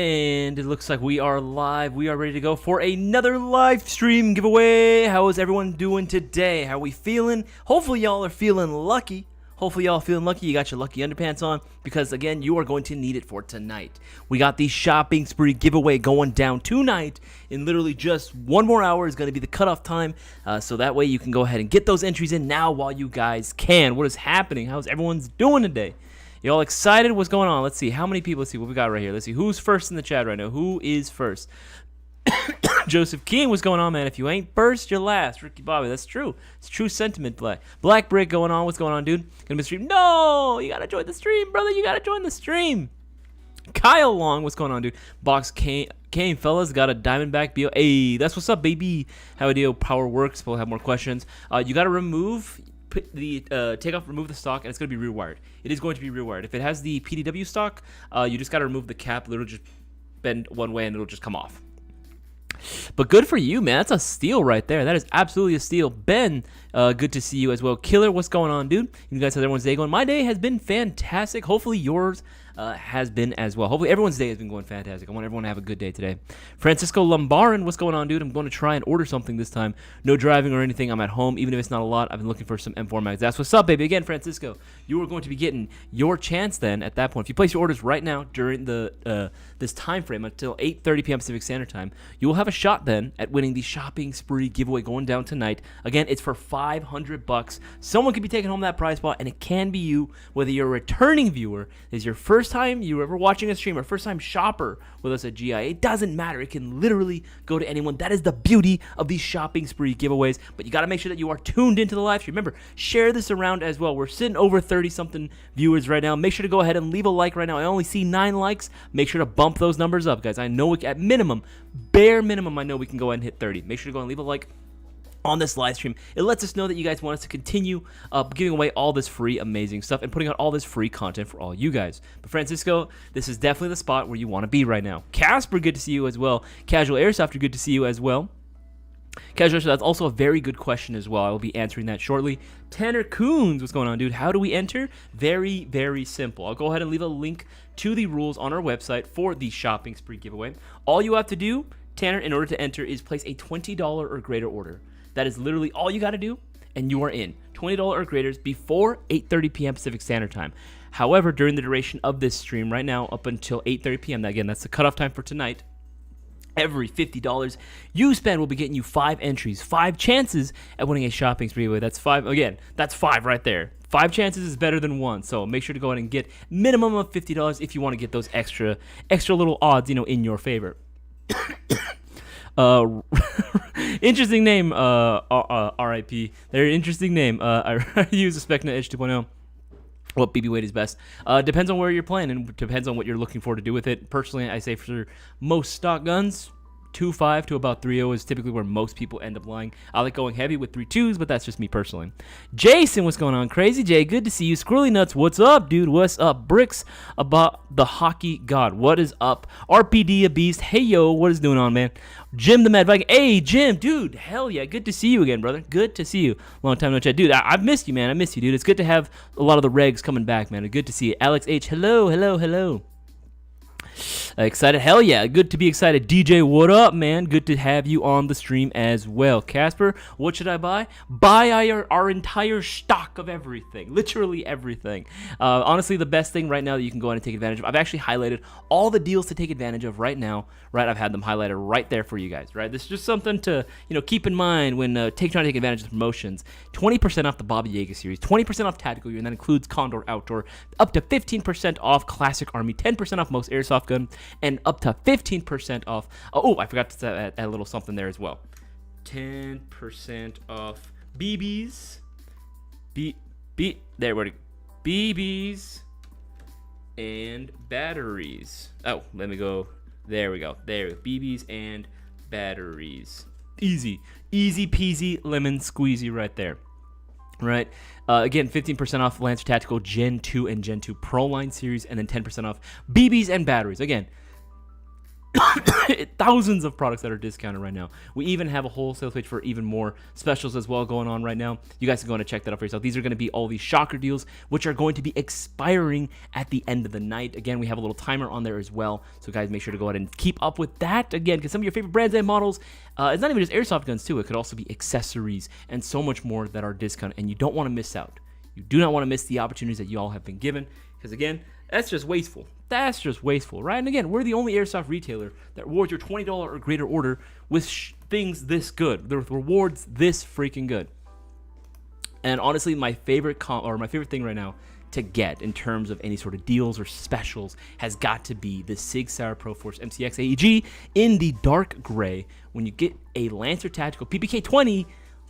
And it looks like we are live. We are ready to go for another live stream giveaway. How is everyone doing today? How are we feeling? Hopefully y'all are feeling lucky. Hopefully y'all feeling lucky. You got your lucky underpants on because, again, you are going to need it for tonight. We got the shopping spree giveaway going down tonight. In literally just 1 more hour is going to be the cutoff time. So that way you can go ahead and get those entries in now while you guys can. What is happening? How's everyone's doing today? You all excited? What's going on? Let's see. How many people? Let's see what we got right here. Let's see. Who's first in the chat right now? Who is first? Joseph King, what's going on, man? If you ain't first, you're last. Ricky Bobby, that's true. It's true sentiment. Black Brick going on. What's going on, dude? Gonna be stream? No! You gotta join the stream, brother. You gotta join the stream. Kyle Long, what's going on, dude? Box came, fellas. Got a Diamondback BO. Hey, that's what's up, baby. How a power works. We'll have more questions. You gotta remove... remove the stock, and it's going to be rewired. It is going to be rewired. If it has the PDW stock, you just got to remove the cap. Literally just bend one way and it'll just come off. But good for you, man. That's a steal right there. That is absolutely a steal. Ben, good to see you as well. Killer, what's going on, dude? You guys have everyone's day going? My day has been fantastic. Hopefully yours has been as well. Hopefully everyone's day has been going fantastic. I want everyone to have a good day today. Francisco Lumbaran, what's going on, dude? I'm going to try and order something this time. No driving or anything. I'm at home, even if it's not a lot. I've been looking for some M4 mags. That's what's up, baby. Again, Francisco, you are going to be getting your chance then at that point. If you place your orders right now during the this time frame until 8:30 p.m. Pacific Standard Time, you will have a shot then at winning the shopping spree giveaway going down tonight. Again, it's for $500. Someone could be taking home that prize spot, and it can be you, whether you're a returning viewer, is your first time you ever watching a stream, or first time shopper with us at GI. It doesn't matter. It can literally go to anyone. That is the beauty of these shopping spree giveaways. But you got to make sure that you are tuned into the live stream. Remember, share this around as well. We're sitting over 30-something viewers right now. Make sure to go ahead and leave a like right now. I only see 9 likes. Make sure to bump those numbers up, guys. I know at minimum, bare minimum, I know we can go ahead and hit 30. Make sure to go and leave a like on this live stream. It lets us know that you guys want us to continue giving away all this free amazing stuff and putting out all this free content for all you guys. But Francisco, this is definitely the spot where you want to be right now. Casper, good to see you as well. Casual Airsoft, good to see you as well. Casual Airsoft, that's also a very good question as well. I will be answering that shortly. Tanner Coons, what's going on, dude? How do we enter? Very, very simple. I'll go ahead and leave a link to the rules on our website for the shopping spree giveaway. All you have to do, Tanner, in order to enter is place a $20 or greater order. That is literally all you got to do, and you are in. $20 or greater before 8:30 p.m. Pacific Standard Time. However, during the duration of this stream right now, up until 8:30 p.m., again, that's the cutoff time for tonight, every $50 you spend will be getting you 5 entries, 5 chances at winning a shopping spree. That's 5. Again, that's 5 right there. 5 chances is better than 1, so make sure to go ahead and get minimum of $50 if you want to get those extra little odds, in your favor. Interesting name, RIP. They're an interesting name. I use a Specna Edge 2.0. What BB weight is best. Depends on where you're playing and depends on what you're looking for to do with it. Personally, I say for most stock guns, 2.5 to about 3.0 is typically where most people end up lying. I like going heavy with 3.2s, but that's just me personally. Jason, what's going on? Crazy Jay, good to see you. Squirrely Nuts, what's up, dude? What's up? Bricks about the hockey god, what is up? RPD a beast, hey yo, what is going on, man? Jim the Mad Viking, hey Jim, dude, hell yeah, good to see you again, brother. Good to see you. Long time no chat, dude. I've missed you, man. I miss you, dude. It's good to have a lot of the regs coming back, man. Good to see you. Alex H, hello. Excited? Hell yeah. Good to be excited. DJ, what up, man? Good to have you on the stream as well. Casper, what should I buy? Buy our entire stock of everything. Literally everything. Honestly, the best thing right now that you can go on and take advantage of, I've actually highlighted all the deals to take advantage of right now. Right, I've had them highlighted right there for you guys. Right, this is just something to keep in mind when trying to take advantage of the promotions. 20% off the Baba Yaga series, 20% off Tactical Gear, and that includes Condor Outdoor. Up to 15% off Classic Army, 10% off most Airsoft gun, and up to 15% off. Oh, I forgot to add a little something there as well. 10% off BBs. There we go. BBs and batteries. Oh, let me go. There we go. BBs and batteries. Easy peasy lemon squeezy right there. Right. Again, 15% off Lancer Tactical Gen 2 and Gen 2 Pro Line series, and then 10% off BBs and batteries. Again, thousands of products that are discounted right now. We even have a whole sales page for even more specials as well going on right now. You guys can go and check that out for yourself. These are going to be all these shocker deals, which are going to be expiring at the end of the night. Again, we have a little timer on there as well. So guys, make sure to go ahead and keep up with that. Again, because some of your favorite brands and models, it's not even just airsoft guns too. It could also be accessories and so much more that are discounted, and you don't want to miss out. You do not want to miss the opportunities that you all have been given, because again, that's just wasteful. That's just wasteful, right? And again, we're the only airsoft retailer that rewards your $20 or greater order with things this good. The rewards this freaking good. And honestly, my favorite thing right now to get in terms of any sort of deals or specials has got to be the Sig Sauer Pro Force MCX AEG in the dark gray. When you get a Lancer Tactical PPK 20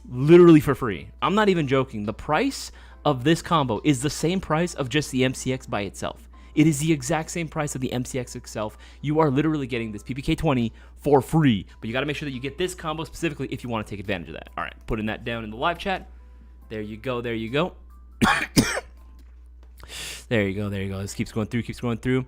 literally for free. I'm not even joking. The price of this combo is the same price of just the MCX by itself. It is the exact same price of the MCX itself. You are literally getting this PPK 20 for free, but you got to make sure that you get this combo specifically if you want to take advantage of that. All right, putting that down in the live chat. There you go. There you go. There you go. There you go. This keeps going through. Keeps going through.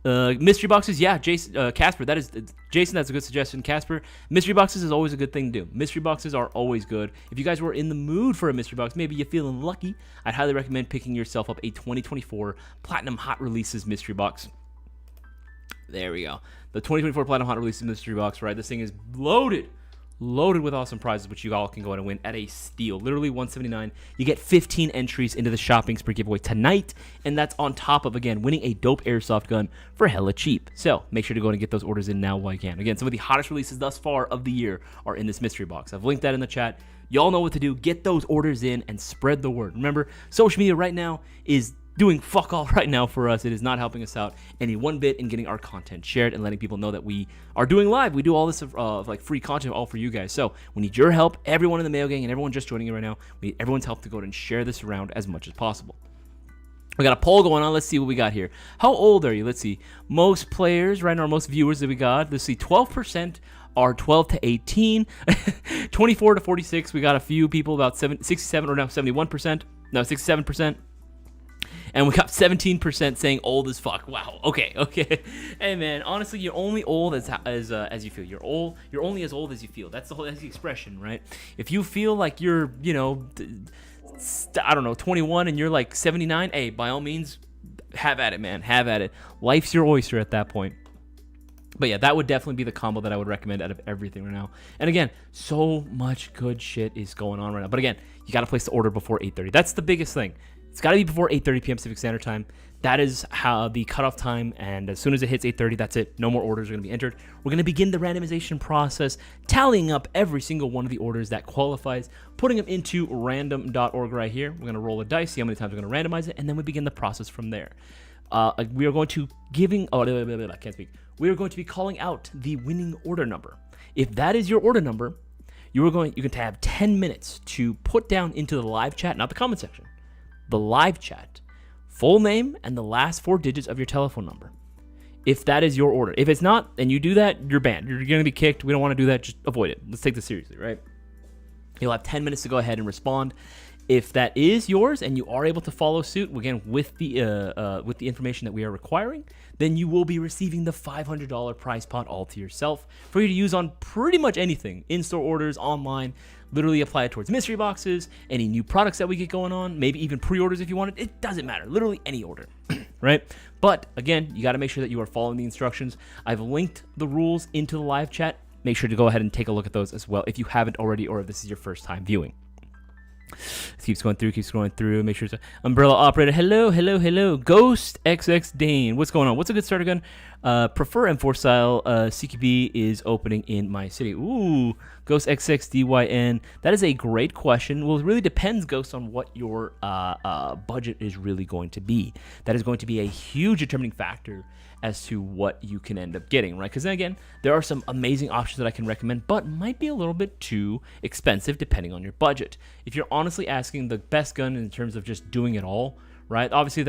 Mystery boxes, yeah, Jason, Casper. That is Jason. That's a good suggestion, Casper. Mystery boxes is always a good thing to do. Mystery boxes are always good. If you guys were in the mood for a mystery box, maybe you're feeling lucky, I'd highly recommend picking yourself up a 2024 Platinum Hot Releases mystery box. There we go. The 2024 Platinum Hot Releases mystery box. Right, this thing is loaded with awesome prizes, which you all can go ahead and win at a steal. Literally $179. You get 15 entries into the shopping spree giveaway tonight, and that's on top of, again, winning a dope airsoft gun for hella cheap. So make sure to go ahead and get those orders in now while you can. Again, some of the hottest releases thus far of the year are in this mystery box. I've linked that in the chat. Y'all know what to do. Get those orders in and spread the word. Remember, social media right now is doing fuck all right now for us. It is not helping us out any one bit in getting our content shared and letting people know that we are doing live. We do all this like free content all for you guys. So we need your help, everyone in the Mail Gang and everyone just joining in right now. We need everyone's help to go ahead and share this around as much as possible. We got a poll going on. Let's see what we got here. How old are you? Let's see. Most players right now, most viewers that we got. Let's see. 12% are 12 to 18. 24 to 46. We got a few people about 67 or now 71%. No, 67%. And we got 17% saying old as fuck. Wow. Okay. Hey man, honestly, you're only old as you feel. You're only as old as you feel. That's the expression, right? If you feel like you're, I don't know, 21 and you're like 79, hey, by all means, have at it, man. Have at it. Life's your oyster at that point. But yeah, that would definitely be the combo that I would recommend out of everything right now. And again, so much good shit is going on right now. But again, you got to place the order before 8:30. That's the biggest thing. It's got to be before 8:30 p.m. Pacific Standard Time. That is how the cutoff time, and as soon as it hits 8:30, that's it. No more orders are going to be entered. We're going to begin the randomization process, tallying up every single one of the orders that qualifies, putting them into random.org right here. We're going to roll a dice, see how many times we're going to randomize it, and then we begin the process from there. We are going to I can't speak. We are going to be calling out the winning order number. If that is your order number, you can have 10 minutes to put down into the live chat, not the comment section, the live chat, full name and the last 4 digits of your telephone number. If that is your order. If it's not, and you do that, you're banned. You're going to be kicked. We don't want to do that. Just avoid it. Let's take this seriously, right? You'll have 10 minutes to go ahead and respond. If that is yours and you are able to follow suit, again, with the information that we are requiring, then you will be receiving the $500 prize pot all to yourself for you to use on pretty much anything. In-store orders, online, literally apply it towards mystery boxes, any new products that we get going on, maybe even pre-orders if you want it. It doesn't matter. Literally any order, right? But again, you got to make sure that you are following the instructions. I've linked the rules into the live chat. Make sure to go ahead and take a look at those as well if you haven't already or if this is your first time viewing. Keeps going through. Make sure it's Umbrella Operator. Hello. Ghost XX Dane. What's going on? What's a good starter gun? Prefer M4 style. CQB is opening in my city. Ooh, Ghost XX DYN. That is a great question. Well, it really depends, Ghost, on what your budget is really going to be. That is going to be a huge determining factor as to what you can end up getting, right? Because then again, there are some amazing options that I can recommend, but might be a little bit too expensive depending on your budget. If you're honestly asking the best gun in terms of just doing it all, right? Obviously,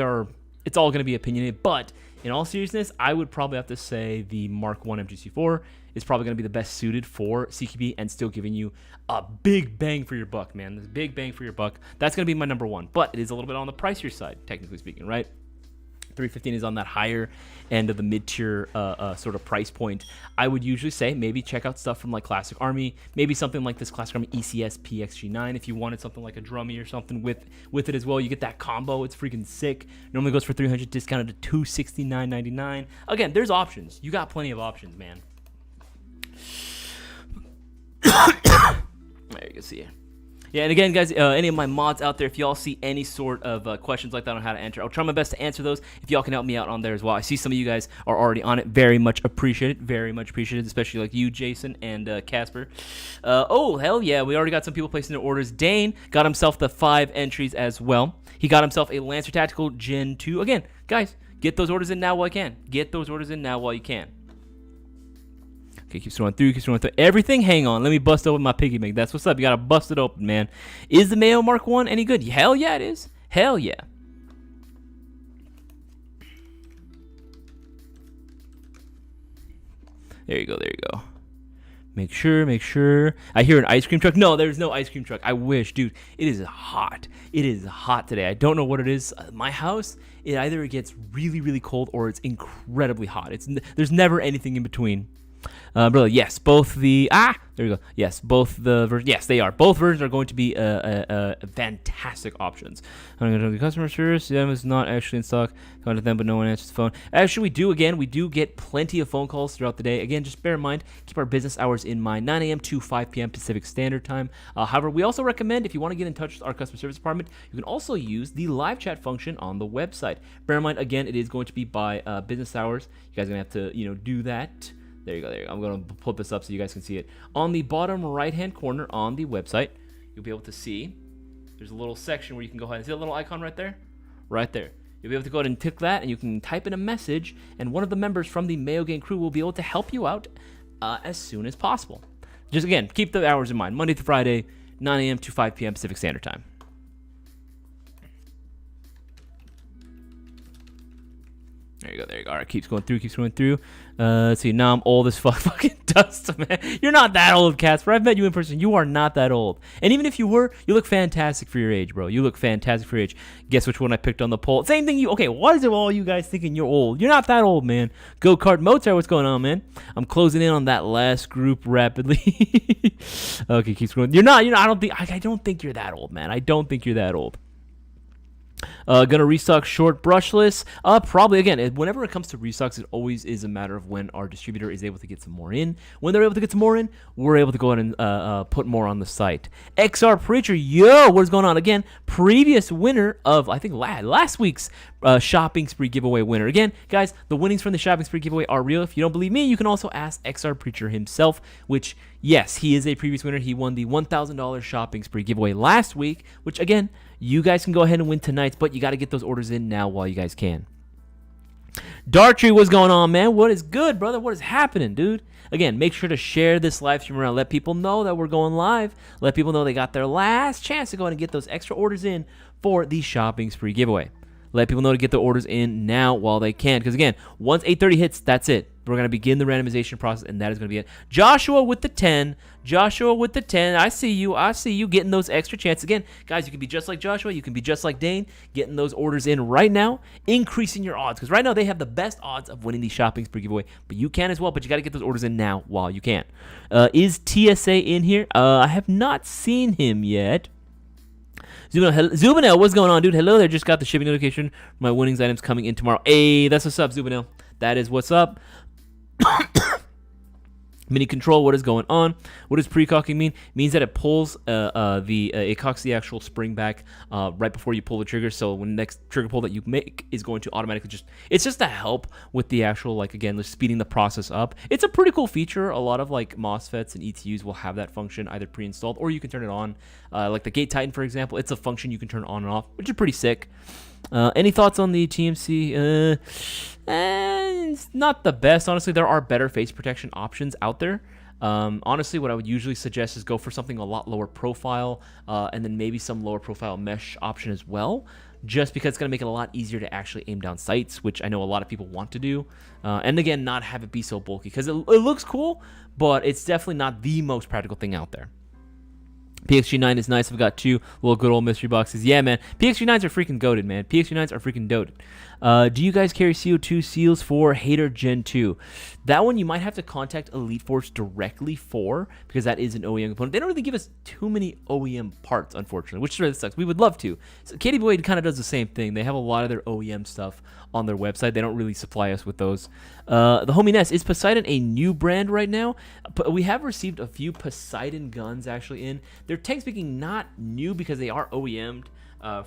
it's all going to be opinionated, but in all seriousness, I would probably have to say the Mark 1 MGC4 is probably going to be the best suited for CQB and still giving you a big bang for your buck, man. This big bang for your buck. That's going to be my number one, but it is a little bit on the pricier side, technically speaking, right? 315 is on that higher end of the mid-tier sort of price point. I would usually say maybe check out stuff from like Classic Army, maybe something like this Classic Army ECS PXG9 if you wanted something like a drummy or something with it as well. You get that combo, it's freaking sick. Normally goes for 300, discounted to $269.99. Again, there's options. You got plenty of options, man. There you can see it. Yeah, and again, guys, any of my mods out there, if y'all see any sort of questions like that on how to answer, I'll try my best to answer those. If y'all can help me out on there as well. I see some of you guys are already on it. Very much appreciated. Very much appreciated, especially like you, Jason, and Casper. Oh, hell yeah. We already got some people placing their orders. Dane got himself the 5 entries as well. He got himself a Lancer Tactical Gen 2. Again, guys, get those orders in now while you can. Get those orders in now while you can. Okay, keep scrolling through, everything. Hang on, let me bust open my piggy bank. That's what's up. You gotta bust it open, man. Is the Mayo Mark 1 any good? Hell yeah, it is. Hell yeah. There you go. Make sure. I hear an ice cream truck. No, there's no ice cream truck. I wish, dude. It is hot. It is hot today. I don't know what it is. My house, it either gets really, really cold or it's incredibly hot. There's never anything in between. Brother, yes, both the there we go. Yes, both the versions. Yes, they are. Both versions are going to be fantastic options. I'm going to the customer service. The item is not actually in stock. Contact them, but no one answers the phone. Actually, we do get plenty of phone calls throughout the day. Again, just bear in mind, keep our business hours in mind, 9 a.m. to 5 p.m. Pacific Standard Time. However, we also recommend if you want to get in touch with our customer service department, you can also use the live chat function on the website. Bear in mind, again, it is going to be by business hours. You guys are going to have to, do that. There you go. I'm going to pull this up so you guys can see it. On the bottom right-hand corner on the website, you'll be able to see there's a little section where you can go ahead and see a little icon right there? Right there. You'll be able to go ahead and tick that, and you can type in a message, and one of the members from the Mayo Gang crew will be able to help you out as soon as possible. Just, again, keep the hours in mind. Monday through Friday, 9 a.m. to 5 p.m. Pacific Standard Time. There you go. All right, keeps going through. Let's see. Now I'm old as fucking dust, man. You're not that old, Casper. I've met you in person. You are not that old. And even if you were, you look fantastic for your age, bro. You look fantastic for your age. Guess which one I picked on the poll? Same thing. Okay, why is it all you guys thinking you're old? You're not that old, man. Go Kart Mozart, what's going on, man? I'm closing in on that last group rapidly. Okay, keeps going. You're not. I don't think you're that old, man. I don't think you're that old. Gonna restock short brushless. Probably, again, whenever it comes to restocks, it always is a matter of when our distributor is able to get some more in. When they're able to get some more in, we're able to go ahead and put more on the site. XR Preacher, what is going on? Again, previous winner of, I think, last week's shopping spree giveaway winner. Again, guys, the winnings from the shopping spree giveaway are real. If you don't believe me, you can also ask XR Preacher himself, which, yes, he is a previous winner. He won the $1,000 shopping spree giveaway last week, which, again, you guys can go ahead and win tonight, but you got to get those orders in now while you guys can. Dartree, what's going on, man? What is good, brother? What is happening, dude? Again, make sure to share this live stream around. Let people know that we're going live. Let people know they got their last chance to go ahead and get those extra orders in for the shopping spree giveaway. Let people know to get the orders in now while they can. Because, again, once 8:30 hits, that's it. We're going to begin the randomization process, and that is going to be it. Joshua with the 10. I see you getting those extra chances. Again, guys, you can be just like Joshua. You can be just like Dane, getting those orders in right now, increasing your odds. Because right now, they have the best odds of winning the shopping spree giveaway. But you can as well, but you got to get those orders in now while you can. Is TSA in here? I have not seen him yet. Zubinel, what's going on, dude? Hello there. Just got the shipping notification. My winnings items coming in tomorrow. Hey, that's what's up, Zubinel. That is what's up. Mini control, what is going on? What does precocking mean? It means that it pulls it cocks the actual spring back right before you pull the trigger. So when the next trigger pull that you make is going to automatically it's just to help with the actual, like, again, just speeding the process up. It's a pretty cool feature. A lot of like MOSFETs and ETUs will have that function either pre-installed or you can turn it on. Like the Gate Titan, for example, it's a function you can turn on and off, which is pretty sick. Any thoughts on the TMC? It's not the best, honestly. There are better face protection options out there. Honestly, what I would usually suggest is go for something a lot lower profile, and then maybe some lower profile mesh option as well, just because it's going to make it a lot easier to actually aim down sights, which I know a lot of people want to do. And again, not have it be so bulky, because it looks cool, but it's definitely not the most practical thing out there. PXG9 is nice. I've got 2 little good old mystery boxes. Yeah, man. PXG9s are freaking goated, man. PXG9s are freaking goated. Do you guys carry CO2 seals for Hater Gen 2? That one you might have to contact Elite Force directly for, because that is an OEM component. They don't really give us too many OEM parts, unfortunately, which really sucks. We would love to. So Katie Boyd kind of does the same thing. They have a lot of their OEM stuff on their website. They don't really supply us with those. The Homie Ness, is Poseidon a new brand right now? We have received a few Poseidon guns actually in. They're tech speaking not new because they are OEM'd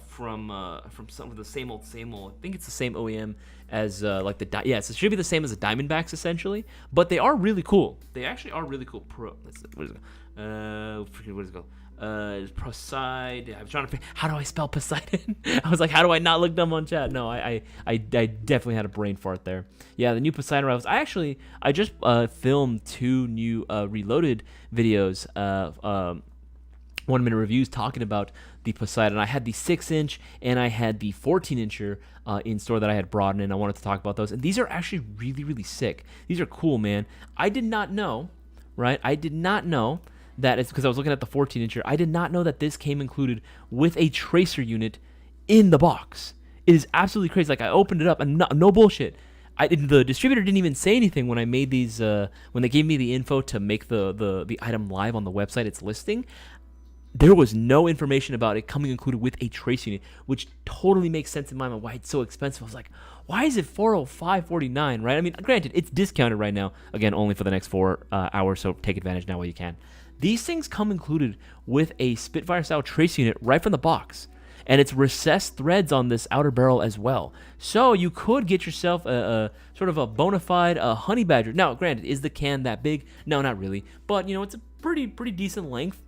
from some of the same old. I think it's the same OEM as like the it should be the same as the Diamondbacks essentially, but they are really cool. They actually are really cool. What is it? What is it called? Poseidon. I'm trying to figure, how do I spell Poseidon? I was like, how do I not look dumb on chat? No, I definitely had a brain fart there. Yeah, the new Poseidon rifles. I just filmed 2 new Reloaded videos, 1-minute reviews talking about the Poseidon. I had the 6-inch and I had the 14-incher in store that I had brought in, and I wanted to talk about those. And these are actually really, really sick. These are cool, man. I did not know, right? I did not know that it's because I was looking at the 14-incher. I did not know that this came included with a tracer unit in the box. It is absolutely crazy. Like, I opened it up and no bullshit. The distributor didn't even say anything when I made these. When they gave me the info to make the item live on the website, its listing. There was no information about it coming included with a trace unit, which totally makes sense in my mind why it's so expensive. I was like, why is it $405.49, right? I mean, granted, it's discounted right now. Again, only for the next 4 hours, so take advantage now while you can. These things come included with a Spitfire-style trace unit right from the box. And it's recessed threads on this outer barrel as well. So you could get yourself a sort of a bona fide honey badger. Now, granted, is the can that big? No, not really. But, it's a pretty decent length.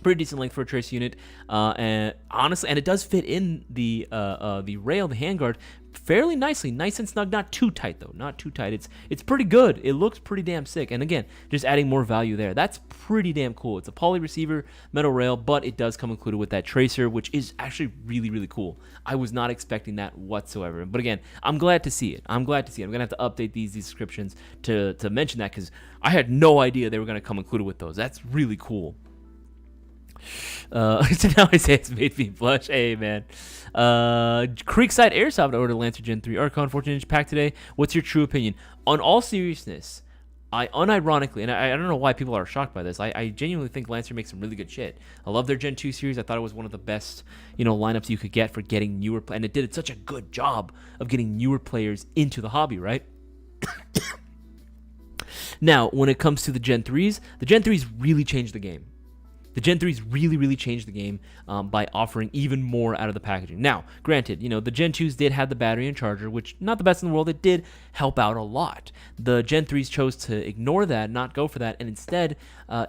Pretty decent length for a trace unit, and honestly, and it does fit in the rail, the handguard, fairly nicely, nice and snug. Not too tight though, not too tight. It's pretty good. It looks pretty damn sick. And again, just adding more value there. That's pretty damn cool. It's a poly receiver, metal rail, but it does come included with that tracer, which is actually really, really cool. I was not expecting that whatsoever. But again, I'm glad to see it. I'm gonna have to update these descriptions to mention that, because I had no idea they were gonna come included with those. That's really cool. So now Isaias made me blush. Hey, man. Creekside Airsoft ordered Lancer Gen 3 Archon 14-inch pack today. What's your true opinion? On all seriousness, I unironically, and I don't know why people are shocked by this, I genuinely think Lancer makes some really good shit. I love their Gen 2 series. I thought it was one of the best, lineups you could get for getting newer, and it did such a good job of getting newer players into the hobby, right? Now, when it comes to the Gen 3s really changed the game. The Gen 3s really, really changed the game by offering even more out of the packaging. Now, granted, the Gen 2s did have the battery and charger, which not the best in the world. It did help out a lot. The Gen 3s chose to ignore that, not go for that, and instead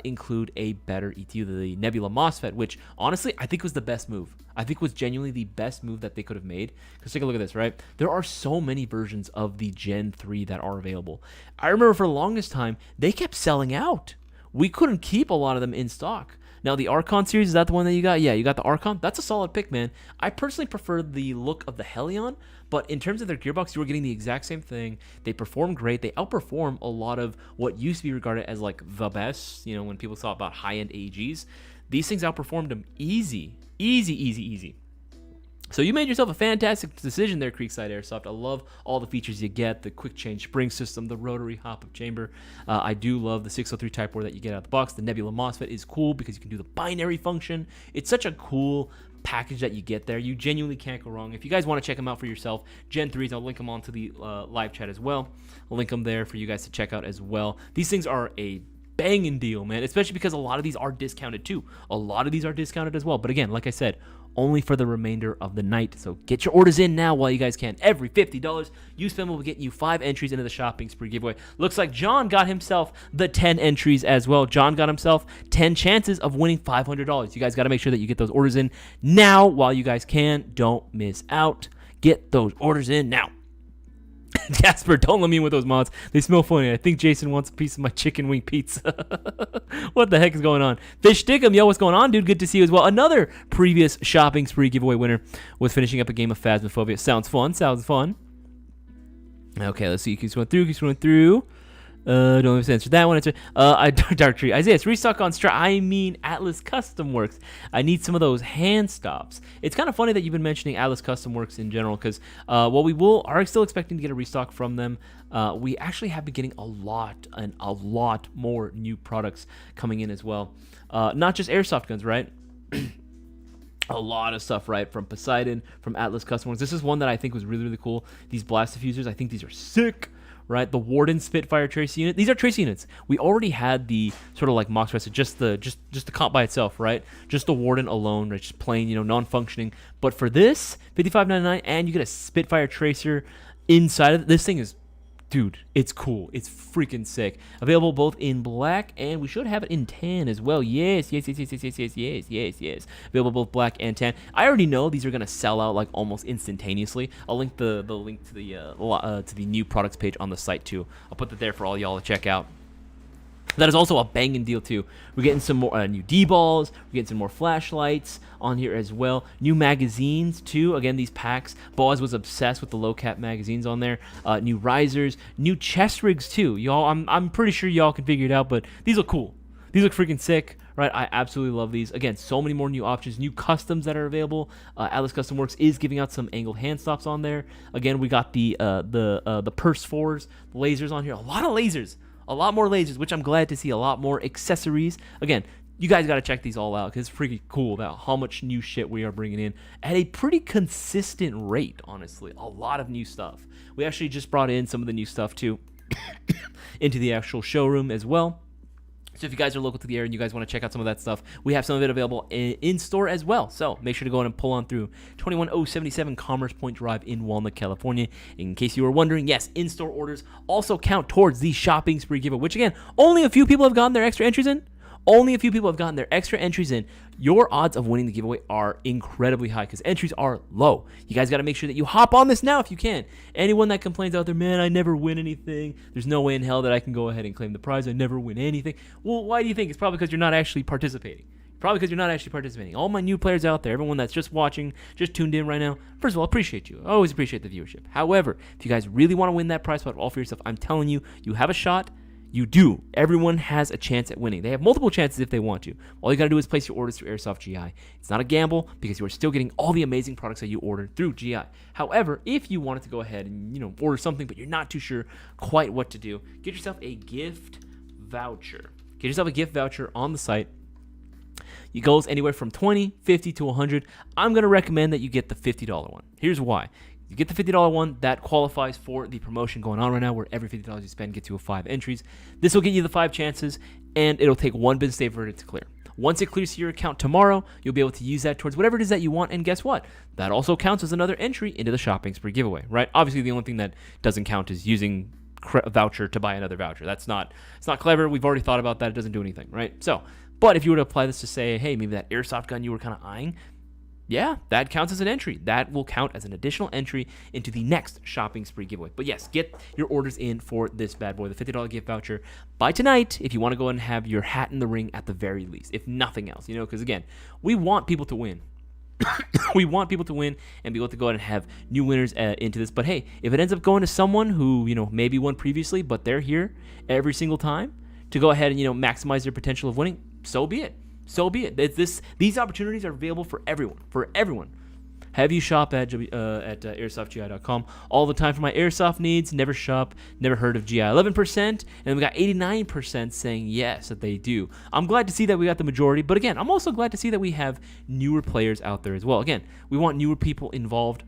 include a better ETU, the Nebula MOSFET, which honestly I think was the best move. I think was genuinely the best move that they could have made. Because take a look at this, right? There are so many versions of the Gen 3 that are available. I remember for the longest time, they kept selling out. We couldn't keep a lot of them in stock. Now, the Archon series, is that the one that you got? Yeah, you got the Archon. That's a solid pick, man. I personally prefer the look of the Helion, but in terms of their gearbox, you were getting the exact same thing. They perform great. They outperform a lot of what used to be regarded as, like, the best, when people thought about high-end AGs. These things outperformed them easy. Easy. So you made yourself a fantastic decision there, Creekside Airsoft. I love all the features you get, the quick change spring system, the rotary hop-up chamber. I do love the 603 Type 4 that you get out of the box. The Nebula MOSFET is cool because you can do the binary function. It's such a cool package that you get there. You genuinely can't go wrong. If you guys want to check them out for yourself, Gen 3s, I'll link them onto the live chat as well. I'll link them there for you guys to check out as well. These things are a banging deal, man, especially because a lot of these are discounted too. A lot of these are discounted as well. But again, like I said, only for the remainder of the night. So get your orders in now while you guys can. Every $50 you spend will get you 5 entries into the shopping spree giveaway. Looks like John got himself the 10 entries as well. John got himself 10 chances of winning $500. You guys got to make sure that you get those orders in now while you guys can. Don't miss out. Get those orders in now. Jasper, don't let me in with those mods. They smell funny. I think Jason wants a piece of my chicken wing pizza. What the heck is going on? Fish Stickum, yo, what's going on, dude? Good to see you as well. Another previous shopping spree giveaway winner was finishing up a game of Phasmophobia. Sounds fun. Okay, let's see. Keeps going through. Don't answer that one. Dark Tree. Isaias, restock on Atlas Custom Works. I need some of those hand stops. It's kind of funny that you've been mentioning Atlas Custom Works in general, because we are still expecting to get a restock from them. We actually have been getting a lot more new products coming in as well. Not just airsoft guns, right? A lot of stuff, right? From Poseidon, from Atlas Custom Works. This is one that I think was really, really cool. These blast diffusers, I think these are sick. Right, the Warden Spitfire tracer unit. These are tracer units. We already had the sort of like Mox Tracer, just the comp by itself, right? Just the Warden alone, right? Just plain, non-functioning. But for this, $55.99, and you get a Spitfire tracer inside of it. This thing is, dude, it's cool. It's freaking sick. Available both in black, and we should have it in tan as well. Yes. Available both black and tan. I already know these are gonna sell out like almost instantaneously. I'll link the link to the new products page on the site too. I'll put that there for all y'all to check out. That is also a banging deal too. We're getting some more new D-balls. We're getting some more flashlights on here as well. New magazines too. Again, these packs. Boaz was obsessed with the low cap magazines on there. New risers, new chest rigs too. Y'all, I'm pretty sure y'all can figure it out, but these look cool. These look freaking sick, right? I absolutely love these. Again, so many more new options, new customs that are available. Atlas Custom Works is giving out some angled hand stops on there. Again, we got the Purse 4s, the lasers on here. A lot of lasers. A lot more lasers, which I'm glad to see. A lot more accessories. Again, you guys got to check these all out, because it's pretty cool about how much new shit we are bringing in at a pretty consistent rate, honestly. A lot of new stuff. We actually just brought in some of the new stuff, too, into the actual showroom as well. So if you guys are local to the area and you guys want to check out some of that stuff, we have some of it available in store as well. So make sure to go in and pull on through 21077 Commerce Point Drive in Walnut, California. In case you were wondering, yes, in-store orders also count towards the shopping spree giveaway, which again, only a few people have gotten their extra entries in. Only a few people have gotten their extra entries in. Your odds of winning the giveaway are incredibly high because entries are low. You guys got to make sure that you hop on this now if you can. Anyone that complains out there, man, I never win anything. There's no way in hell that I can go ahead and claim the prize. I never win anything. Well, why do you think? It's probably because you're not actually participating. All my new players out there, everyone that's just watching, just tuned in right now, first of all, appreciate you. I always appreciate the viewership. However, if you guys really want to win that prize spot all for yourself, I'm telling you, you have a shot. You do. Everyone has a chance at winning. They have multiple chances if they want to. All you got to do is place your orders through Airsoft GI. It's not a gamble because you are still getting all the amazing products that you ordered through GI. However, if you wanted to go ahead and order something but you're not too sure quite what to do, get yourself a gift voucher. Get yourself a gift voucher on the site. It goes anywhere from $20, $50 to $100. I'm going to recommend that you get the $50 one. Here's why. You get the $50 one, that qualifies for the promotion going on right now where every $50 you spend gets you 5 entries. This will get you the 5 chances, and it'll take 1 business day for it to clear. Once it clears to your account tomorrow, you'll be able to use that towards whatever it is that you want, and guess what? That also counts as another entry into the shopping spree giveaway, right? Obviously, the only thing that doesn't count is using a voucher to buy another voucher. It's not clever. We've already thought about that. It doesn't do anything, right? So, but if you were to apply this to say, hey, maybe that airsoft gun you were kind of eyeing, yeah, that counts as an entry. That will count as an additional entry into the next shopping spree giveaway. But yes, get your orders in for this bad boy, the $50 gift voucher, by tonight if you want to go and have your hat in the ring at the very least, if nothing else, because again, we want people to win. We want people to win and be able to go ahead and have new winners into this. But hey, if it ends up going to someone who, maybe won previously, but they're here every single time to go ahead and, maximize their potential of winning, so be it. So be it. These opportunities are available for everyone. Have you shop at airsoftgi.com all the time for my airsoft needs? Never shop, never heard of GI. 11%, and then we got 89% saying yes, that they do. I'm glad to see that we got the majority, but again, I'm also glad to see that we have newer players out there as well. Again, we want newer people involved.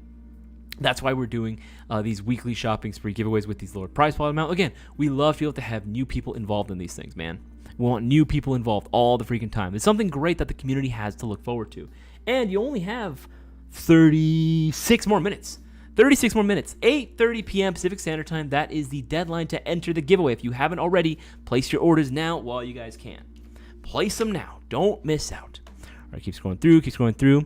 That's why we're doing these weekly shopping spree giveaways with these lower prize pot amount. Again, we love to be able to have new people involved in these things, man. We want new people involved all the freaking time. It's something great that the community has to look forward to. And you only have 36 more minutes. 8:30 p.m. Pacific Standard Time. That is the deadline to enter the giveaway. If you haven't already, place your orders now while you guys can. Place them now. Don't miss out. All right, keep scrolling through.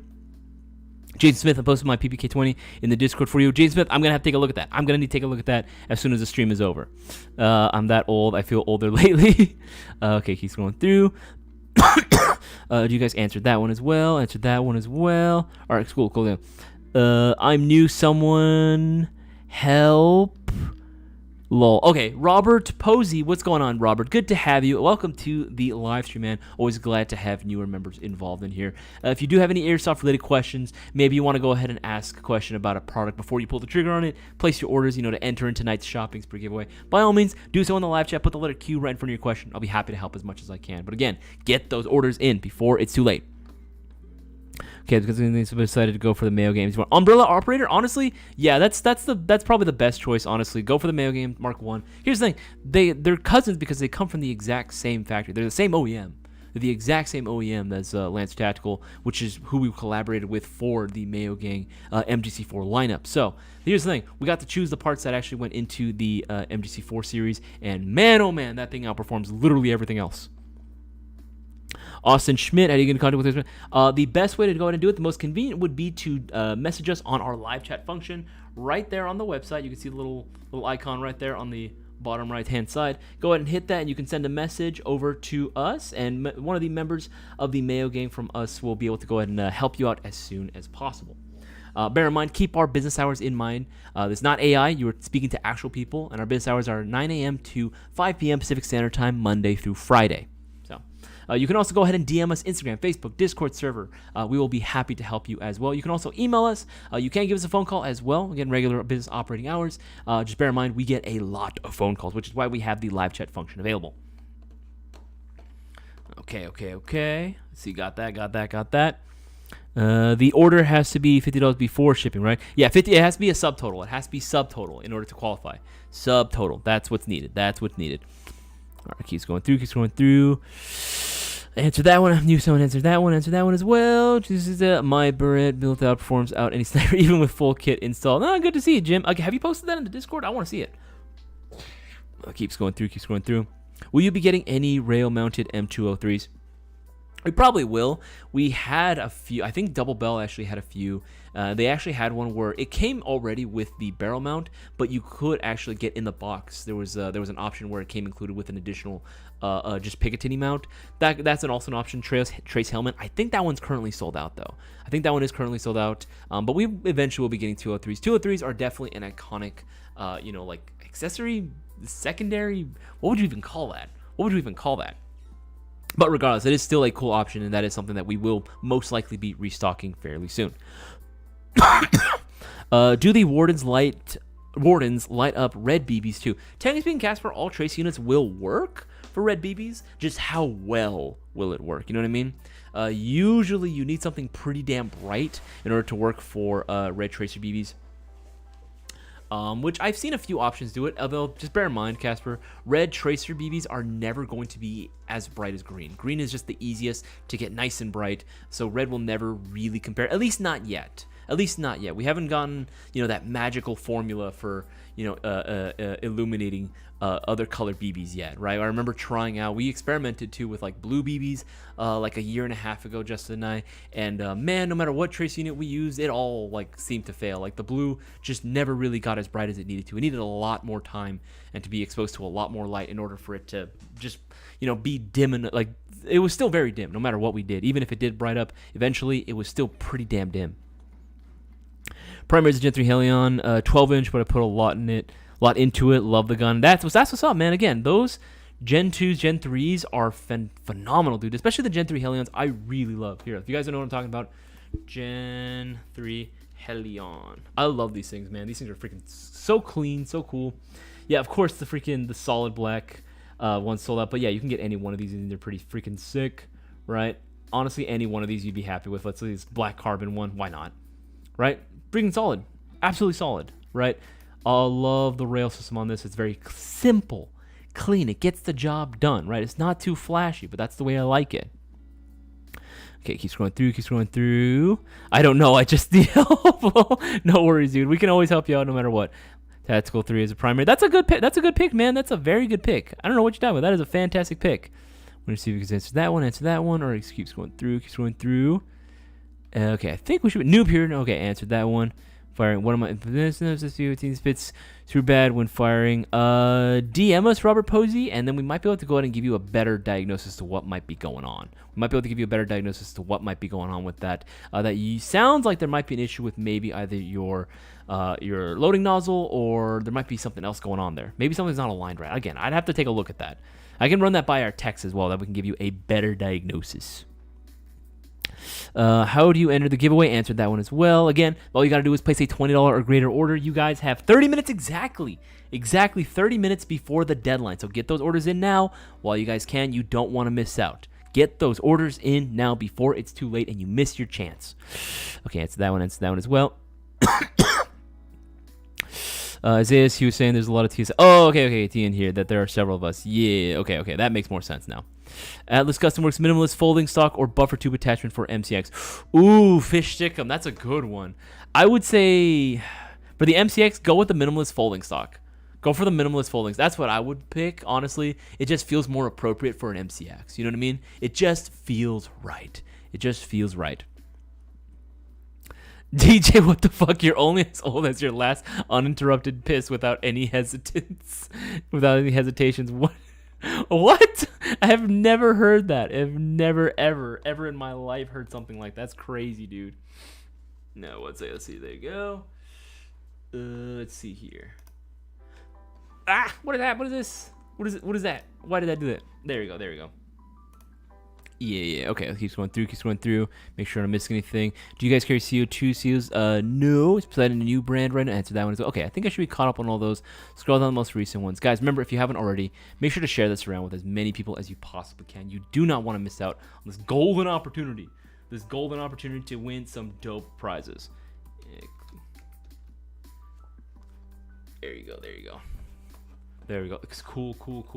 Jason Smith, I posted my PPK20 in the Discord for you. Jason Smith, I'm going to have to take a look at that. I'm going to need to take a look at that as soon as the stream is over. I'm that old. I feel older lately. Okay, keep scrolling through. You guys answered that one as well. All right, cool. I'm new. Someone help Lol. Okay, Robert Posey, what's going on, Robert? Good to have you. Welcome to the live stream, man. Always glad to have newer members involved in here. If you do have any Airsoft-related questions, maybe you want to go ahead and ask a question about a product before you pull the trigger on it, place your orders, to enter in tonight's shopping spree giveaway. By all means, do so in the live chat. Put the letter Q right in front of your question. I'll be happy to help as much as I can. But again, get those orders in before it's too late. Okay, because they decided to go for the Mayo games. Umbrella Operator, honestly, yeah, that's probably the best choice. Honestly, go for the Mayo game Mark 1. Here's the thing: they're cousins because they come from the exact same factory. They're the same OEM. They're the exact same OEM as Lancer Tactical, which is who we collaborated with for the Mayo Gang MGC4 lineup. So here's the thing: we got to choose the parts that actually went into the MGC4 series, and man, oh man, that thing outperforms literally everything else. Austin Schmidt, how do you get in contact with us? The best way to go ahead and do it, the most convenient, would be to message us on our live chat function right there on the website. You can see the little icon right there on the bottom right-hand side. Go ahead and hit that, and you can send a message over to us, and one of the members of the Mayo Gang from us will be able to go ahead and help you out as soon as possible. Bear in mind, keep our business hours in mind. It's not AI. You are speaking to actual people, and our business hours are 9 a.m. to 5 p.m. Pacific Standard Time, Monday through Friday. You can also go ahead and DM us Instagram, Facebook, Discord server. We will be happy to help you as well. You can also email us. You can give us a phone call as well. Again, regular business operating hours. Just bear in mind, we get a lot of phone calls, which is why we have the live chat function available. Okay. Let's see, got that. The order has to be $50 before shipping, right? Yeah, 50. It has to be a subtotal. It has to be subtotal in order to qualify. Subtotal. That's what's needed. All right, keeps going through. Answer that one. Knew someone answered that one. Answer that one as well. This is my Barrett built out, performs out any sniper, even with full kit installed. Oh, good to see you, Jim. Okay, have you posted that in the Discord? I want to see it. Keeps going through. Will you be getting any rail-mounted M203s? We probably will. We had a few. I think Double Bell actually had a few. They actually had one where it came already with the barrel mount, but you could actually get in the box. There was an option where it came included with an additional just Picatinny mount. That's also an option. Trace helmet. I think that one's currently sold out though. I think that one is currently sold out. But we eventually will be getting 203s. 203s are definitely an iconic, like accessory, secondary. What would you even call that? But regardless, it is still a cool option, and that is something that we will most likely be restocking fairly soon. Do the Wardens light up red BBs too? Technically speaking, Casper, all trace units will work for red BBs. Just how well will it work? You know what I mean? Usually you need something pretty damn bright in order to work for red tracer BBs. Which I've seen a few options do it, although just bear in mind, Casper, red tracer BBs are never going to be as bright as green. Green is just the easiest to get nice and bright, so red will never really compare, at least not yet. We haven't gotten, that magical formula for, illuminating other colored BBs yet, right? I remember trying out, we experimented too with like blue BBs like a year and a half ago, Justin and I, and man, no matter what trace unit we used, it all like seemed to fail. Like the blue just never really got as bright as it needed to. It needed a lot more time and to be exposed to a lot more light in order for it to just, be dim, and like it was still very dim no matter what we did. Even if it did bright up eventually, it was still pretty damn dim. Primary is a Gen 3 Helion, 12-inch, but I put a lot into it. Love the gun. That's what's up, man. Again, those Gen 2s, Gen 3s are phenomenal, dude. Especially the Gen 3 Helions, I really love. Here, if you guys don't know what I'm talking about, Gen 3 Helion. I love these things, man. These things are freaking so clean, so cool. Yeah, of course, the solid black one's sold out. But yeah, you can get any one of these, and they're pretty freaking sick, right? Honestly, any one of these you'd be happy with. Let's say this black carbon one. Why not? Right? Freaking solid. Absolutely solid, right? I love the rail system on this. It's very simple, clean. It gets the job done, right? It's not too flashy, but that's the way I like it. Okay, keep scrolling through. I don't know. I just need help. No worries, dude. We can always help you out no matter what. Tactical 3 is a primary. That's a good pick, man. That's a very good pick. I don't know what you're talking about. That is a fantastic pick. I'm going to see if we can answer that one, or keep scrolling through. Okay, I think we should be noob here. Okay, answered that one. Firing. One of my this fits too bad when firing. DM us, Robert Posey, and then we might be able to go ahead and give you a better diagnosis to what might be going on. We might be able to give you a better diagnosis to what might be going on with that. Sounds like there might be an issue with maybe either your loading nozzle, or there might be something else going on there. Maybe something's not aligned right. Again, I'd have to take a look at that. I can run that by our techs as well, that we can give you a better diagnosis. How do you enter the giveaway? Answered that one as well. Again, all you got to do is place a $20 or greater order. You guys have 30 minutes exactly 30 minutes before the deadline. So get those orders in now while you guys can. You don't want to miss out. Get those orders in now before it's too late and you miss your chance. Okay, answer that one as well. Isaias, he was saying there's a lot of TS. Oh, okay, T in here, that there are several of us. Yeah, okay, that makes more sense now. Atlas Custom Works minimalist folding stock or buffer tube attachment for MCX. Ooh, fish stickum, that's a good one. I would say for the MCX, go with the minimalist folding stock. Go for the minimalist foldings. That's what I would pick, honestly. It just feels more appropriate for an MCX. You know what I mean? It just feels right. DJ, what the fuck? You're only as old as your last uninterrupted piss without any hesitance. Without any hesitations. What? I have never heard that. I've never, ever in my life heard something like that. That's crazy, dude. No, let's see. There you go. Let's see here. Ah, what is that? What is this? What is that? Why did I do that? There we go. Yeah. Okay, it keeps going through. Make sure I don't miss anything. Do you guys carry CO2 seals? No. It's planning a new brand right now. Answer that one as well. Okay, I think I should be caught up on all those. Scroll down the most recent ones. Guys, remember, if you haven't already, make sure to share this around with as many people as you possibly can. You do not want to miss out on this golden opportunity. To win some dope prizes. There you go. There we go. It's cool.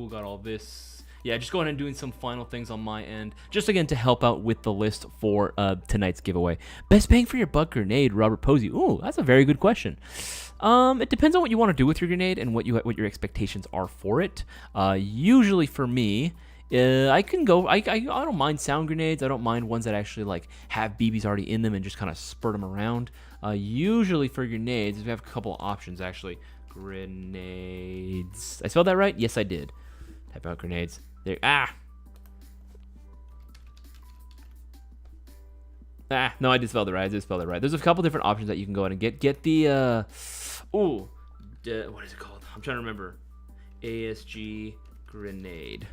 Got all this. Yeah, just going and doing some final things on my end, just again to help out with the list for tonight's giveaway. Best bang for your buck grenade, Robert Posey. Ooh, that's a very good question. It depends on what you want to do with your grenade and what your expectations are for it. Usually for me, I can go. I don't mind sound grenades. I don't mind ones that actually like have BBs already in them and just kind of spurt them around. Usually for grenades, we have a couple of options actually. Grenades. I spelled that right? Yes, I did. Type out grenades. There. No, I did spell it right. There's a couple different options that you can go ahead and get. Get the what is it called? I'm trying to remember. ASG grenade.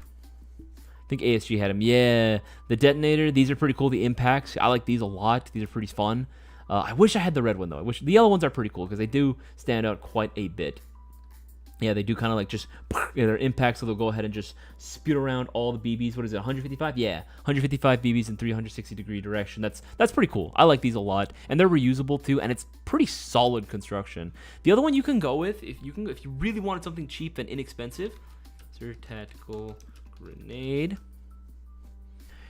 I think ASG had them. Yeah, the detonator. These are pretty cool. The impacts. I like these a lot. These are pretty fun. I wish I had the red one though. I wish the yellow ones are pretty cool because they do stand out quite a bit. Yeah, they do kind of like just their impact, so they'll go ahead and just spew around all the BBs. What is it, 155? Yeah, 155 BBs in 360-degree direction. That's pretty cool. I like these a lot, and they're reusable too, and it's pretty solid construction. The other one you can go with, if you really wanted something cheap and inexpensive, Sir Tactical Grenade.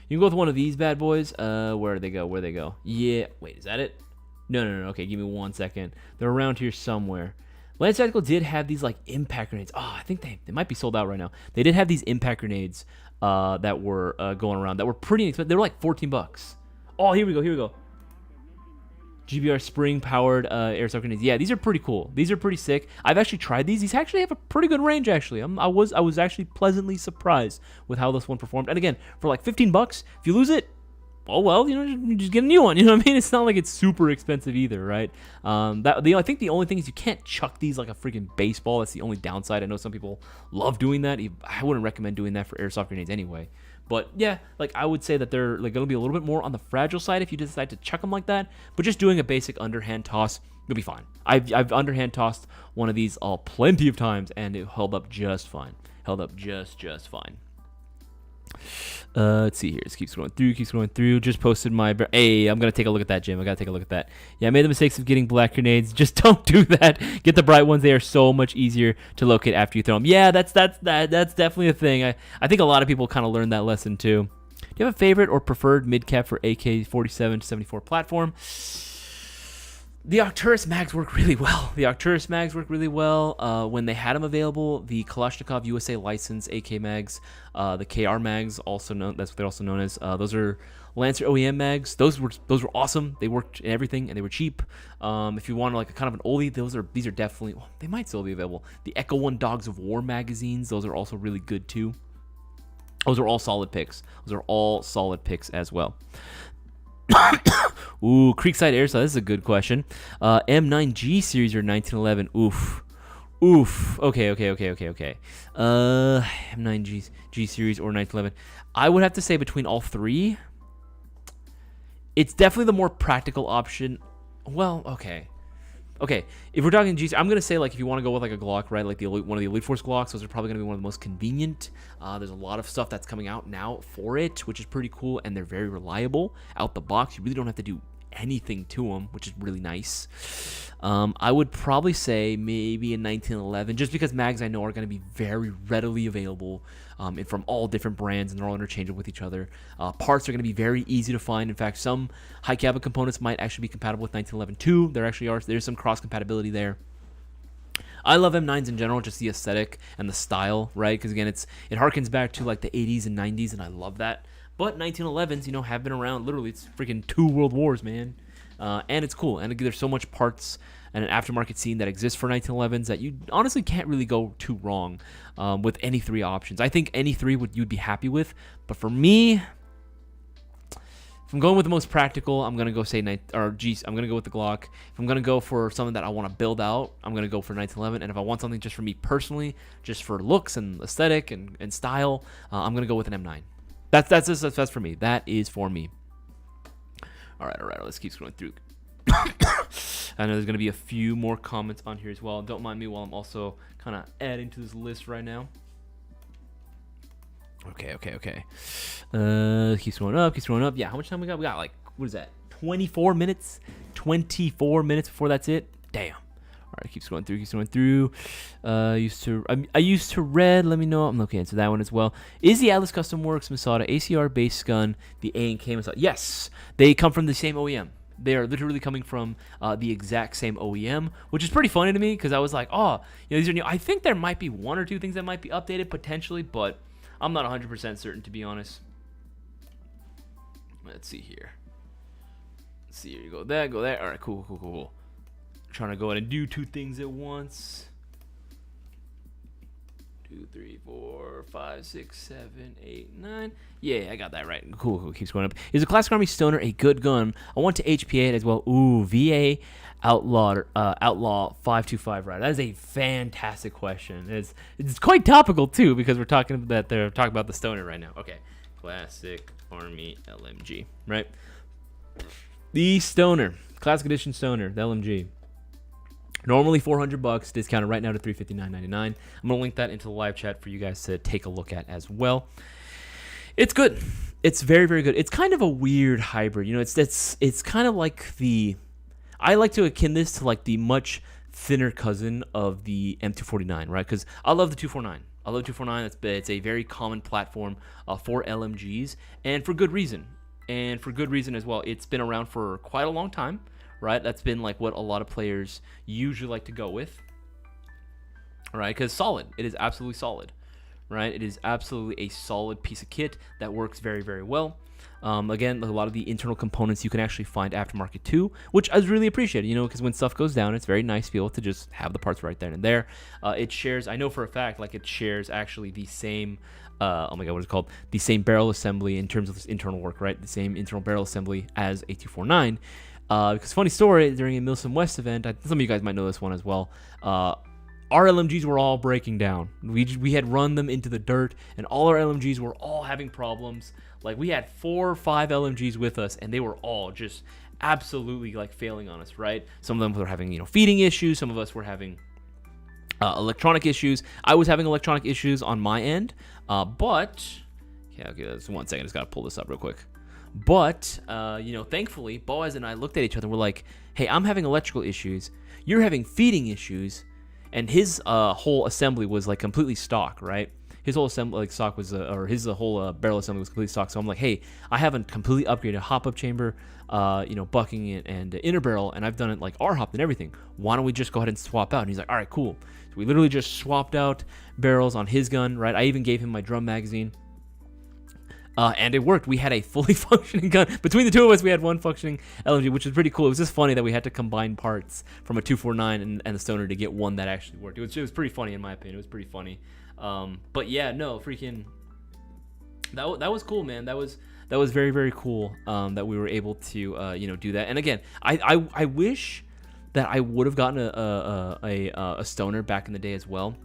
You can go with one of these bad boys. Where'd they go? Yeah, wait, is that it? No. Okay, give me 1 second. They're around here somewhere. Lance Tactical did have these like impact grenades. Oh, I think they might be sold out right now. They did have these impact grenades that were going around that were pretty expensive. They were like $14. Oh, here we go. GBR spring powered airsoft grenades. Yeah, these are pretty cool. These are pretty sick. I've actually tried these. These actually have a pretty good range. Actually, I was actually pleasantly surprised with how this one performed. And again, for like $15, if you lose it, oh well, you just get a new one. You know what I mean? It's not like it's super expensive either, right? I think the only thing is you can't chuck these like a freaking baseball. That's the only downside. I know some people love doing that. I wouldn't recommend doing that for airsoft grenades anyway. But yeah, like I would say that they're like going to be a little bit more on the fragile side if you decide to chuck them like that. But just doing a basic underhand toss, you'll be fine. I've underhand tossed one of these plenty of times, and it held up just fine. Just fine. Let's see here. This keeps going through. Just posted my... Hey, I'm going to take a look at that, Jim. I got to take a look at that. Yeah, I made the mistakes of getting black grenades. Just don't do that. Get the bright ones. They are so much easier to locate after you throw them. Yeah, that's definitely a thing. I think a lot of people kind of learned that lesson, too. Do you have a favorite or preferred mid-cap for AK-47 to 74 platform? The Arcturus mags work really well. When they had them available, the Kalashnikov USA license AK mags, the KR mags, that's what they're also known as. Those are Lancer OEM mags, those were awesome. They worked in everything and they were cheap. If you want like a kind of an oldie, these are definitely, well, they might still be available. The Echo One Dogs of War magazines, those are also really good too. Those are all solid picks. Those are all solid picks as well. Ooh, Creekside Airsoft. This is a good question. M9G series or 1911? Oof. Okay. M9G G series or 1911. I would have to say between all three. It's definitely the more practical option. Well, okay. If we're talking G, I'm gonna say like if you want to go with like a Glock, right? Like one of the Elite Force Glocks, those are probably gonna be one of the most convenient. There's a lot of stuff that's coming out now for it, which is pretty cool, and they're very reliable out the box. You really don't have to do anything to them, which is really nice. I would probably say maybe in 1911, just because mags I know are going to be very readily available and from all different brands, and they're all interchangeable with each other. Parts are going to be very easy to find. In fact, some high caliber components might actually be compatible with 1911 too. There actually are. There's some cross compatibility there. I love M9s in general, just the aesthetic and the style, right? Because again, it harkens back to like the 80s and 90s, and I love that. But 1911s, have been around. Literally, it's freaking 2 world wars, man. And it's cool. And there's so much parts and an aftermarket scene that exists for 1911s that you honestly can't really go too wrong with any 3 options. I think any 3 you'd be happy with. But for me, if I'm going with the most practical, I'm gonna go I'm gonna go with the Glock. If I'm gonna go for something that I want to build out, I'm gonna go for 1911. And if I want something just for me personally, just for looks and aesthetic and style, I'm gonna go with an M9. That's for me. That is for me. All right. Let's keep scrolling through. I know there's going to be a few more comments on here as well. Don't mind me while I'm also kind of adding to this list right now. Okay. Keep scrolling up. Yeah, how much time we got? We got like, what is that? 24 minutes? 24 minutes before that's it? Damn. All right, keep scrolling through. I used to read. Let me know. I'm looking into that one as well. Is the Atlas Custom Works Masada ACR base gun the A&K Masada? Yes, they come from the same OEM. They are literally coming from the exact same OEM, which is pretty funny to me because I was like, these are new. I think there might be 1 or 2 things that might be updated potentially, but I'm not 100% certain, to be honest. Let's see here. You go there. All right, cool. Trying to go ahead and do 2 things at once. 2, 3, 4, 5, 6, 7, 8, 9. Yeah, I got that right. Cool. Keeps going up. Is a Classic Army Stoner a good gun? I want to HPA it as well. Ooh, VA Outlaw 525 right. That is a fantastic question. It's quite topical too because they're talking about the Stoner right now. Okay, Classic Army LMG, right? The Stoner, Classic Edition Stoner, the LMG. Normally $400, discounted right now to $359.99. I'm gonna link that into the live chat for you guys to take a look at as well. It's good. It's very, very good. It's kind of a weird hybrid. It's kind of like I like to akin this to like the much thinner cousin of the M249, right? Because I love the 249. It's a very common platform for LMGs, and for good reason. And for good reason as well. It's been around for quite a long time. Right, that's been like what a lot of players usually like to go with. All right, because solid, it is absolutely solid. Right, it is absolutely a solid piece of kit that works very, very well. Again, a lot of the internal components you can actually find aftermarket too, which I really appreciate. Because when stuff goes down, it's very nice to be able to just have the parts right then and there. It shares, I know for a fact, like it shares actually the same. What is it called? The same barrel assembly in terms of internal work, right? The same internal barrel assembly as a 249. Because funny story, during a Milsim West event, some of you guys might know this one as well, our LMGs were all breaking down. We had run them into the dirt, and all our LMGs were all having problems. Like, we had 4 or 5 LMGs with us, and they were all just absolutely, like, failing on us, right? Some of them were having, feeding issues. Some of us were having electronic issues. I was having electronic issues on my end, but... Yeah, okay, just 1 second. I just got to pull this up real quick. But, thankfully, Boaz and I looked at each other and we're like, hey, I'm having electrical issues. You're having feeding issues. And his whole assembly was, like, completely stock, right? His whole assembly, like, stock was, his whole barrel assembly was completely stock. So I'm like, hey, I haven't completely upgraded hop-up chamber, bucking it and inner barrel, and I've done it, like, R-hopped and everything. Why don't we just go ahead and swap out? And he's like, all right, cool. So we literally just swapped out barrels on his gun, right? I even gave him my drum magazine. And it worked. We had a fully functioning gun. Between the two of us, we had one functioning LMG, which was pretty cool. It was just funny that we had to combine parts from a 249 and the Stoner to get one that actually worked. It was pretty funny in my opinion. It was pretty funny. But yeah, no, freaking, that was cool, man. That was very, very cool. That we were able to do that. And again, I wish that I would have gotten a Stoner back in the day as well,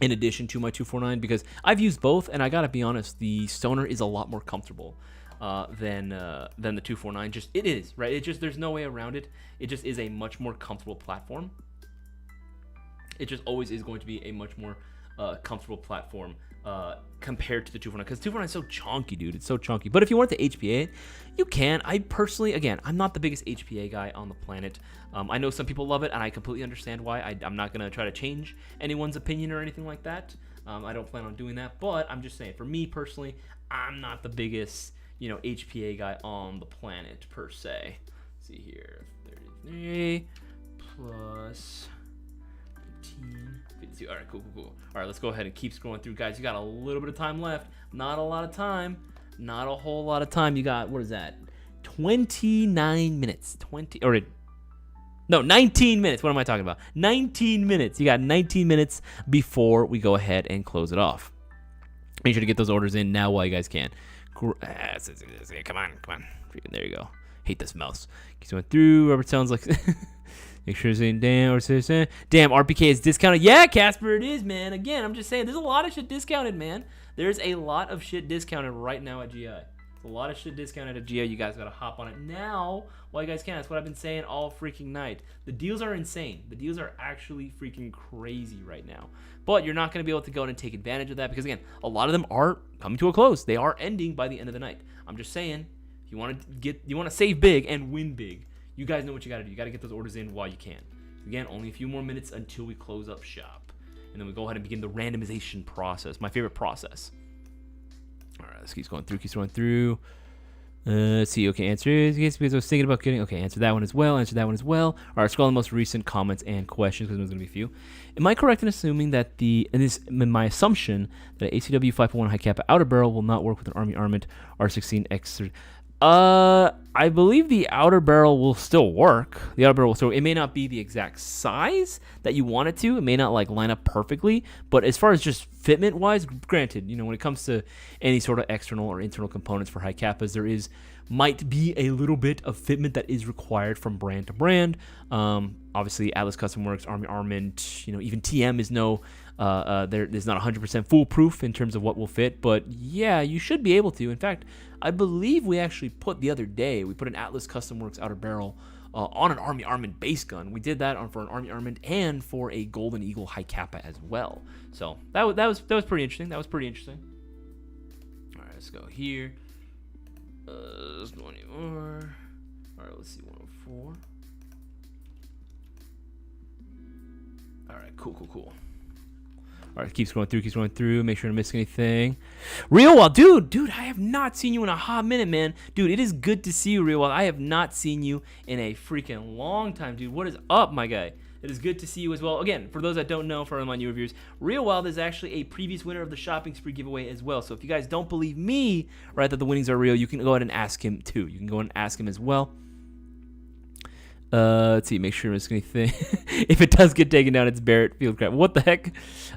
in addition to my 249, because I've used both, and I gotta be honest, the Stoner is a lot more comfortable than the 249. Just, it is, right? It just, there's no way around it. It just is a much more comfortable platform. It just always is going to be a much more comfortable platform compared to the 249, because 249 is so chunky, dude. It's so chunky. But if you want to HPA, you can. I personally, again, I'm not the biggest HPA guy on the planet. I know some people love it, and I completely understand why. I'm not gonna try to change anyone's opinion or anything like that. I don't plan on doing that. But I'm just saying, for me personally, I'm not the biggest, HPA guy on the planet per se. Let's see here, 33 plus 15. 52. All right, cool. All right, let's go ahead and keep scrolling through, guys. You got a little bit of time left. Not a lot of time. Not a whole lot of time. You got, what is that? 29 minutes. 19 minutes. What am I talking about? 19 minutes. You got 19 minutes before we go ahead and close it off. Make sure to get those orders in now while you guys can. Come on. There you go. Hate this mouse. Keeps going through. Robert sounds like... Make sure to say damn RPK is discounted. Yeah, Casper, it is, man. Again, I'm just saying, there's a lot of shit discounted, man. There's a lot of shit discounted right now at GI. There's a lot of shit discounted at GI. You guys gotta hop on it now while you guys can. That's what I've been saying all freaking night. The deals are insane. The deals are actually freaking crazy right now. But you're not gonna be able to go in and take advantage of that because, again, a lot of them are coming to a close. They are ending by the end of the night. I'm just saying, if you want to save big and win big, you guys know what you got to do. You got to get those orders in while you can. Again, only a few more minutes until we close up shop. And then we go ahead and begin the randomization process. My favorite process. All right, let's keep going through. Let's see. Okay, answer is yes, because I was thinking about getting. Okay, answer that one as well. All right, scroll the most recent comments and questions because there's going to be a few. Am I correct in assuming that my assumption that ACW 5.1 high kappa outer barrel will not work with an Army Armament R16X? I believe the outer barrel will still work. It may not be the exact size that you want it to. It may not line up perfectly, but as far as just fitment wise, granted, when it comes to any sort of external or internal components for high kappas, there might be a little bit of fitment that is required from brand to brand. Obviously Atlas Custom Works, Army Armament, even TM is there's not 100% foolproof in terms of what will fit, but yeah, you should be able to. In fact, I believe we actually put an Atlas Custom Works outer barrel on an Army Armament base gun. We did that for an Army Armament and for a Golden Eagle high kappa as well. So that was pretty interesting. All right, let's go here. Let's go anymore. All right, let's see, 104. All right, cool. All right, keep scrolling through. Make sure to miss anything. Real Wild, dude, I have not seen you in a hot minute, man. Dude, it is good to see you, Real Wild. I have not seen you in a freaking long time, dude. What is up, my guy? It is good to see you as well. Again, for those that don't know, for my new reviewers, Real Wild is actually a previous winner of the Shopping Spree giveaway as well. So if you guys don't believe me, right, that the winnings are real, you can go ahead and ask him too. You can go and ask him as well. Let's see, make sure to miss anything. If it does get taken down, it's Barrett Field Crap. What the heck?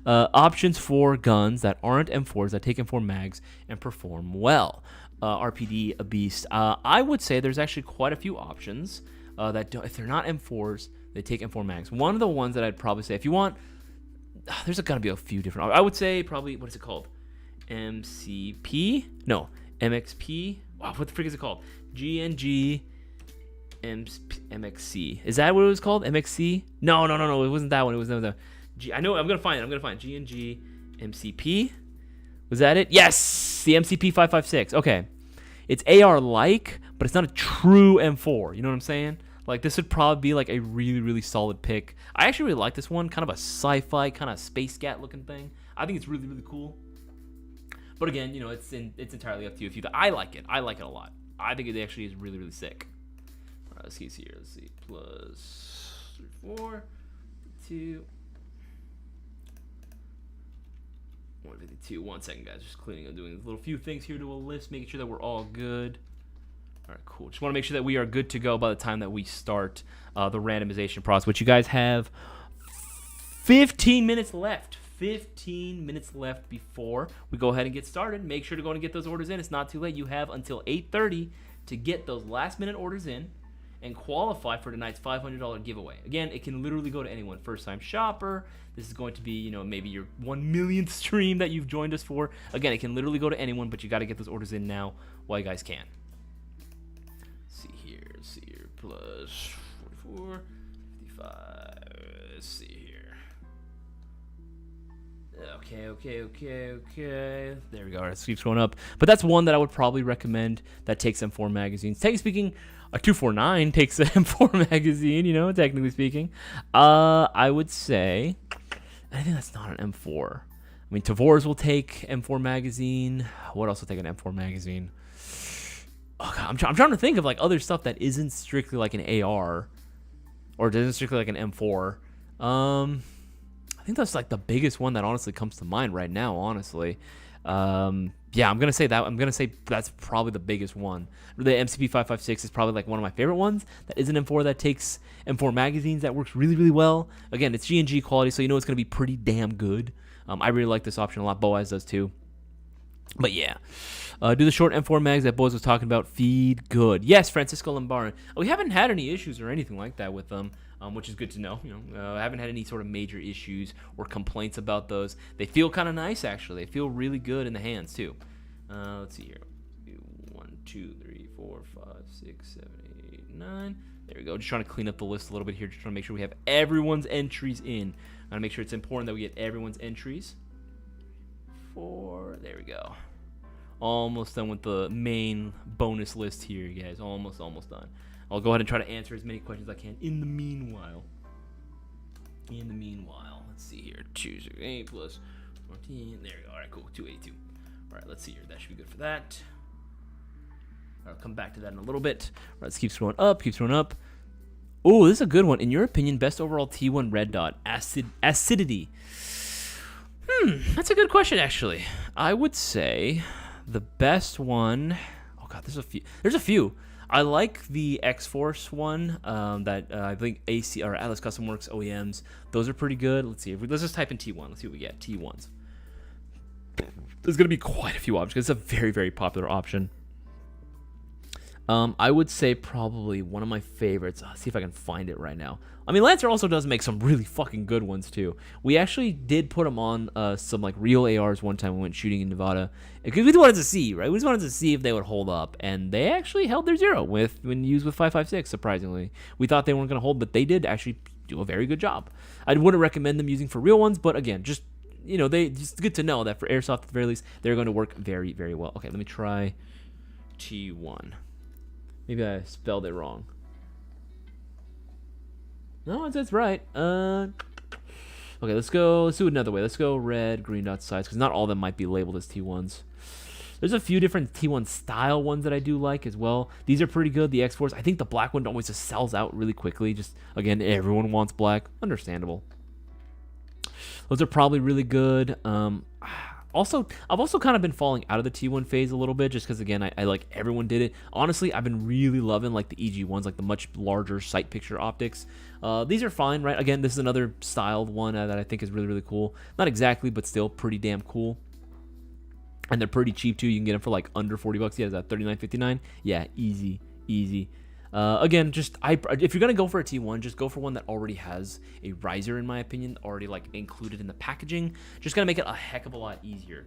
Options for guns that aren't M4s that take M4 mags and perform well. RPD, a beast. I would say there's actually quite a few options that don't, if they're not M4s, they take M4 mags. One of the ones that I'd probably say, if you want, there's got to be a few different. I would say probably, what is it called? MCP? No, MXP. Wow, what the frick is it called? GNG. MXC. Is that what it was called? MXC? No. It wasn't that one. It was another. I know. I'm gonna find it. GNG MCP. Was that it? Yes, the MCP 556. Okay, it's AR like, but it's not a true M4. You know what I'm saying? This would probably be a really, really solid pick. I actually really like this one. Kind of a sci-fi, kind of space scat looking thing. I think it's really, really cool. But again, it's entirely up to you. I like it. I like it a lot. I think it actually is really, really sick. Let's see here. Let's see. Plus 3, 4, 2, 1, 152. 1 second, guys. Just cleaning up, doing a little few things here to a list, making sure that we're all good. All right, cool. Just want to make sure that we are good to go by the time that we start the randomization process, which you guys have 15 minutes left. 15 minutes left before we go ahead and get started. Make sure to go and get those orders in. It's not too late. You have until 8:30 to get those last-minute orders in and qualify for tonight's $500 giveaway. Again, it can literally go to anyone. First-time shopper. This is going to be, you know, maybe your 1 millionth stream that you've joined us for. Again, it can literally go to anyone, but you got to get those orders in now while you guys can. See here, plus 44, 55. Let's see here. Okay. There we go. All right, it keeps going up. But that's one that I would probably recommend that takes M4 magazines. Technically speaking, a 249 takes an M4 magazine, you know, technically speaking. I would say, I think that's not an M4. I mean, Tavors will take M4 magazine. What else will take an M4 magazine? Oh, God, I'm trying to think of like other stuff that isn't strictly like an AR or isn't strictly like an M4. I think that's like the biggest one that honestly comes to mind right now, honestly. Yeah, I'm going to say that. I'm going to say that's probably the biggest one. The MCP 556 is probably like one of my favorite ones. That is an M4 that takes M4 magazines that works really, really well. Again, it's G&G quality, so you know it's going to be pretty damn good. I really like this option a lot. Boaz does too. But yeah, do the short M4 mags that Boaz was talking about. Feed good. Yes, Francisco Lambaran. We haven't had any issues or anything like that with them, which is good to know. You know, I haven't had any sort of major issues or complaints about those. They feel kind of nice, actually. They feel really good in the hands too. Let's see here. 1, 2, 3, 4, 5, 6, 7, 8, 9. There we go. Just trying to clean up the list a little bit here. Just trying to make sure we have everyone's entries in. I want to make sure it's important that we get everyone's entries. 4. There we go. Almost done with the main bonus list here, you guys. Almost done. I'll go ahead and try to answer as many questions as I can in the meanwhile. Let's see here. 268 plus 14. There we go. All right, cool. 282. All right, let's see here. That should be good for that. I'll come back to that in a little bit. All right, let's keep scrolling up. Oh, this is a good one. In your opinion, best overall T1 red dot acidity. That's a good question, actually. I would say the best one. Oh God, there's a few. I like the X-Force one that I think AC or Atlas Custom Works OEMs. Those are pretty good. Let's see. Let's just type in T1. Let's see what we get. T1s. There's going to be quite a few options because it's a very, very popular option. I would say probably one of my favorites. I'll see if I can find it right now. I mean, Lancer also does make some really fucking good ones too. We actually did put them on some like real ARs one time we went shooting in Nevada because we wanted to see, right? We just wanted to see if they would hold up, and they actually held their zero when used with 5.56. Surprisingly, we thought they weren't going to hold, but they did actually do a very good job. I wouldn't recommend them using for real ones, but again, just just good to know that for Airsoft at the very least, they're going to work very, very well. Okay, let me try T1. Maybe I spelled it wrong. No, it's right. Okay, let's do it another way. Let's go red, green dot size, because not all of them might be labeled as T1s. There's a few different T1 style ones that I do like as well. These are pretty good. The X-Force, I think the black one always just sells out really quickly. Just, again, everyone wants black. Understandable. Those are probably really good. I've also kind of been falling out of the T1 phase a little bit just because, again, I like everyone did it. Honestly, I've been really loving like the EG ones, like the much larger sight picture optics. These are fine, right? Again, this is another styled one that I think is really, really cool. Not exactly, but still pretty damn cool. And they're pretty cheap too. You can get them for like under $40. Yeah, is that $39.59? Yeah, easy. Again, if you're gonna go for a T1, just go for one that already has a riser, in my opinion, already like included in the packaging. Just gonna make it a heck of a lot easier.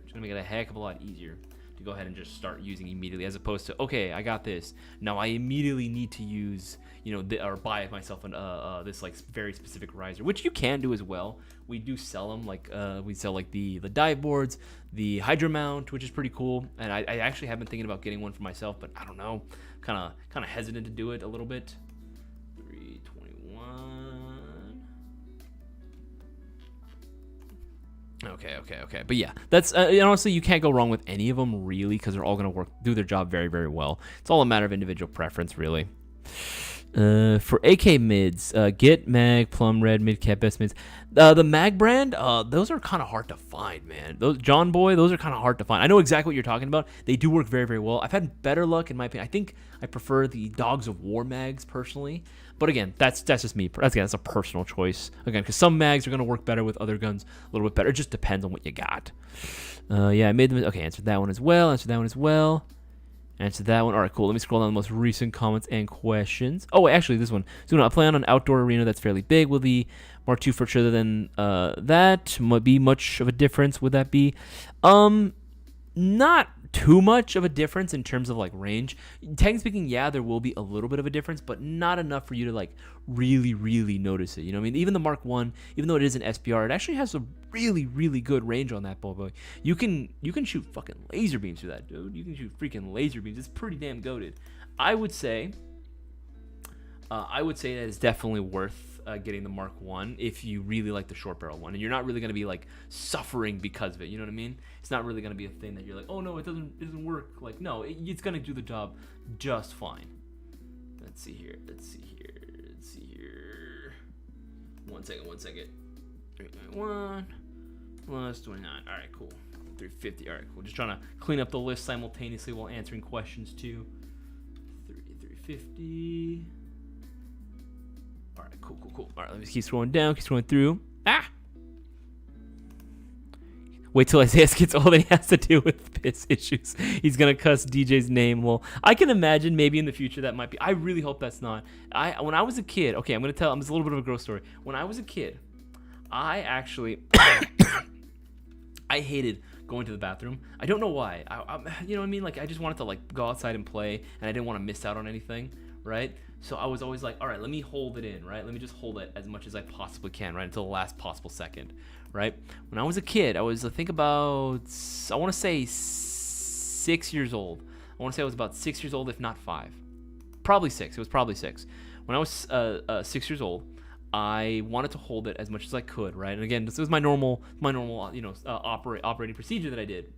To go ahead and just start using immediately, as opposed to, okay, I got this. Now I immediately need to use, or buy myself this like very specific riser, which you can do as well. We do sell them, like we sell like the dive boards, the Hydra mount, which is pretty cool. And I actually have been thinking about getting one for myself, but I don't know, kind of hesitant to do it a little bit. 321. Okay. But yeah, that's honestly, you can't go wrong with any of them really, because they're all going to do their job very, very well. It's all a matter of individual preference, really. For AK mids, Git, Mag, Plum, Red, Mid Cap, Best mids. The Mag brand, those are kind of hard to find, man. Those John Boy, those are kind of hard to find. I know exactly what you're talking about. They do work very, very well. I've had better luck in my opinion. I think I prefer the Dogs of War mags personally, but again, that's just me. That's a personal choice. Again, because some mags are gonna work better with other guns a little bit better. It just depends on what you got. Yeah, I made them. Okay, answered that one as well. Answered that one. All right, cool. Let me scroll down the most recent comments and questions. Oh, wait, actually, this one. So I plan on an outdoor arena that's fairly big. Will the Mark II further than that be much of a difference? Would that be? Not too much of a difference in terms of like range. Technically speaking, yeah, there will be a little bit of a difference, but not enough for you to like really, really notice it. You know what I mean? Even the Mark I, even though it is an SPR, it actually has a really, really good range on that boy. You can shoot fucking laser beams through that, dude. You can shoot freaking laser beams. It's pretty damn goated. I would say that it's definitely worth getting the Mark I if you really like the short barrel one, and you're not really going to be like suffering because of it. You know what I mean? It's not really going to be a thing that you're like, oh no, it doesn't work. Like, no, it's going to do the job just fine. Let's see here. 1 second. 391 plus 29. All right, cool. 350. All right, cool. Just trying to clean up the list simultaneously while answering questions too. 350. All right, cool. All right, let me just keep scrolling down, keep scrolling through. Wait till Isaias gets old and he has to deal with piss issues. He's gonna cuss DJ's name. Well, I can imagine maybe in the future that might be. I really hope that's not. When I was a kid, okay, I'm gonna tell. It's a little bit of a gross story. When I was a kid, I actually, I hated going to the bathroom. I don't know why. You know what I mean? Like I just wanted to like go outside and play, and I didn't want to miss out on anything, right? So I was always like, all right, let me hold it in, right? Let me just hold it as much as I possibly can, right, until the last possible second, right? When I was a kid, I was, I want to say 6 years old. I want to say I was about 6 years old, if not 5. Probably 6. It was probably 6. When I was 6 years old, I wanted to hold it as much as I could, right? And again, this was my normal, operating procedure that I did.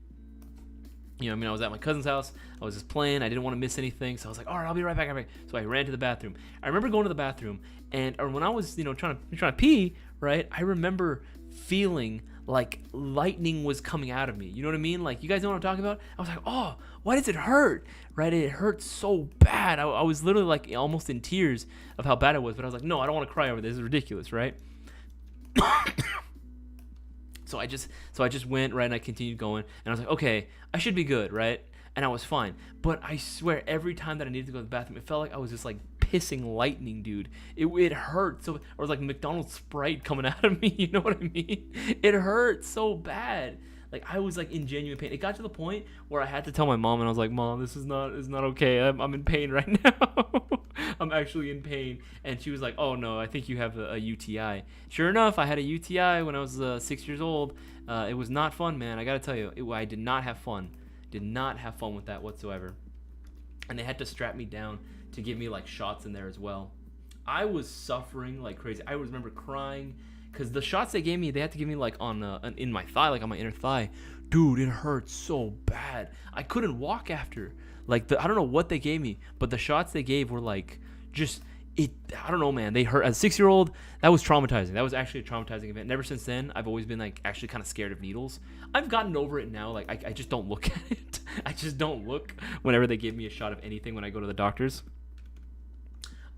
You know, I mean, I was at my cousin's house. I was just playing. I didn't want to miss anything, so I was like, "All right, I'll be right back." So I ran to the bathroom. I remember going to the bathroom, and when I was, trying to pee, right? I remember feeling like lightning was coming out of me. You know what I mean? Like, you guys know what I'm talking about? I was like, "Oh, why does it hurt?" Right? It hurt so bad. I was literally like almost in tears of how bad it was. But I was like, "No, I don't want to cry over this. This is ridiculous, right?" So I just went, right, and I continued going, and I was like, okay, I should be good, right? And I was fine. But I swear, every time that I needed to go to the bathroom, it felt like I was just like pissing lightning, dude. It hurt so, or like McDonald's Sprite coming out of me. You know what I mean? It hurt so bad. Like I was like in genuine pain. It got to the point where I had to tell my mom, and I was like, "Mom, this is not okay. I'm in pain right now. I'm actually in pain." And she was like, "Oh no, I think you have a UTI." Sure enough, I had a UTI when I was 6 years old. It was not fun, man. I gotta tell you, I did not have fun. Did not have fun with that whatsoever. And they had to strap me down to give me like shots in there as well. I was suffering like crazy. I remember crying. Because the shots they gave me, they had to give me like in my thigh, like on my inner thigh. Dude, it hurt so bad. I couldn't walk after. Like, I don't know what they gave me, but the shots they gave were like, I don't know, man. They hurt. As a 6-year-old, that was traumatizing. That was actually a traumatizing event. And ever since then, I've always been like actually kind of scared of needles. I've gotten over it now. Like, I just don't look at it. I just don't look whenever they give me a shot of anything when I go to the doctors.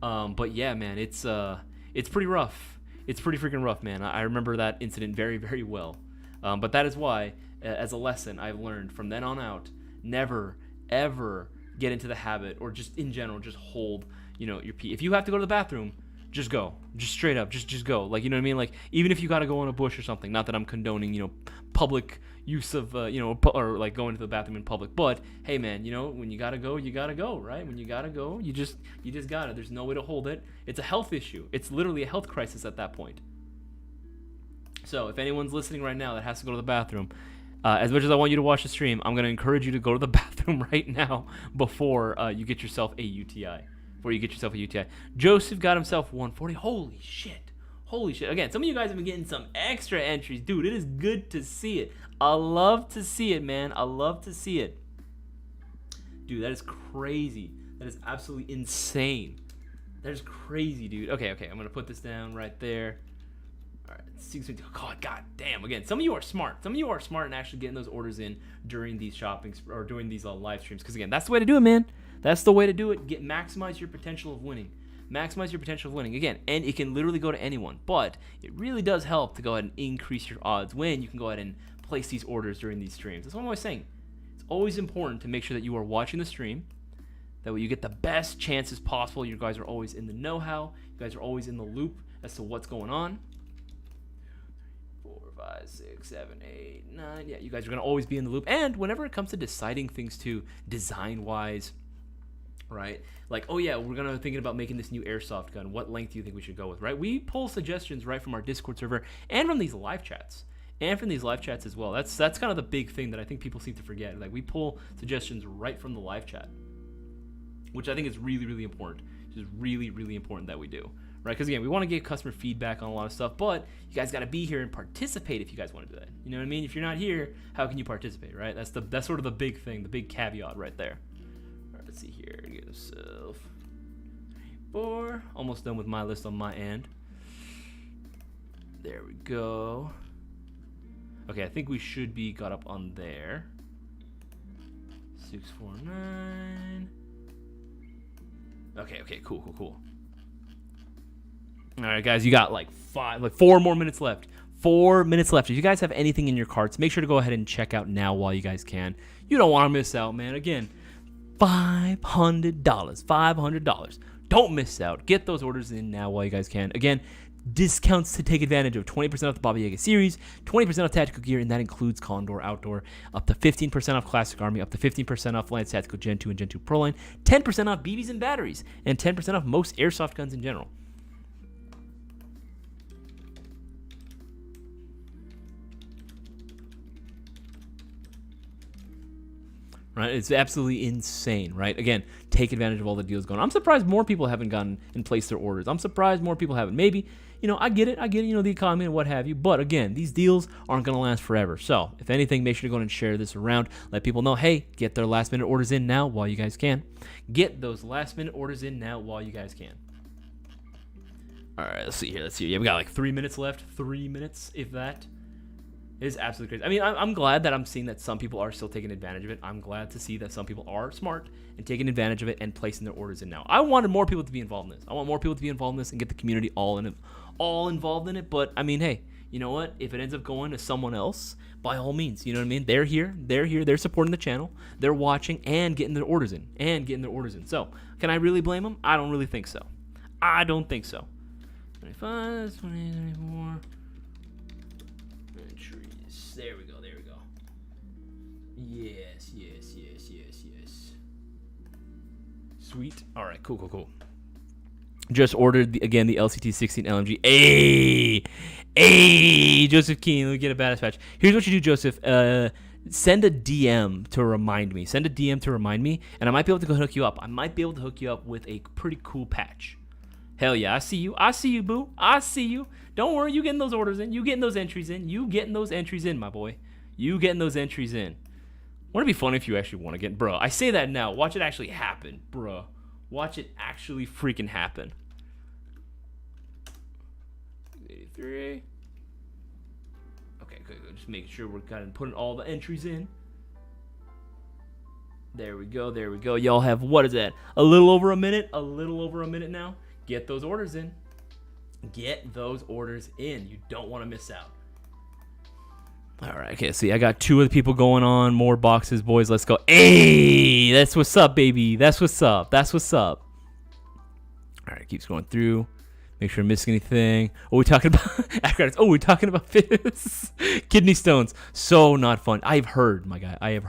But yeah, man, it's pretty rough. It's pretty freaking rough, man. I remember that incident very, very well. But that is why, as a lesson, I've learned from then on out, never, ever get into the habit, or just in general, just hold, your pee. If you have to go to the bathroom, just go. Just straight up, just go. Like, you know what I mean? Like, even if you got to go in a bush or something. Not that I'm condoning, public use of, or like going to the bathroom in public. But hey, man, when you gotta go, right? When you gotta go, you just gotta. There's no way to hold it. It's a health issue. It's literally a health crisis at that point. So if anyone's listening right now that has to go to the bathroom, as much as I want you to watch the stream, I'm gonna encourage you to go to the bathroom right now before you get yourself a UTI. Joseph got himself 140. Holy shit. Again, some of you guys have been getting some extra entries. Dude, it is good to see it. I love to see it, man. I love to see it. Dude, that is crazy. That is absolutely insane. There's crazy, dude. Okay, I'm gonna put this down right there. All right, God damn. Again, some of you are smart. Some of you are smart and actually getting those orders in during these shoppings or during these live streams. Because again, that's the way to do it, man. That's the way to do it. Maximize your potential of winning. Maximize your potential of winning. Again, and it can literally go to anyone. But it really does help to go ahead and increase your odds when you can go ahead and place these orders during these streams. That's what I'm always saying. It's always important to make sure that you are watching the stream. That way you get the best chances possible. You guys are always in the know-how. You guys are always in the loop as to what's going on. 4, 5, 6, 7, 8, 9. Yeah, you guys are going to always be in the loop. And whenever it comes to deciding things too, design-wise, right? Like, oh yeah, we're going to thinking about making this new airsoft gun. What length do you think we should go with, right? We pull suggestions right from our Discord server and from these live chats. And from these live chats as well. That's kind of the big thing that I think people seem to forget. Like, we pull suggestions right from the live chat, which I think is really, really important. Just really, really important that we do, right? Because again, we want to get customer feedback on a lot of stuff, but you guys got to be here and participate if you guys want to do that. You know what I mean? If you're not here, how can you participate, right? That's sort of the big thing, the big caveat right there. All right, let's see here. Get yourself 4. Almost done with my list on my end. There we go. Okay, I think we should be got up on there. 649. Okay, cool. All right, guys, you got like 4 more minutes left. 4 minutes left. If you guys have anything in your carts, make sure to go ahead and check out now while you guys can. You don't want to miss out, man. Again, $500. Don't miss out. Get those orders in now while you guys can. Again, discounts to take advantage of: 20% off the Baba Yaga series, 20% off tactical gear, and that includes Condor Outdoor, up to 15% off Classic Army, up to 15% off Lance Tactical Gen 2 and Gen 2 Pro Line, 10% off BBs and batteries, and 10% off most airsoft guns in general. Right, it's absolutely insane, right? Again, take advantage of all the deals going on. I'm surprised more people haven't gone and placed their orders. I'm surprised more people haven't. Maybe, I get it, the economy and what have you. But again, these deals aren't going to last forever. So, if anything, make sure to go and share this around. Let people know, hey, get their last minute orders in now while you guys can. Get those last minute orders in now while you guys can. All right, let's see here. Yeah, we got like 3 minutes left. 3 minutes, if that. It is absolutely crazy. I mean, I'm glad that I'm seeing that some people are still taking advantage of it. I'm glad to see that some people are smart and taking advantage of it and placing their orders in now. I wanted more people to be involved in this. I want more people to be involved in this and get the community all involved in it. But I mean, hey, you know what? If it ends up going to someone else, by all means, you know what I mean? They're here. They're supporting the channel. They're watching and getting their orders in. So, can I really blame them? I don't really think so. 25, 20, 24. There we go. Yes. Sweet. All right, cool. Just ordered, the LCT 16 LMG. Hey, Joseph Keen, let me get a badass patch. Here's what you do, Joseph. Send a DM to remind me. And I might be able to go hook you up. I might be able to hook you up with a pretty cool patch. Hell yeah, I see you, boo. I see you. Don't worry, you getting those orders in. You getting those entries in, my boy. You getting those entries in. Wouldn't it be funny if you actually want to get... Bro, I say that now. Watch it actually happen, bro. Watch it actually freaking happen. 83. Okay, good. Just making sure we're kind of putting all the entries in. There we go. Y'all have, what is that? A little over a minute now. Get those orders in. You don't want to miss out. All right, okay, see, I got 2 of the people going on. More boxes, boys. Let's go. Hey, that's what's up, baby. That's what's up. All right, keeps going through. Make sure I'm missing anything. Oh, we're talking about we're talking about this. Kidney stones. So not fun. I've heard, my guy.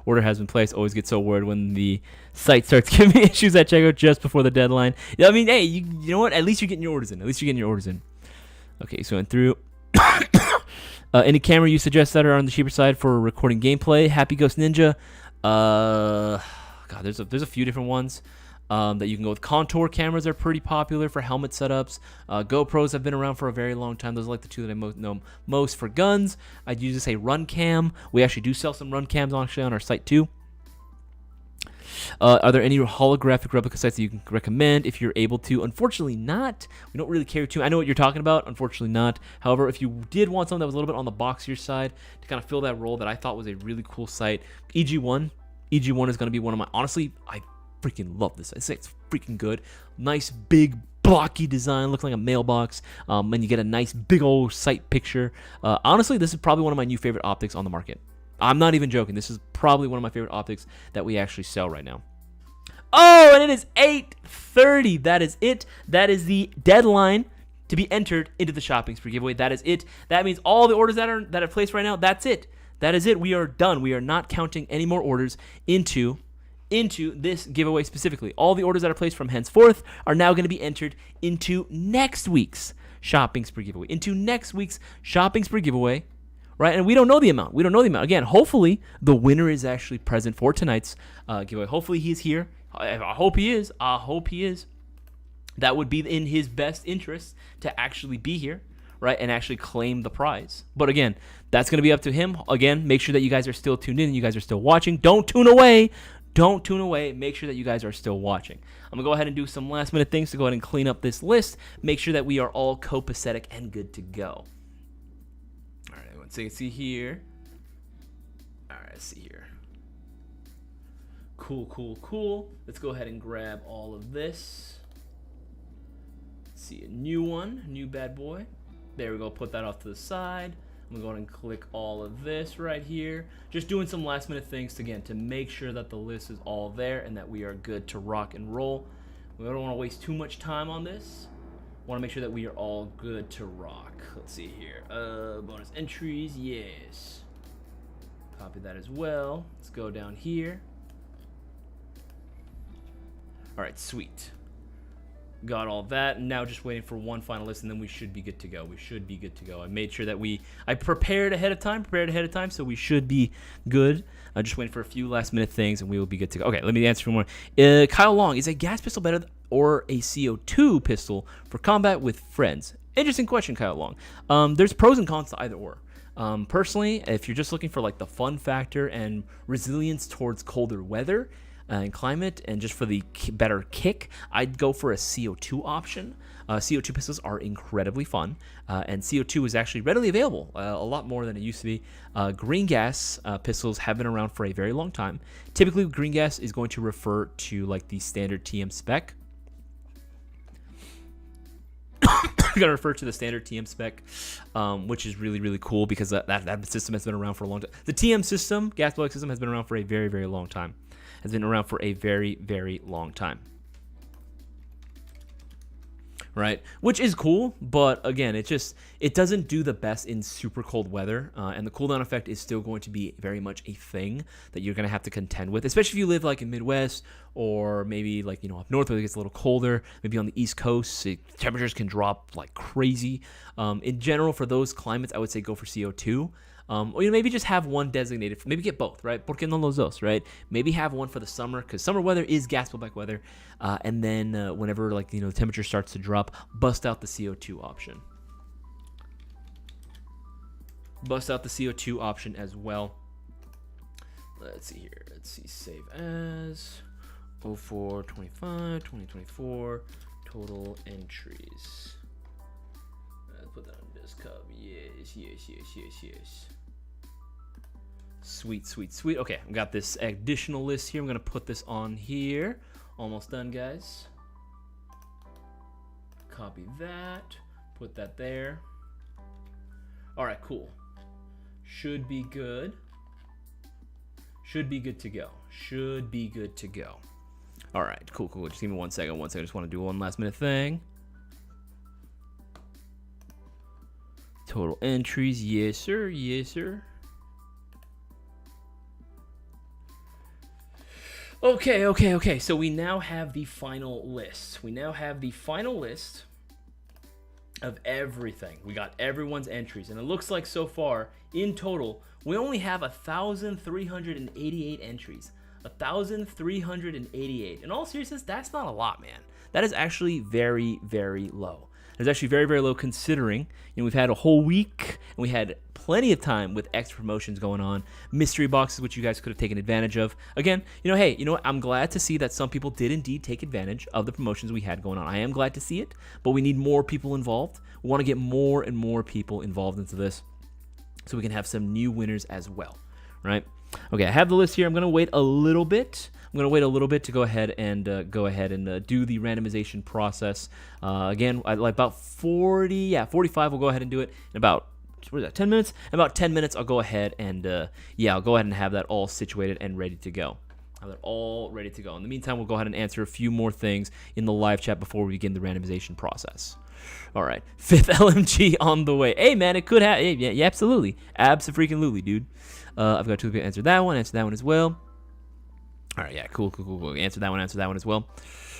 Order has been placed. Always get so worried when the site starts giving me issues at checkout just before the deadline. Yeah, I mean, hey, you know what? At least you're getting your orders in. Okay, so going through. Any camera you suggest that are on the cheaper side for recording gameplay? Happy Ghost Ninja. God, there's a few different ones that you can go with. Contour cameras are pretty popular for helmet setups. GoPros have been around for a very long time. Those are like the 2 that I know most for guns. I'd usually say run cam. We actually do sell some run cams actually on our site too. Are there any holographic replica sites that you can recommend if you're able to? Unfortunately not. We don't really carry too. I know what you're talking about. Unfortunately not. However, if you did want something that was a little bit on the boxier side to kind of fill that role that I thought was a really cool site, EG1 is going to be one of my, honestly, I freaking love this. I say it's freaking good. Nice big blocky design, looks like a mailbox, and you get a nice big old sight picture. Honestly, this is probably one of my new favorite optics on the market. I'm not even joking. This is probably one of my favorite optics that we actually sell right now. Oh, and it is 8:30. That is it. That is the deadline to be entered into the shopping spree giveaway. That is it. That means all the orders that are placed right now, that's it. That is it. We are done. We are not counting any more orders into this giveaway specifically. All the orders that are placed from henceforth are now going to be entered into next week's shopping spree giveaway. Right? And we don't know the amount. Again, hopefully the winner is actually present for tonight's giveaway. Hopefully he's here. I hope he is. That would be in his best interest to actually be here, right, and actually claim the prize. But again, that's going to be up to him. Again, make sure that you guys are still tuned in and you guys are still watching. Don't tune away. Make sure that you guys are still watching. I'm going to go ahead and do some last minute things to go ahead and clean up this list. Make sure that we are all copacetic and good to go. All right, let's see here. All right, let's see here. Cool. Let's go ahead and grab all of this. Let's see, a new bad boy. There we go, put that off to the side. I'm gonna go ahead and click all of this right here. Just doing some last minute things to make sure that the list is all there and that we are good to rock and roll. We don't want to waste too much time on this. Want to make sure that we are all good to rock. Let's see here. Bonus entries, yes. Copy that as well. Let's go down here. All right, sweet. Got all that, now just waiting for one final list, and then we should be good to go. I made sure that I prepared ahead of time, so we should be good. I'm just waiting for a few last minute things, and we will be good to go. Okay, let me answer for more. Kyle Long, is a gas pistol better or a CO2 pistol for combat with friends? Interesting question, Kyle Long. There's pros and cons to either or. Personally, if you're just looking for like the fun factor and resilience towards colder weather and climate, and just for the better kick, I'd go for a CO2 option. CO2 pistols are incredibly fun, and CO2 is actually readily available, a lot more than it used to be. Green gas pistols have been around for a very long time. Typically, green gas is going to refer to like the standard TM spec. We're going to refer to the standard TM spec, which is really, really cool because that system has been around for a long time. The TM system, gas block system, has been around for a very, very long time. Right, which is cool, but again, it doesn't do the best in super cold weather, and the cooldown effect is still going to be very much a thing that you're going to have to contend with, especially if you live like in Midwest or maybe like up north where it gets a little colder. Maybe on the East Coast, temperatures can drop like crazy. In general, for those climates, I would say go for CO2. Or maybe just have one designated. Maybe get both, right? Porque no los dos, right? Maybe have one for the summer, because summer weather is gas blowback weather. And then whenever the temperature starts to drop, bust out the CO2 option. As well. Let's see here. Let's see. Save as 0425 2024 total entries. Let's put that on this cup. Yes. Sweet. Okay, I've got this additional list here. I'm going to put this on here. Almost done, guys. Copy that. Put that there. All right, cool. Should be good. Should be good to go. All right, cool. Just give me 1 second. I just want to do one last minute thing. Total entries. Yes, sir. Okay. So we now have the final list. Of everything. We got everyone's entries, and it looks like so far, in total, we only have 1,388 entries. 1,388. In all seriousness, that's not a lot, man. That is actually very, very low. It's actually very, very low considering, we've had a whole week and we had plenty of time with extra promotions going on, mystery boxes, which you guys could have taken advantage of. Again, hey, you know what? I'm glad to see that some people did indeed take advantage of the promotions we had going on. I am glad to see it, but we need more people involved. We want to get more and more people involved into this so we can have some new winners as well, right? Okay, I have the list here. I'm going to wait a little bit. To go ahead and do the randomization process. Again, like about 45. We'll go ahead and do it in about 10 minutes. In about 10 minutes, I'll go ahead and I'll go ahead and have that all situated and ready to go. In the meantime, we'll go ahead and answer a few more things in the live chat before we begin the randomization process. All right, 5th LMG on the way. Hey, man, it could have. Yeah, absolutely. Abso-freaking-lutely, dude. I've got 2 people answer that one as well. All right, yeah, cool. Answer that one as well.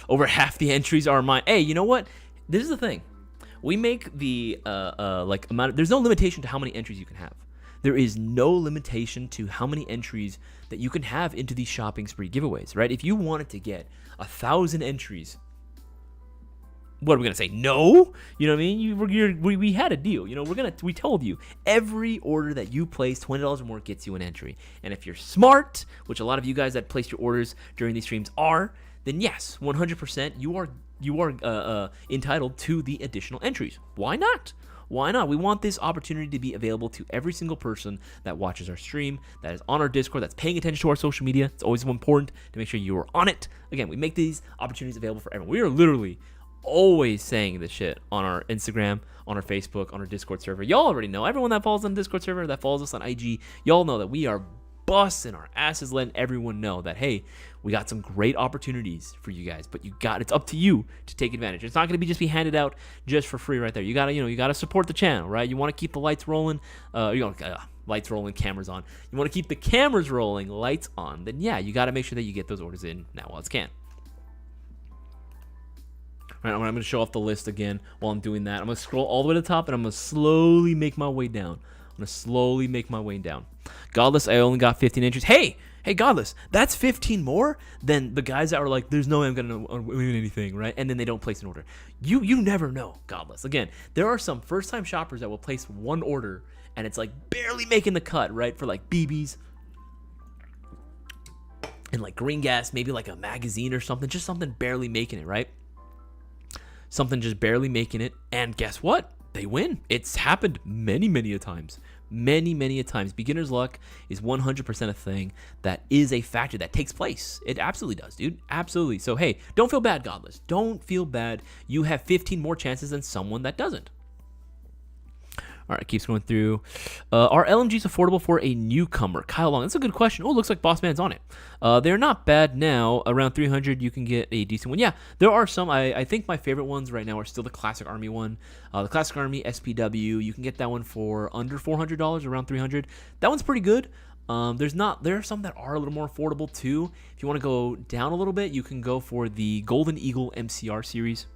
Over half the entries are mine. Hey, you know what? This is the thing. We make the amount. There's no limitation to how many entries you can have. There is no limitation to how many entries that you can have into these shopping spree giveaways, right? If you wanted to get 1,000 entries, what are we gonna say? No, you know what I mean? We had a deal. We told you every order that you place, $20 or more, gets you an entry. And if you're smart, which a lot of you guys that place your orders during these streams are, then yes, 100% you are entitled to the additional entries. Why not? We want this opportunity to be available to every single person that watches our stream, that is on our Discord, that's paying attention to our social media. It's always important to make sure you are on it. Again, we make these opportunities available for everyone. We are literally always saying this shit on our Instagram, on our Facebook, on our Discord server. Y'all already know. Everyone that follows on the Discord server, that follows us on IG, y'all know that we are busting our asses letting everyone know that, hey, we got some great opportunities for you guys, but it's up to you to take advantage. It's not going to be handed out just for free right there. You gotta support the channel, right? You want to keep the lights rolling, lights rolling, cameras on. You want to keep the cameras rolling, lights on. Then yeah, you got to make sure that you get those orders in now while it's can. All right, I'm going to show off the list again while I'm doing that. I'm going to scroll all the way to the top, and I'm going to slowly make my way down. Godless, I only got 15 entries. Hey, Godless, that's 15 more than the guys that are like, there's no way I'm going to win anything, right? And then they don't place an order. You never know, Godless. Again, there are some first-time shoppers that will place one order, and it's like barely making the cut, right? For like BBs and like green gas, maybe like a magazine or something, just something barely making it, right? Something just barely making it, and guess what? They win. It's happened many a times. Many a times. Beginner's luck is 100% a thing that is a factor that takes place. It absolutely does, dude. Absolutely. So, hey, don't feel bad, Godless. Don't feel bad. You have 15 more chances than someone that doesn't. All right, keeps going through. Are LMGs affordable for a newcomer? Kyle Long, that's a good question. Oh, looks like Boss Man's on it. They're not bad now. Around 300, you can get a decent one. Yeah, there are some. I think my favorite ones right now are still the Classic Army one. The Classic Army SPW, you can get that one for under $400, around 300. That one's pretty good. There are some that are a little more affordable too. If you want to go down a little bit, you can go for the Golden Eagle MCR series.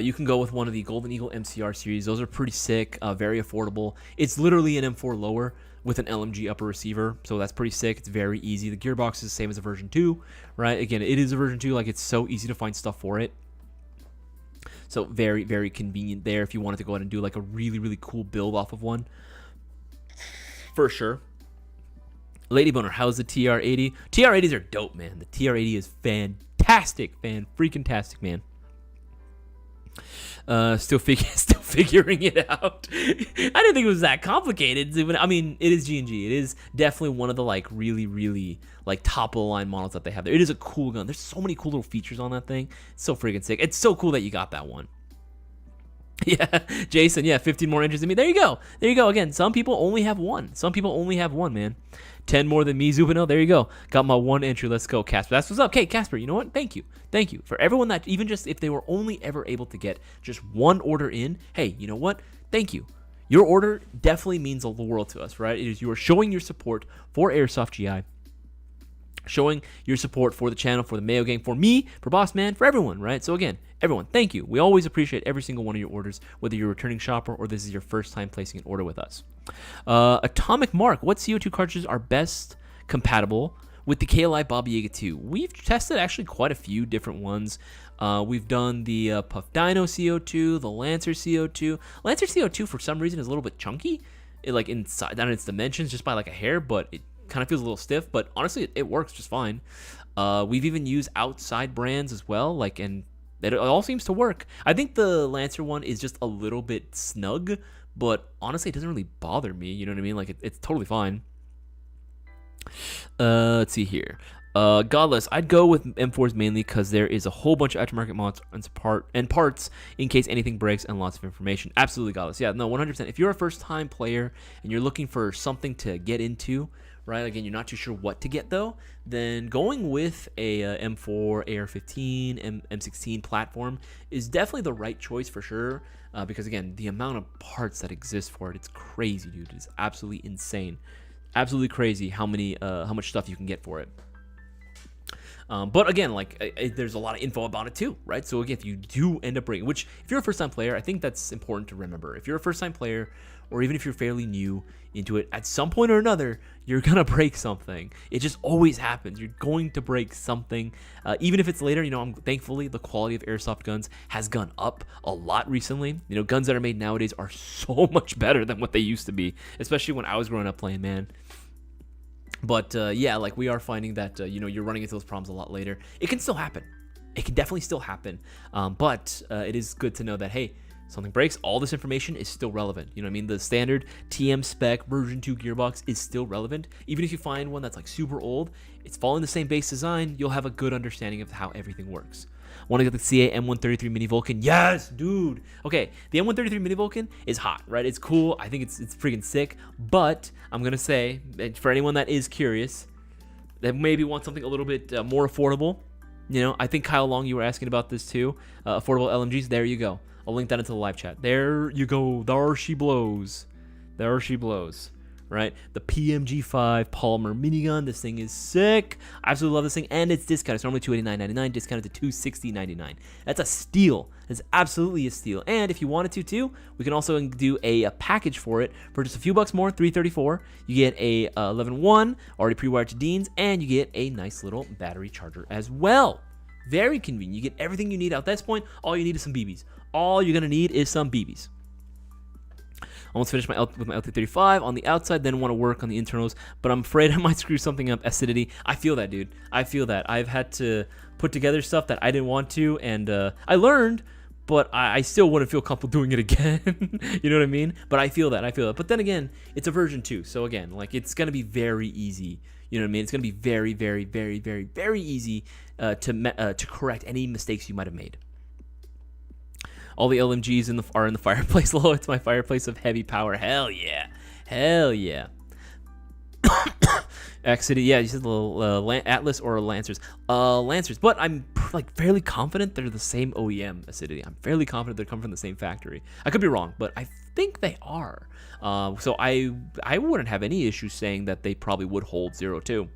You can go with one of the Golden Eagle MCR series. Those are pretty sick, very affordable. It's literally an M4 lower with an LMG upper receiver, so that's pretty sick. It's very easy. The gearbox is the same as a version 2, right? Again, it is a version 2. Like, it's so easy to find stuff for it. So very convenient there if you wanted to go ahead and do like a really cool build off of one. For sure. Lady Boner, how's the TR-80? TR-80s are dope, man. The TR-80 is fantastic, fan-freaking-tastic, man. Still figuring it out. I didn't think it was that complicated. I mean, it is G&G. It is definitely one of the like really like top of the line models that they have there. It is a cool gun. There's so many cool little features on that thing. It's so freaking sick. It's so cool that you got that one. Yeah, Jason. Yeah, 15 more entries than me. There you go. Again, some people only have one. Man. 10 more than me, Zupino. There you go. Got my one entry. Let's go, Casper. That's what's up. Okay, Casper, you know what? Thank you. For everyone that, even just if they were only ever able to get just one order in, hey, you know what? Thank you. Your order definitely means the world to us, right? You are showing your support for Airsoft GI, showing your support for the channel, for the Mayo Gang, for me, for Boss Man, for everyone, right? So again, everyone, thank you. We always appreciate every single one of your orders, whether you're a returning shopper or this is your first time placing an order with us. Atomic Mark, what CO2 cartridges are best compatible with the KLI Baba Yaga 2, we've tested actually quite a few different ones. We've done the Puff Dino CO2, the Lancer CO2. Lancer CO2 for some reason is a little bit chunky, like inside down in its dimensions just by like a hair, but it kind of feels a little stiff. But honestly, it works just fine. We've even used outside brands as well, like, and it all seems to work. I think the Lancer one is just a little bit snug, but honestly, it doesn't really bother me. You know what I mean? Like, it's totally fine. Let's see here. Godless, I'd go with M4s mainly because there is a whole bunch of aftermarket mods and parts in case anything breaks and lots of information. Absolutely, Godless. Yeah, no, 100%. If you're a first-time player and you're looking for something to get into, right? Again, you're not too sure what to get though. Then going with a M4, AR-15, M16 platform is definitely the right choice for sure. Because again, the amount of parts that exist for it's crazy, dude. It's absolutely insane. Absolutely crazy how much stuff you can get for it. But again, like, there's a lot of info about it too, right? So again, if you do end up breaking, which if you're a first-time player, I think that's important to remember. If you're a first-time player, or even if you're fairly new into it, at some point or another, you're gonna break something. It just always happens. You're going to break something, even if it's later. You know, thankfully the quality of airsoft guns has gone up a lot recently. You know, guns that are made nowadays are so much better than what they used to be, especially when I was growing up playing, man. But yeah, like, we are finding that you know, you're running into those problems a lot later. It can still happen. It can definitely still happen. But it is good to know that, hey, something breaks, all this information is still relevant. You know what I mean? The standard TM spec version 2 gearbox is still relevant. Even if you find one that's like super old, it's following the same base design, you'll have a good understanding of how everything works. Want to get the CA M133 Mini Vulcan? Yes, dude. Okay, the M133 Mini Vulcan is hot, right? It's cool. I think it's freaking sick. But I'm gonna say, for anyone that is curious, that maybe wants something a little bit more affordable, you know, I think Kyle Long, you were asking about this too. Affordable LMGs. There you go. I'll link that into the live chat. There you go. There she blows. There she blows. Right? The PMG5 polymer minigun. This thing is sick. I absolutely love this thing, and it's discounted. It's normally $289.99, discounted to $260.99. That's a steal. That's absolutely a steal. And if you wanted to too, we can also do a package for it for just a few bucks more, $334. You get a 11-1 already pre-wired to Dean's, and you get a nice little battery charger as well. Very convenient. You get everything you need at this point. All you need is some BBs. All you're gonna need is some BBs. Almost finished with my LT35 on the outside, then want to work on the internals, but I'm afraid I might screw something up. Acidity. I feel that, dude. I feel that. I've had to put together stuff that I didn't want to, and I learned, but I still wouldn't feel comfortable doing it again. You know what I mean? But I feel that. I feel that. But then again, it's a version 2, so again, like, it's going to be very easy. You know what I mean? It's going to be very, very, very, very, very easy to correct any mistakes you might have made. All the LMGs are in the fireplace. Low, it's my fireplace of heavy power. Hell yeah. Hell yeah. X-City, yeah, you said the little Atlas or Lancers. Lancers, but I'm like fairly confident they're the same OEM acidity. I'm fairly confident they come from the same factory. I could be wrong, but I think they are. So I wouldn't have any issues saying that they probably would hold 0.2.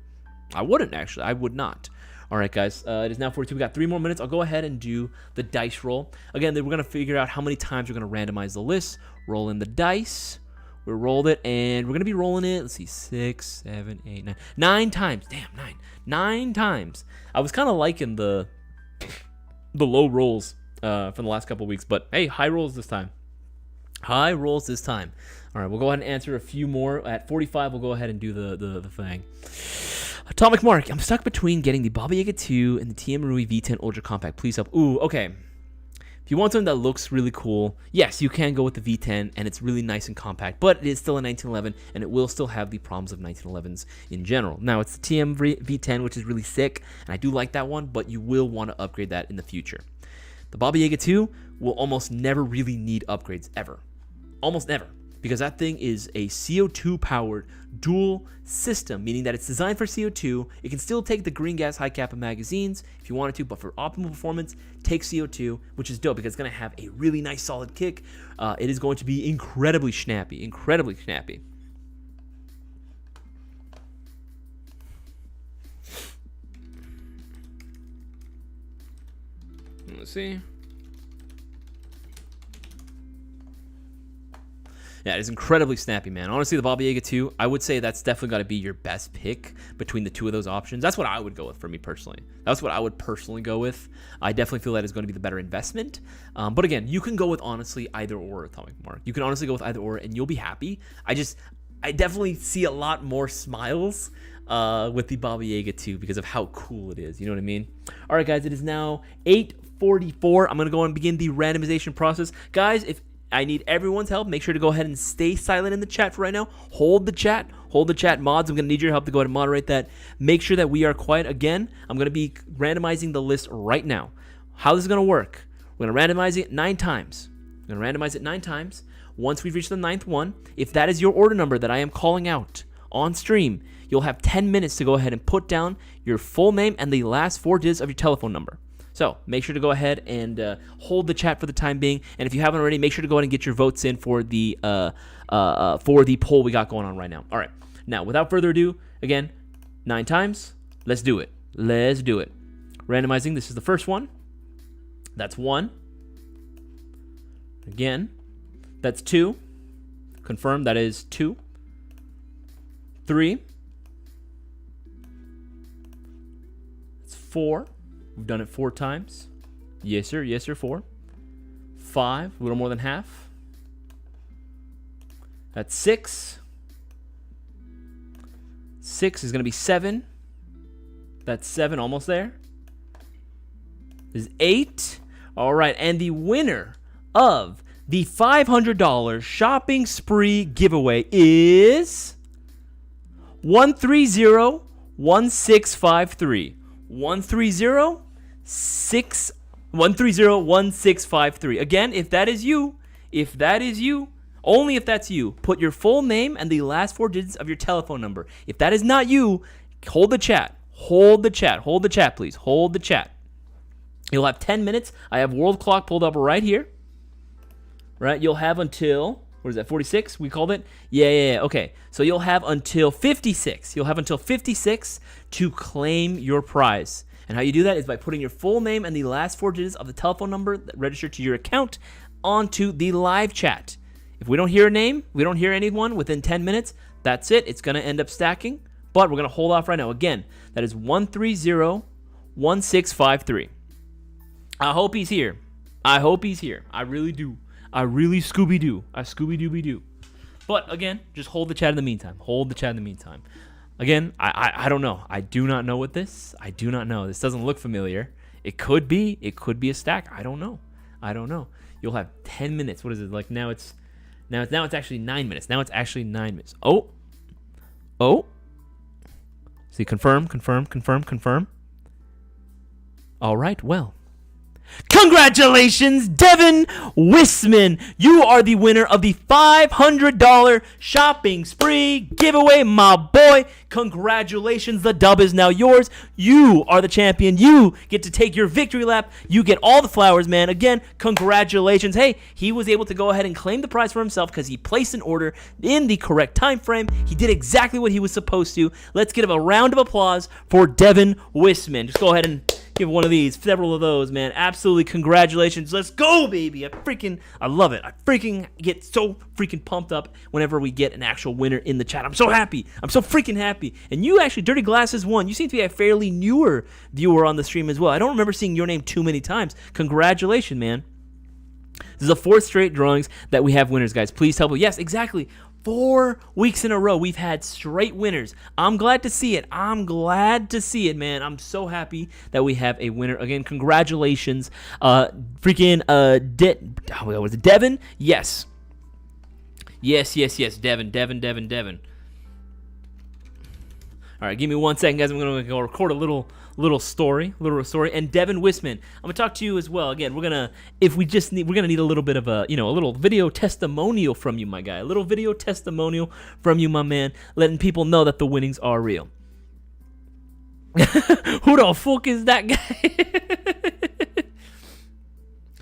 I wouldn't, actually. I would not. All right, guys, it is now 42. We got 3 more minutes. I'll go ahead and do the dice roll. Again, we're going to figure out how many times we're going to randomize the list, roll in the dice. We rolled it, and we're going to be rolling it, let's see, 6, 7, 8, 9. 9 times. Damn, 9. 9 times. I was kind of liking the low rolls from the last couple weeks, but hey, high rolls this time. High rolls this time. All right, we'll go ahead and answer a few more. At 45, we'll go ahead and do the thing. Atomic Mark, I'm stuck between getting the Baba Yaga 2 and the TM Rui V10 Ultra Compact. Please help. Ooh, okay. If you want something that looks really cool, yes, you can go with the V10, and it's really nice and compact, but it is still a 1911, and it will still have the problems of 1911s in general. Now, it's the TM V10, which is really sick, and I do like that one, but you will want to upgrade that in the future. The Baba Yaga 2 will almost never really need upgrades, ever. Almost never. Because that thing is a CO2-powered dual system, meaning that it's designed for CO2. It can still take the green gas high kappa magazines if you wanted to, but for optimal performance, take CO2, which is dope because it's going to have a really nice solid kick. It is going to be incredibly snappy, incredibly snappy. Let's see. Yeah, it is incredibly snappy, man. Honestly, the Baba Yaga 2, I would say that's definitely got to be your best pick between the two of those options. That's what I would go with for me personally. That's what I would personally go with. I definitely feel that is going to be the better investment. But again, you can go with honestly either or, Atomic Mark. You can honestly go with either or, and you'll be happy. I definitely see a lot more smiles with the Baba Yaga 2 because of how cool it is. You know what I mean? All right, guys, it is now 8:44. I'm going to go and begin the randomization process. Guys, if I need everyone's help, make sure to go ahead and stay silent in the chat for right now. Hold the chat. Mods, I'm going to need your help to go ahead and moderate that. Make sure that we are quiet. Again, I'm going to be randomizing the list right now. How this is going to work, we're going to randomize it 9 times. Once we've reached the 9th one, if that is your order number that I am calling out on stream, you'll have 10 minutes to go ahead and put down your full name and the last 4 digits of your telephone number. So make sure to go ahead and hold the chat for the time being. And if you haven't already, make sure to go ahead and get your votes in for the poll we got going on right now. All right. Now, without further ado, again, 9 times. Let's do it. Randomizing. This is the first one. That's 1. Again, that's 2. Confirm. That is 2. 3. That's 4. We've done it 4 times. Yes, sir. 4. 5, a little more than half. That's 6. 6 is going to be 7. That's 7, almost there. This is 8. All right, and the winner of the $500 shopping spree giveaway is 1301653. 1301653. Again, if that is you, only if that's you, put your full name and the last 4 digits of your telephone number. If that is not you, hold the chat, please. Hold the chat. You'll have 10 minutes. I have world clock pulled up right here. Right? You'll have until, what is that, 46? We called it? Yeah. Okay. So you'll have until 56. To claim your prize. And how you do that is by putting your full name and the last 4 digits of the telephone number that registered to your account onto the live chat. If we don't hear a name, we don't hear anyone within 10 minutes, that's it. It's going to end up stacking, but we're going to hold off right now. Again, that is 1301653. I hope he's here. I really do. I really Scooby-Doo. I Scooby-Dooby-Doo. But again, just hold the chat in the meantime. Again, I don't know. I do not know what this. I do not know. This doesn't look familiar. It could be a stack. I don't know. You'll have 10 minutes. What is it? Like now it's actually 9 minutes. Oh. See, confirm. All right, well. Congratulations, Devin Wisman. You are the winner of the $500 shopping spree giveaway, my boy. Congratulations. The dub is now yours. You are the champion. You get to take your victory lap. You get all the flowers, man. Again, congratulations. Hey, he was able to go ahead and claim the prize for himself because he placed an order in the correct time frame. He did exactly what he was supposed to. Let's give a round of applause for Devin Wisman. Just go ahead and give one of these, several of those, man. Absolutely, congratulations. Let's go, baby. I love it. I freaking get so freaking pumped up whenever we get an actual winner in the chat. I'm so happy. I'm so freaking happy. And you actually, Dirty Glasses won. You seem to be a fairly newer viewer on the stream as well. I don't remember seeing your name too many times. Congratulations, man. This is the 4th straight drawings that we have winners, guys. Please help. Yes, exactly. 4 weeks in a row, we've had straight winners. I'm glad to see it. Man. I'm so happy that we have a winner. Again, congratulations. Devin? Yes. Devin. All right, give me 1 second, guys. I'm going to go record a little story. And Devin Wisman, I'm going to talk to you as well. Again, we're going to need a little bit of a little video testimonial from you, my guy. A little video testimonial from you, my man, letting people know that the winnings are real. Who the fuck is that guy?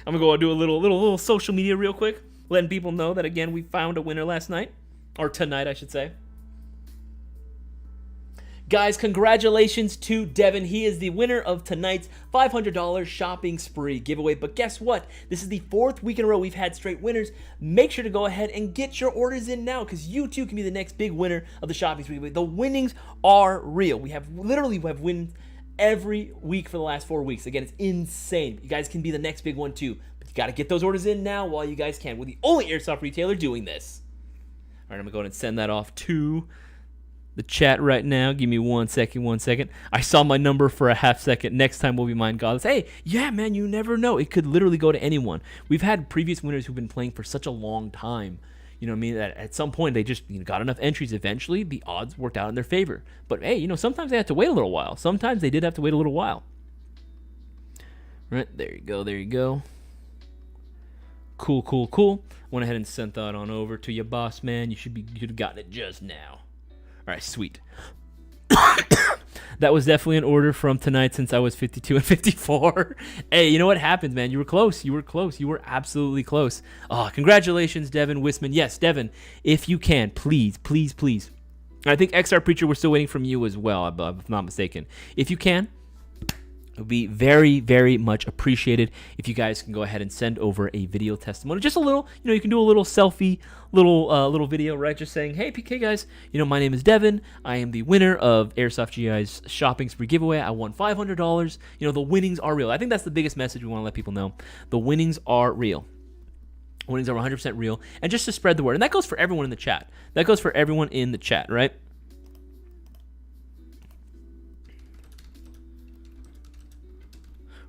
I'm going to go and do a little social media real quick, letting people know that, again, we found a winner last night, or tonight, I should say. Guys, congratulations to Devin. He is the winner of tonight's $500 shopping spree giveaway. But guess what? This is the 4th week in a row we've had straight winners. Make sure to go ahead and get your orders in now, because you too can be the next big winner of the shopping spree. The winnings are real. We have wins every week for the last 4 weeks. Again, it's insane. You guys can be the next big one too. But you got to get those orders in now while you guys can. We're the only airsoft retailer doing this. All right, I'm going to go ahead and send that off to the chat right now. Give me 1 second. I saw my number for a half second. Next time will be mine, godless. Hey, yeah, man, you never know. It could literally go to anyone. We've had previous winners who've been playing for such a long time. You know what I mean? That at some point they just got enough entries. Eventually, the odds worked out in their favor. But hey, sometimes they have to wait a little while. Sometimes they did have to wait a little while. Right, there you go. Cool. Went ahead and sent that on over to you, boss man. You'd have gotten it just now. All right, sweet. That was definitely an order from tonight since I was 52 and 54. Hey, you know what happens, man? You were close. You were absolutely close. Oh, congratulations, Devin Wisman. Yes, Devin, if you can, please. I think XR Preacher, we're still waiting from you as well, if I'm not mistaken. If you can, it would be very, very much appreciated if you guys can go ahead and send over a video testimony. Just a little, you can do a little selfie, little video, right? Just saying, hey, PK guys, my name is Devin. I am the winner of Airsoft GI's shopping spree giveaway. I won $500. The winnings are real. I think that's the biggest message we want to let people know. The winnings are real. Winnings are 100% real. And just to spread the word. And that goes for everyone in the chat. Right?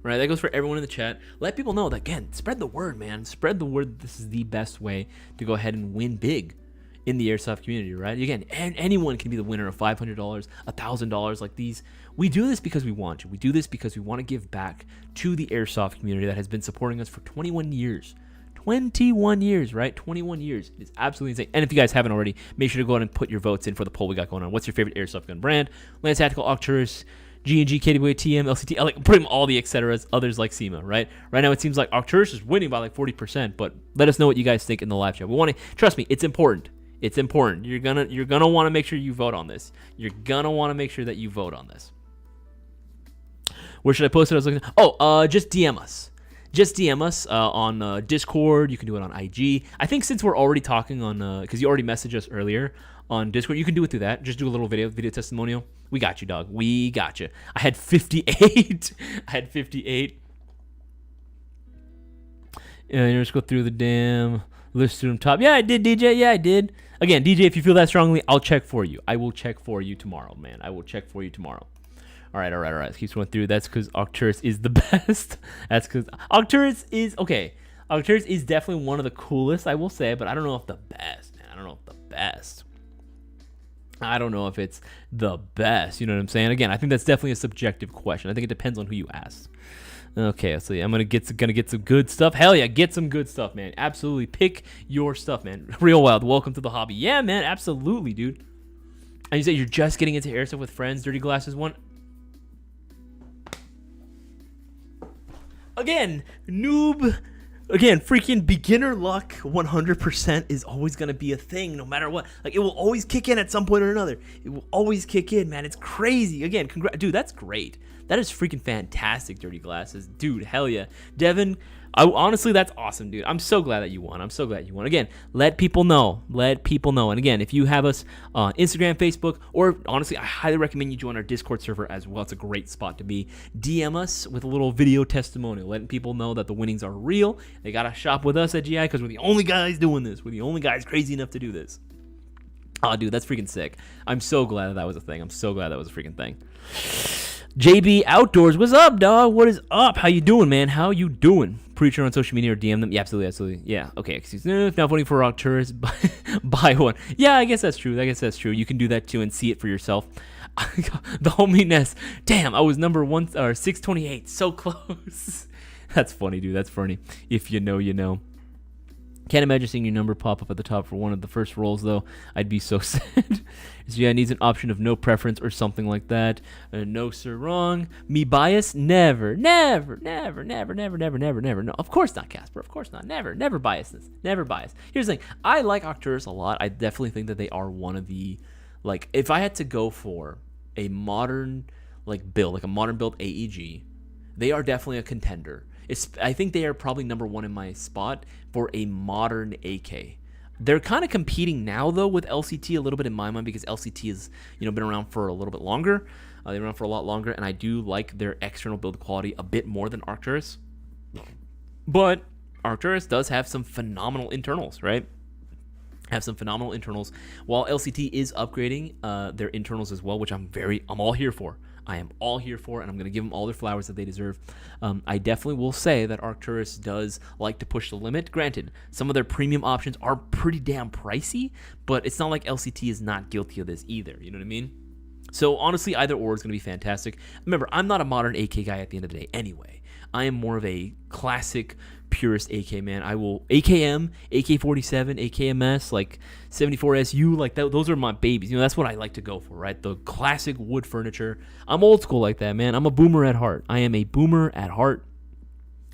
Right, that goes for everyone in the chat. Let people know that, again, spread the word, man. Spread the word that this is the best way to go ahead and win big in the airsoft community, right? Again, anyone can be the winner of $500, $1,000 like these. We do this because we want to. We do this because we want to give back to the airsoft community that has been supporting us for 21 years. 21 years, right? 21 years. It's absolutely insane. And if you guys haven't already, make sure to go ahead and put your votes in for the poll we got going on. What's your favorite airsoft gun brand? Lance Tactical, Arcturus, G&G, KWA, TM, LCT, I put them all the etceteras, others like SEMA, right? Right now it seems like Arcturus is winning by 40%, but let us know what you guys think in the live chat. We want to, trust me, it's important. You're gonna want to make sure you vote on this. You're gonna want to make sure that you vote on this. Where should I post it? I was looking. Just DM us. Just DM us on Discord. You can do it on IG. I think since we're already talking on, because you already messaged us earlier on Discord, you can do it through that. Just do a little video testimonial. We got you, dog. We got you. I had 58. Let's go through the damn list to them top. Yeah, I did, DJ. Yeah, I did. Again, DJ, if you feel that strongly, I'll check for you. I will check for you tomorrow, man. I will check for you tomorrow. All right. Keeps going through. That's because Arcturus is the best. That's because Arcturus is, okay. Arcturus is definitely one of the coolest, I will say, but I don't know if the best, man. I don't know if it's the best. You know what I'm saying? Again, I think that's definitely a subjective question. I think it depends on who you ask. Okay, so yeah, I'm gonna get some good stuff. Hell yeah, get some good stuff, man. Absolutely, pick your stuff, man. Real Wild, welcome to the hobby. Yeah, man, absolutely, dude. And you say you're just getting into airsoft with friends. Dirty Glasses one. Again, noob. Again, freaking beginner luck 100% is always going to be a thing no matter what. It will always kick in at some point or another. It will always kick in, man. It's crazy. Again, dude, that's great. That is freaking fantastic, Dirty Glasses. Dude, hell yeah. Devin, honestly, that's awesome, dude. I'm so glad that you won. Again, let people know. And again, if you have us on Instagram, Facebook, or honestly, I highly recommend you join our Discord server as well. It's a great spot to be. DM us with a little video testimonial, letting people know that the winnings are real. They got to shop with us at GI because we're the only guys doing this. We're the only guys crazy enough to do this. Oh, dude, that's freaking sick. I'm so glad that was a thing. I'm so glad that was a freaking thing. JB Outdoors, what's up, dog? What is up? How you doing, man? How you doing? Preacher on social media or DM them? Yeah, absolutely. Yeah, okay. Excuse me. If not voting for Arcturus, buy one. Yeah, I guess that's true. You can do that too and see it for yourself. The homie Ness. Damn, I was number 628. So close. That's funny, dude. That's funny. If you know, you know. Can't imagine seeing your number pop up at the top for one of the first rolls, though. I'd be so sad. So yeah, it needs an option of no preference or something like that. No, sir, wrong. Me bias? Never. No, of course not, Casper. Of course not. Never biasness. Never bias. Here's the thing. I like Arcturus a lot. I definitely think that they are one of the, if I had to go for a modern build, like a modern build AEG, they are definitely a contender. I think they are probably number one in my spot for a modern AK. They're kind of competing now though with LCT a little bit in my mind, because LCT has been around for a little bit longer. They've been around for a lot longer, and I do like their external build quality a bit more than Arcturus. But Arcturus does have some phenomenal internals, right? Have some phenomenal internals, while LCT is upgrading their internals as well, which I'm all here for. I am all here for, and I'm going to give them all their flowers that they deserve. I definitely will say that Arcturus does like to push the limit. Granted, some of their premium options are pretty damn pricey, but it's not like LCT is not guilty of this either. You know what I mean? So honestly, either or is going to be fantastic. Remember, I'm not a modern AK guy at the end of the day anyway. I am more of a classic purist AK man. I will AKM, AK-47, AKMS, like 74SU, like those are my babies. That's what I like to go for, right? The classic wood furniture. I'm old school like that, man. I'm a boomer at heart. I am a boomer at heart,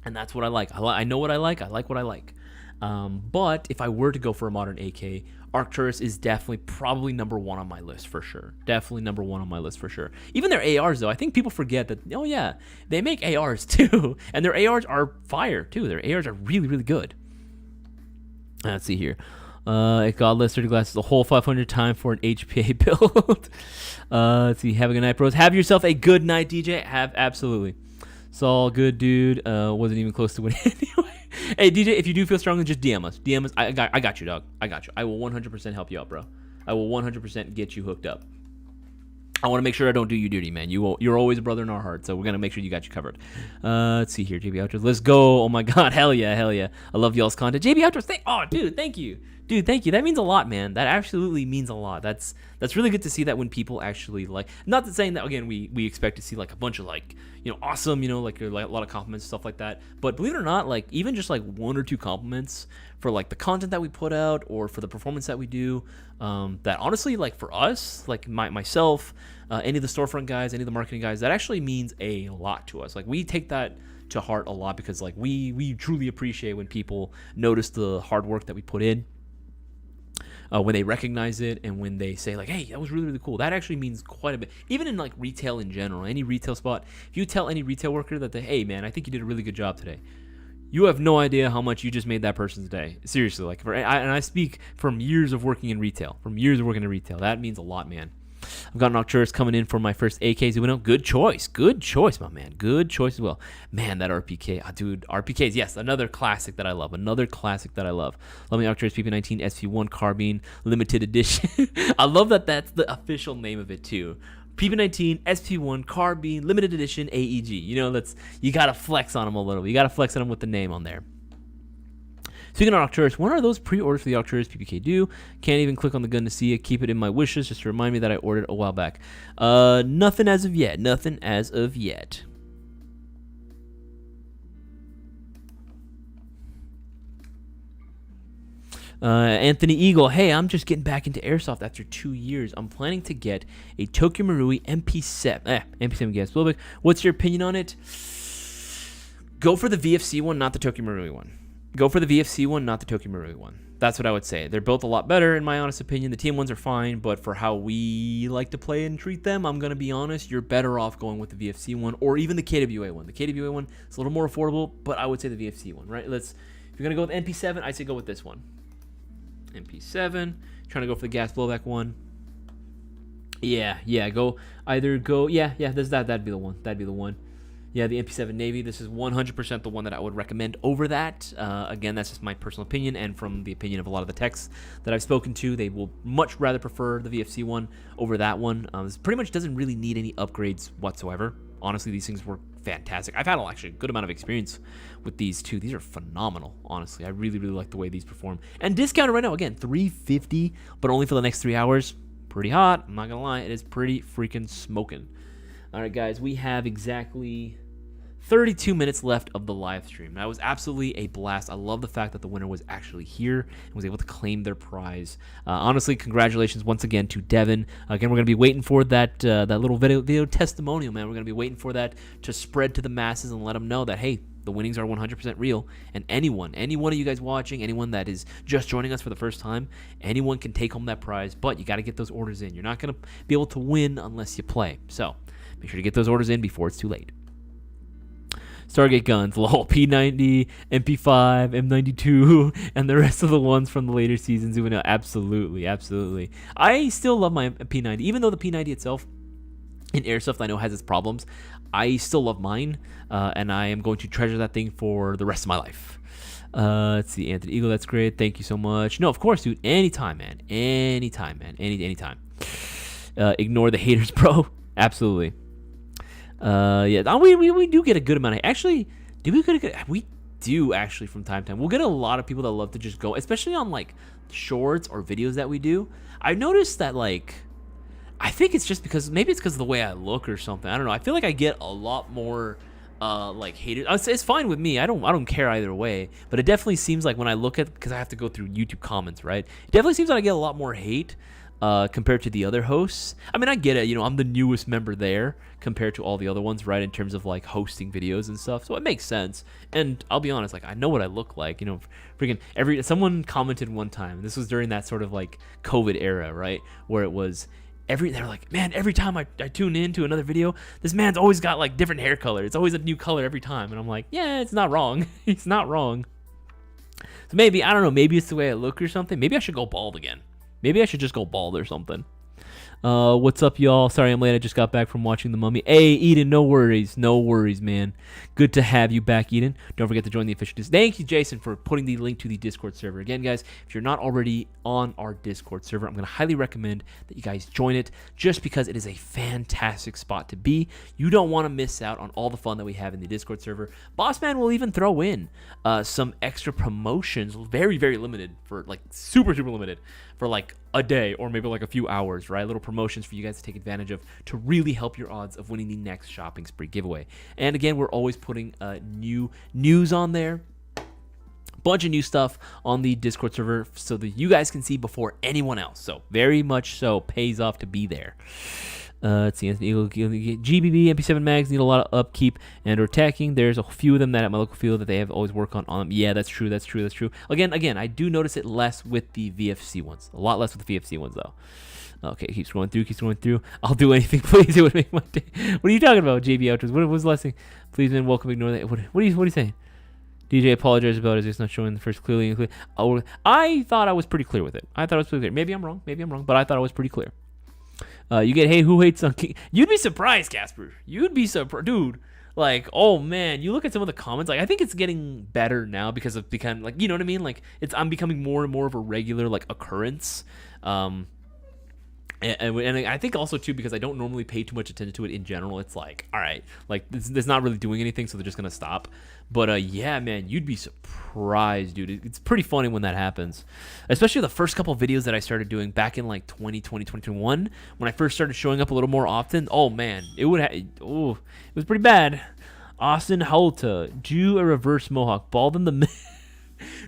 and that's what I like. I know what I like. I like what I like. But if I were to go for a modern AK, Arcturus is definitely probably number one on my list for sure. Definitely number one on my list for sure. Even their ARs, though, I think people forget that, oh yeah, they make ARs too. And their ARs are fire too. Their ARs are really, really good. Let's see here. Godless 30 glasses, the whole 500 time for an HPA build. Let's see. Have a good night, bros. Have yourself a good night, DJ. Absolutely. It's all good, dude. Wasn't even close to winning anyway. Hey, DJ, if you do feel strongly, just DM us. DM us. I got you, dog. I got you. I will 100% help you out, bro. I will 100% get you hooked up. I want to make sure I don't do you dirty, man. You're always a brother in our heart, so we're going to make sure you got you covered. Let's see here. JB Outros. Let's go. Oh, my God. Hell yeah. Hell yeah. I love y'all's content. JB Outros. Dude, thank you. Dude, thank you. That means a lot, man. That absolutely means a lot. That's really good to see that when people actually like. Not that saying that again. We expect to see like a bunch of like awesome like a lot of compliments and stuff like that. But believe it or not, like even just like one or two compliments for like the content that we put out or for the performance that we do. That honestly, like for us, like myself, any of the storefront guys, any of the marketing guys, that actually means a lot to us. Like we take that to heart a lot because like we truly appreciate when people notice the hard work that we put in. When they recognize it and when they say like, hey, that was really, really cool. That actually means quite a bit. Even in like retail in general, any retail spot, if you tell any retail worker that hey, man, I think you did a really good job today, you have no idea how much you just made that person's day. Seriously, like, and I speak from years of working in retail. That means a lot, man. I've got Nocturus coming in for my first AKs. Good choice, my man. Good choice as well. Man, that RPK. Dude, RPKs, yes, another classic that I love. Love me Nocturus PP19 SP1 Carbine Limited Edition. I love that that's the official name of it, too. PP19 SP1 Carbine Limited Edition AEG. You got to flex on them a little. You got to flex on them with the name on there. Speaking of Arcturus, when are those pre-orders for the Arcturus PPK due? Can't even click on the gun to see it. Keep it in my wishes just to remind me that I ordered a while back. Nothing as of yet. Anthony Eagle, hey, I'm just getting back into Airsoft after 2 years. I'm planning to get a Tokyo Marui MP7 gas blowback. What's your opinion on it? Go for the VFC one, not the Tokyo Marui one. That's what I would say. They're both a lot better, in my honest opinion. The team ones are fine, but for how we like to play and treat them, I'm going to be honest, you're better off going with the VFC one or even the KWA one. The KWA one is a little more affordable, but I would say the VFC one, right? If you're going to go with MP7, I'd say go with this one. MP7, trying to go for the gas blowback one. That'd be the one. Yeah, the MP7 Navy, this is 100% the one that I would recommend over that. Again, that's just my personal opinion, and from the opinion of a lot of the techs that I've spoken to, they will much rather prefer the VFC one over that one. This pretty much doesn't really need any upgrades whatsoever. Honestly, these things work fantastic. I've had actually a good amount of experience with these too. These are phenomenal, honestly. I really, really like the way these perform. And discounted right now, again, $350, but only for the next 3 hours. Pretty hot, I'm not gonna lie. It is pretty freaking smoking. All right, guys, we have exactly 32 minutes left of the live stream. That was absolutely a blast. I love the fact that the winner was actually here and was able to claim their prize. Honestly, congratulations once again to Devin. Again, we're going to be waiting for that little video testimonial, man. We're going to be waiting for that to spread to the masses and let them know that, hey, The winnings are 100% real, and any one of you guys watching, anyone that is just joining us for the first time, anyone can take home that prize, but you got to get those orders in. You're not going to be able to win unless you play. So make sure to get those orders in before it's too late. Stargate guns, lol, P90, MP5, M92, and the rest of the ones from the later seasons. Absolutely. I still love my P90, even though the P90 itself in Airsoft I know has its problems. I still love mine, and I am going to treasure that thing for the rest of my life. Let's see, Anthony Eagle, that's great. Thank you so much. No, of course, dude. Anytime, man. Anytime. Ignore the haters, bro. Absolutely. Yeah, we do get a good amount of, actually, we do actually from time to time. We'll get a lot of people that love to just go, especially on like shorts or videos that we do. I've noticed that, like, I think it's just because, maybe it's because of the way I look or something. I don't know. I feel like I get a lot more like haters. It's fine with me. I don't care either way. But it definitely seems like when I look at, because I have to go through YouTube comments, right? It definitely seems like I get a lot more hate compared to the other hosts. I mean, I get it. I'm the newest member there compared to all the other ones, right? In terms of like hosting videos and stuff. So it makes sense. And I'll be honest, like, I know what I look like. Freaking someone commented one time, and this was during that sort of like COVID era, right? Where it was they're like, man, every time I tune into another video, this man's always got like different hair color. It's always a new color every time. And I'm like, yeah, it's not wrong. It's not wrong. So maybe, I don't know, maybe it's the way I look or something. Maybe I should go bald again. Maybe I should just go bald or something. What's up, y'all? Sorry I'm late. I just got back from watching The Mummy. Hey, Eden, no worries, man. Good to have you back, Eden. Don't forget to join the official Discord. Thank you, Jason, for putting the link to the Discord server. Again, guys, if you're not already on our Discord server, I'm going to highly recommend that you guys join it, just because it is a fantastic spot to be. You don't want to miss out on all the fun that we have in the Discord server. Bossman will even throw in some extra promotions, very, very limited, for like super, super limited, for like a day or maybe like a few hours, right? Little promotions for you guys to take advantage of to really help your odds of winning the next shopping spree giveaway. And again, we're always putting new news on there, bunch of new stuff on the Discord server so that you guys can see before anyone else. So very much so pays off to be there. Let's see, GBB, MP7 mags need a lot of upkeep and or tacking. There's a few of them that at my local field that they have always worked on them. Yeah, that's true. Again, I do notice it less with the VFC ones. A lot less with the VFC ones, though. Okay, keep scrolling through. I'll do anything, please. It would make my day. What are you talking about, JB Outros? What was the last thing? Please, man, welcome, ignore that. What are you saying? DJ apologized about Isaias not showing the first clearly. Oh, I thought I was pretty clear with it. Maybe I'm wrong, but I thought I was pretty clear. You get, hey, who hates on King? You'd be surprised, Casper. You'd be surprised. Dude, like, oh, man. You look at some of the comments. Like, I think it's getting better now because of becoming, like, you know what I mean? Like, I'm becoming more and more of a regular, like, occurrence. And I think also, too, because I don't normally pay too much attention to it in general. It's like, all right, like, it's not really doing anything, so they're just going to stop. But, yeah, man, you'd be surprised, dude. It's pretty funny when that happens. Especially the first couple of videos that I started doing back in, like, 2020, 2021, when I first started showing up a little more often. Oh, man, it was pretty bad. Austin Holta, do a reverse mohawk, bald in the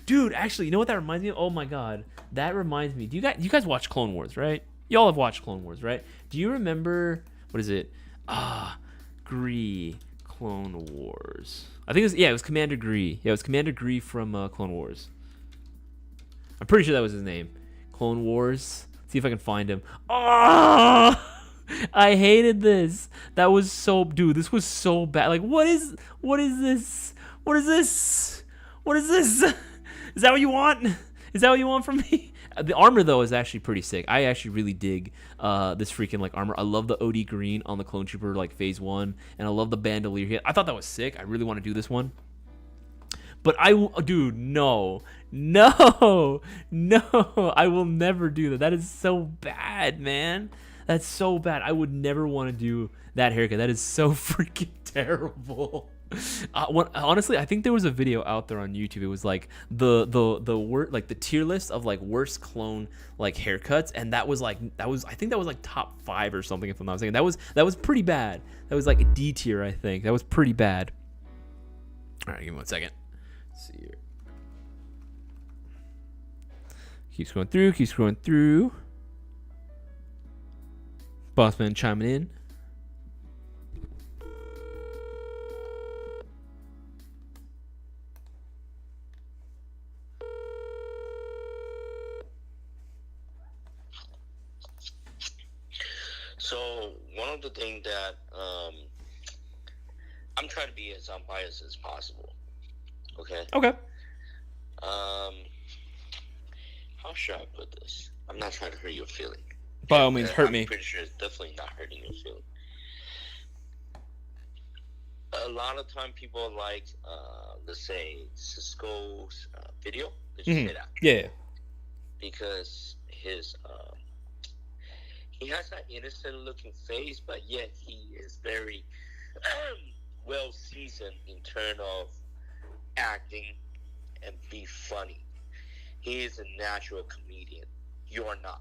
Dude, actually, you know what that reminds me of? Oh, my God. That reminds me. You guys watch Clone Wars, right? Y'all have watched Clone Wars, right? Do you remember, what is it? Clone Wars. I think it was Commander Gree. Yeah, it was Commander Gree from Clone Wars. I'm pretty sure that was his name. Clone Wars. See if I can find him. Oh! I hated this. That was so, dude, this was so bad. Like, what is this? What is this? Is that what you want? Is that what you want from me? The armor, though, is actually pretty sick. I actually really dig this freaking, like, armor. I love the OD green on the Clone Trooper, like, Phase 1. And I love the bandolier here. I thought that was sick. I really want to do this one. But dude, no. I will never do that. That is so bad, man. That's so bad. I would never want to do that haircut. That is so freaking terrible. Honestly, I think there was a video out there on YouTube. It was like the tier list of like worst clone like haircuts, and I think that was like top 5 or something, if I'm not mistaken. That was pretty bad. That was like a D tier, I think. That was pretty bad. All right, give me 1 second. Let's see here. Keep scrolling through. Bossman chiming in. So one of the things that I'm trying to be as unbiased as possible. Okay. Okay. How should I put this? I'm not trying to hurt your feeling. By all means, hurt I'm me. pretty sure it's definitely not hurting your feeling. A lot of time people like, let's say, Cisco's video. Let's just say that. Yeah. Because his, he has that innocent-looking face, but yet he is very well-seasoned in terms of acting and be funny. He is a natural comedian. You're not.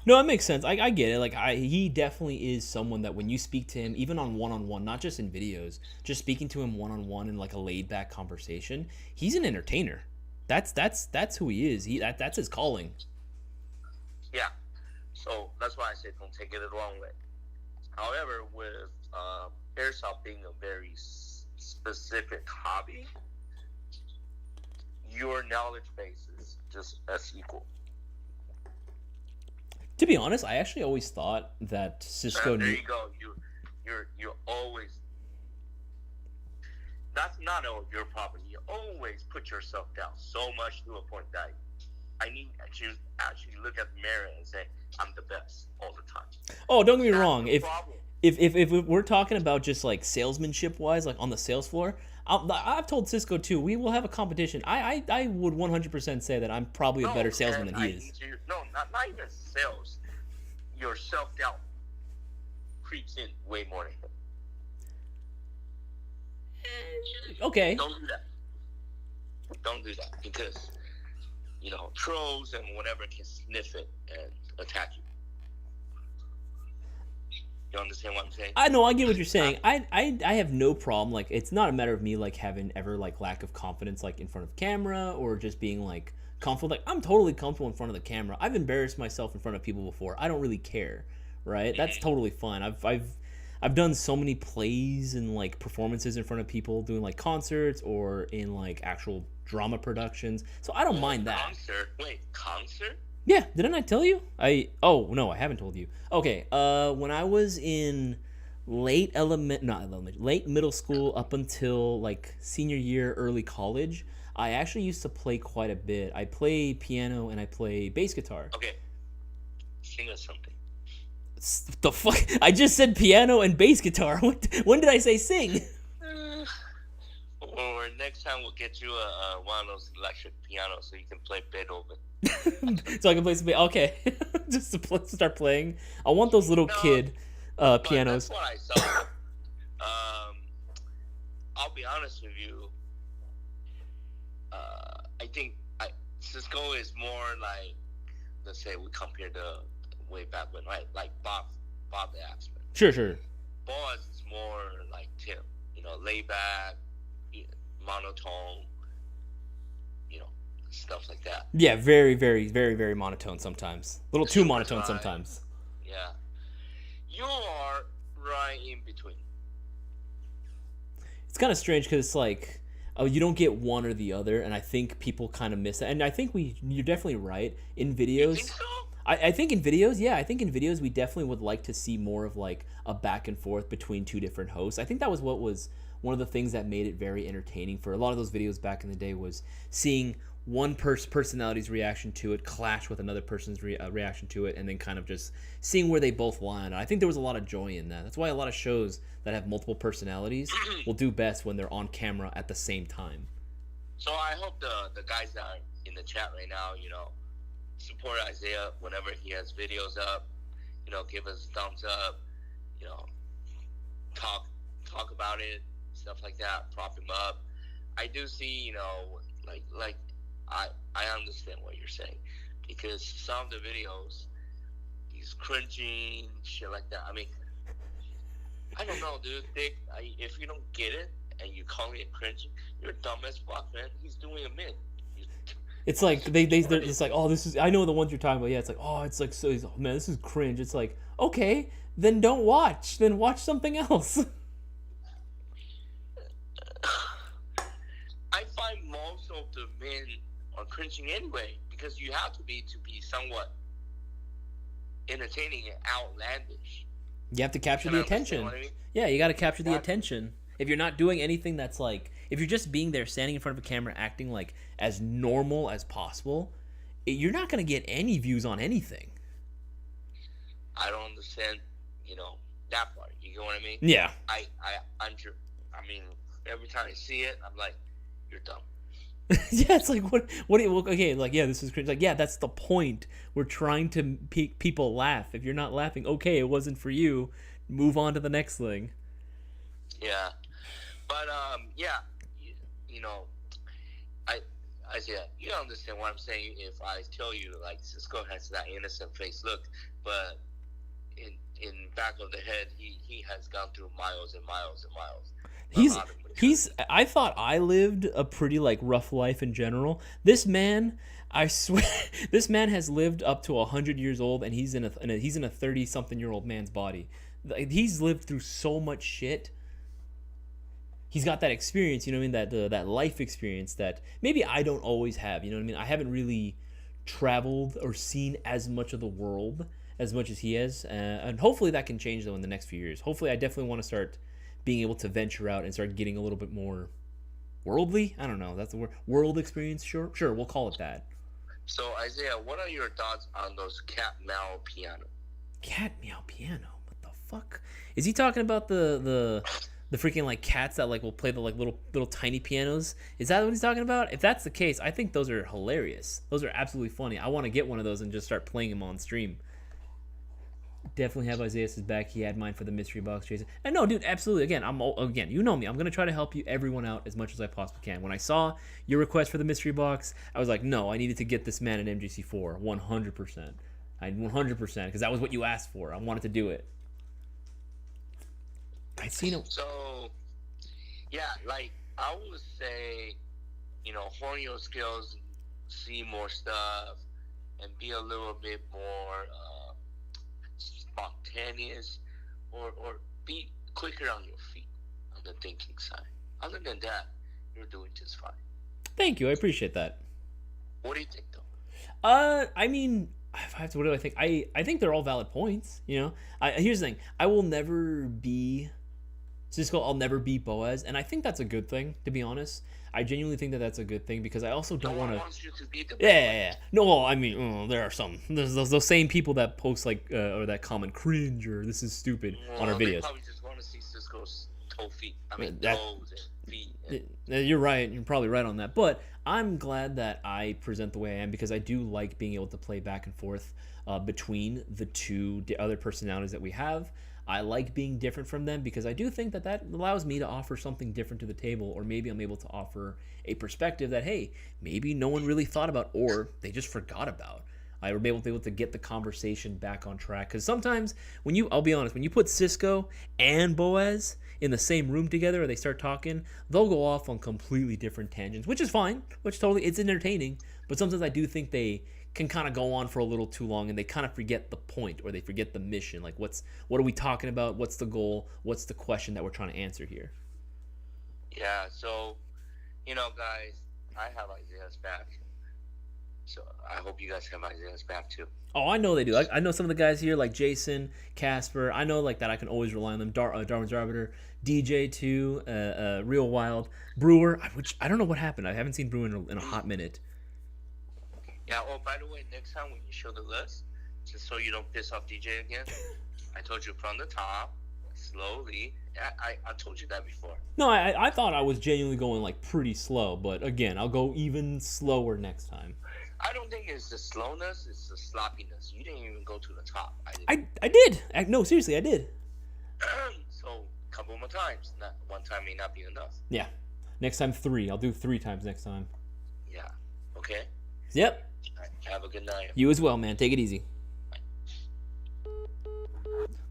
No, that makes sense. I get it. Like he definitely is someone that when you speak to him, even on one-on-one, not just in videos, just speaking to him one-on-one in like a laid-back conversation, he's an entertainer. That's who he is. That's his calling. Yeah. So that's why I say don't take it the wrong way. However, with airsoft being a very specific hobby, your knowledge base is just as equal. To be honest, I actually always thought that Cisco there you go. You're always. That's not your problem. You always put yourself down so much to a point that I need to actually look at the mirror and say I'm the best all the time. Oh, don't get me wrong. If we're talking about just like salesmanship wise, like on the sales floor, I've told Cisco too. We will have a competition. I would 100% say that I'm probably a better salesman than he is. Not even sales. Your self doubt creeps in way more than him. Okay. Don't do that because trolls and whatever can sniff it and attack you. You understand what I'm saying? I know, I get what you're saying. I have no problem. Like, it's not a matter of me like having ever like lack of confidence like in front of camera or just being like comfortable. Like, I'm totally comfortable in front of the camera. I've embarrassed myself in front of people before. I don't really care, right? That's totally fine. I've done so many plays and like performances in front of people doing like concerts or in like actual drama productions. So I don't mind that. Concert? Yeah, didn't I tell you? No, I haven't told you. Okay, when I was in late middle school up until like senior year, early college, I actually used to play quite a bit. I play piano and I play bass guitar. Okay, sing us something. The fuck? I just said piano and bass guitar. When did I say sing? Or next time we'll get you one of those electric pianos so you can play Beethoven. So I can play some. Okay, just to start playing. I want those little kid pianos. That's what I saw. I'll be honest with you. I think Cisco is more like, let's say we compare the way back when, right? Like Bob the Axeman. Sure. Boaz is more like Tim. Laid back, monotone. Stuff like that. Yeah, very, very, very, very monotone sometimes. A little too monotone sometimes. Yeah. You are right in between. It's kind of strange because it's like, you don't get one or the other, and I think people kind of miss that. And I think you're definitely right. In videos... You think so? I think in videos, we definitely would like to see more of like a back and forth between two different hosts. I think that was what was one of the things that made it very entertaining for a lot of those videos back in the day, was seeing one personality's reaction to it clash with another person's reaction to it, and then kind of just seeing where they both land. I think there was a lot of joy in that. That's why a lot of shows that have multiple personalities will do best when they're on camera at the same time. So I hope the guys that are in the chat right now, support Isaiah whenever he has videos up. Give us a thumbs up. Talk about it, stuff like that. Prop him up. I do see, like I understand what you're saying, because some of the videos, he's cringing, shit like that. I mean, I don't know, dude. If you don't get it and you call it cringing, you're dumb as fuck, man. He's doing a mid. It's like they're it's like, oh, this is, I know the ones you're talking about. Yeah, it's like, oh, it's like, so man, this is cringe. It's like, okay, then don't watch. Then watch something else. I find most of the men are cringing anyway, because you have to be somewhat entertaining and outlandish. You have to capture Can the I understand attention. what I mean? Yeah, you got to capture the Exactly. attention. If you're not doing anything that's like, if you're just being there, standing in front of a camera, acting like as normal as possible, you're not going to get any views on anything. I don't understand, that part. You get what I mean? Yeah. I'm sure. I mean, every time I see it, I'm like, you're dumb. Yeah, it's like what do you okay, like, yeah, this is cringe. Like, yeah, that's the point. We're trying to make people laugh. If you're not laughing, okay, it wasn't for you. Move on to the next thing. Yeah, but yeah, you know, I say you understand what I'm saying if I tell you like Cisco has that innocent face look, but in back of the head he has gone through miles and miles and miles. I thought I lived a pretty like rough life in general. This man, I swear, this man has lived up to 100 years old, and he's in a 30-something-year-old man's body. He's lived through so much shit. He's got that experience, you know what I mean? That life experience that maybe I don't always have, you know what I mean? I haven't really traveled or seen as much of the world as much as he has, and hopefully that can change though in the next few years. Hopefully, I definitely want to start being able to venture out and start getting a little bit more worldly. I don't know. That's the word. World experience. Sure, we'll call it that. So Isaiah, what are your thoughts on those cat meow piano? Cat meow piano. What the fuck? Is he talking about the freaking like cats that like will play the like little tiny pianos? Is that what he's talking about? If that's the case, I think those are hilarious. Those are absolutely funny. I want to get one of those and just start playing them on stream. Definitely have Isaias' back. He had mine for the mystery box, Jason. And no, dude, absolutely. Again, you know me. I'm gonna try to help you, everyone out as much as I possibly can. When I saw your request for the mystery box, I was like, no, I needed to get this man an MGC4, 100%. 100%, because that was what you asked for. I wanted to do it. I seen it. So, yeah, like I would say, hone your skills, see more stuff, and be a little bit more spontaneous, or be quicker on your feet on the thinking side. Other than that, you're doing just fine. Thank you. I appreciate that. What do you think, though? I mean, what do I think? I think they're all valid points. Here's the thing. I will never be Cisco. I'll never be Boaz, and I think that's a good thing. To be honest, I genuinely think that that's a good thing because I also don't want to. Wants you to be the Yeah. No, well, I mean, there are some. There's those same people that post like or that comment cringe or this is stupid on our videos. They probably just want to see Cisco's feet. Toes and feet. You're right. You're probably right on that. But I'm glad that I present the way I am because I do like being able to play back and forth between the two other personalities that we have. I like being different from them because I do think that allows me to offer something different to the table, or maybe I'm able to offer a perspective that, hey, maybe no one really thought about or they just forgot about. I will be able to get the conversation back on track because sometimes I'll be honest, when you put Cisco and Boaz in the same room together or they start talking, they'll go off on completely different tangents, which is fine, it's entertaining, but sometimes I do think they can kind of go on for a little too long and they kind of forget the point or they forget the mission. Like what are we talking about? What's the goal? What's the question that we're trying to answer here? Yeah, so, guys, I have Isaiah's back. So I hope you guys have Isaiah's back too. Oh, I know they do. I know some of the guys here like Jason, Casper. I know like that I can always rely on them. Darwin's Arbiter, DJ too, Real Wild, Brewer, which I don't know what happened. I haven't seen Brewer in a hot minute. Yeah, by the way, next time when you show the list, just so you don't piss off DJ again, I told you from the top, slowly. I told you that before. No, I thought I was genuinely going like pretty slow, but again, I'll go even slower next time. I don't think it's the slowness, it's the sloppiness. You didn't even go to the top. I did. No, seriously, I did. So, a couple more times. Not one time may not be enough. Yeah. Next time 3. I'll do 3 times next time. Yeah. Okay? Yep. Right. Have a good night. You as well, man. Take it easy.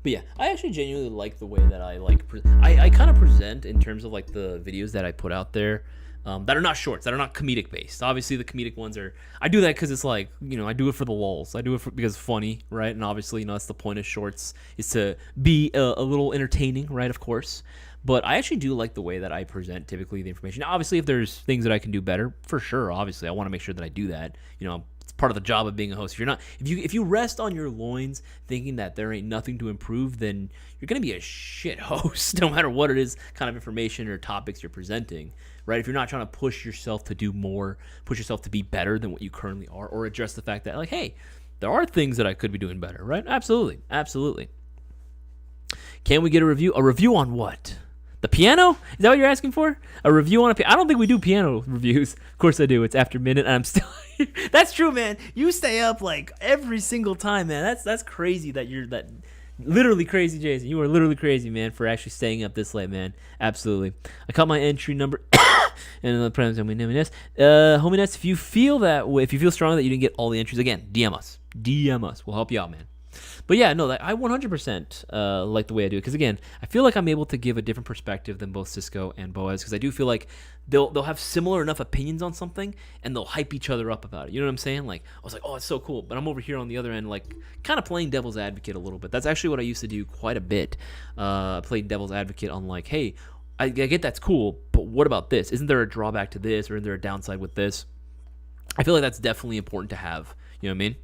But yeah, I actually genuinely like the way that I kind of present in terms of like the videos that I put out there that are not shorts, that are not comedic based. Obviously, the comedic ones I do that because it's like, I do it for the lulz. I do it because it's funny, right? And obviously, that's the point of shorts is to be a little entertaining, right? Of course. But I actually do like the way that I present typically the information. Now, obviously, if there's things that I can do better, for sure, obviously, I want to make sure that I do that. It's part of the job of being a host. If you rest on your loins thinking that there ain't nothing to improve, then you're gonna be a shit host, no matter what it is kind of information or topics you're presenting, right? If you're not trying to push yourself to do more, push yourself to be better than what you currently are, or address the fact that, like, hey, there are things that I could be doing better, right? Absolutely. Can we get a review? A review on what? The piano? Is that what you're asking for? A review on a piano? I don't think we do piano reviews. Of course I do. It's after midnight and I'm still here. That's true, man. You stay up like every single time, man. That's crazy that you're that literally crazy, Jason. You are literally crazy, man, for actually staying up this late, man. Absolutely. I caught my entry number and the premise hominess, if you feel that way, if you feel strong that you didn't get all the entries, again, DM us. We'll help you out, man. But yeah, no, I 100% like the way I do it, because again, I feel like I'm able to give a different perspective than both Cisco and Boaz, because I do feel like they'll have similar enough opinions on something, and they'll hype each other up about it. You know what I'm saying? Like, I was like, oh, it's so cool, but I'm over here on the other end, like, kind of playing devil's advocate a little bit. That's actually what I used to do quite a bit. Played devil's advocate on like, hey, I get that's cool, but what about this? Isn't there a drawback to this, or is there a downside with this? I feel like that's definitely important to have. You know what I mean?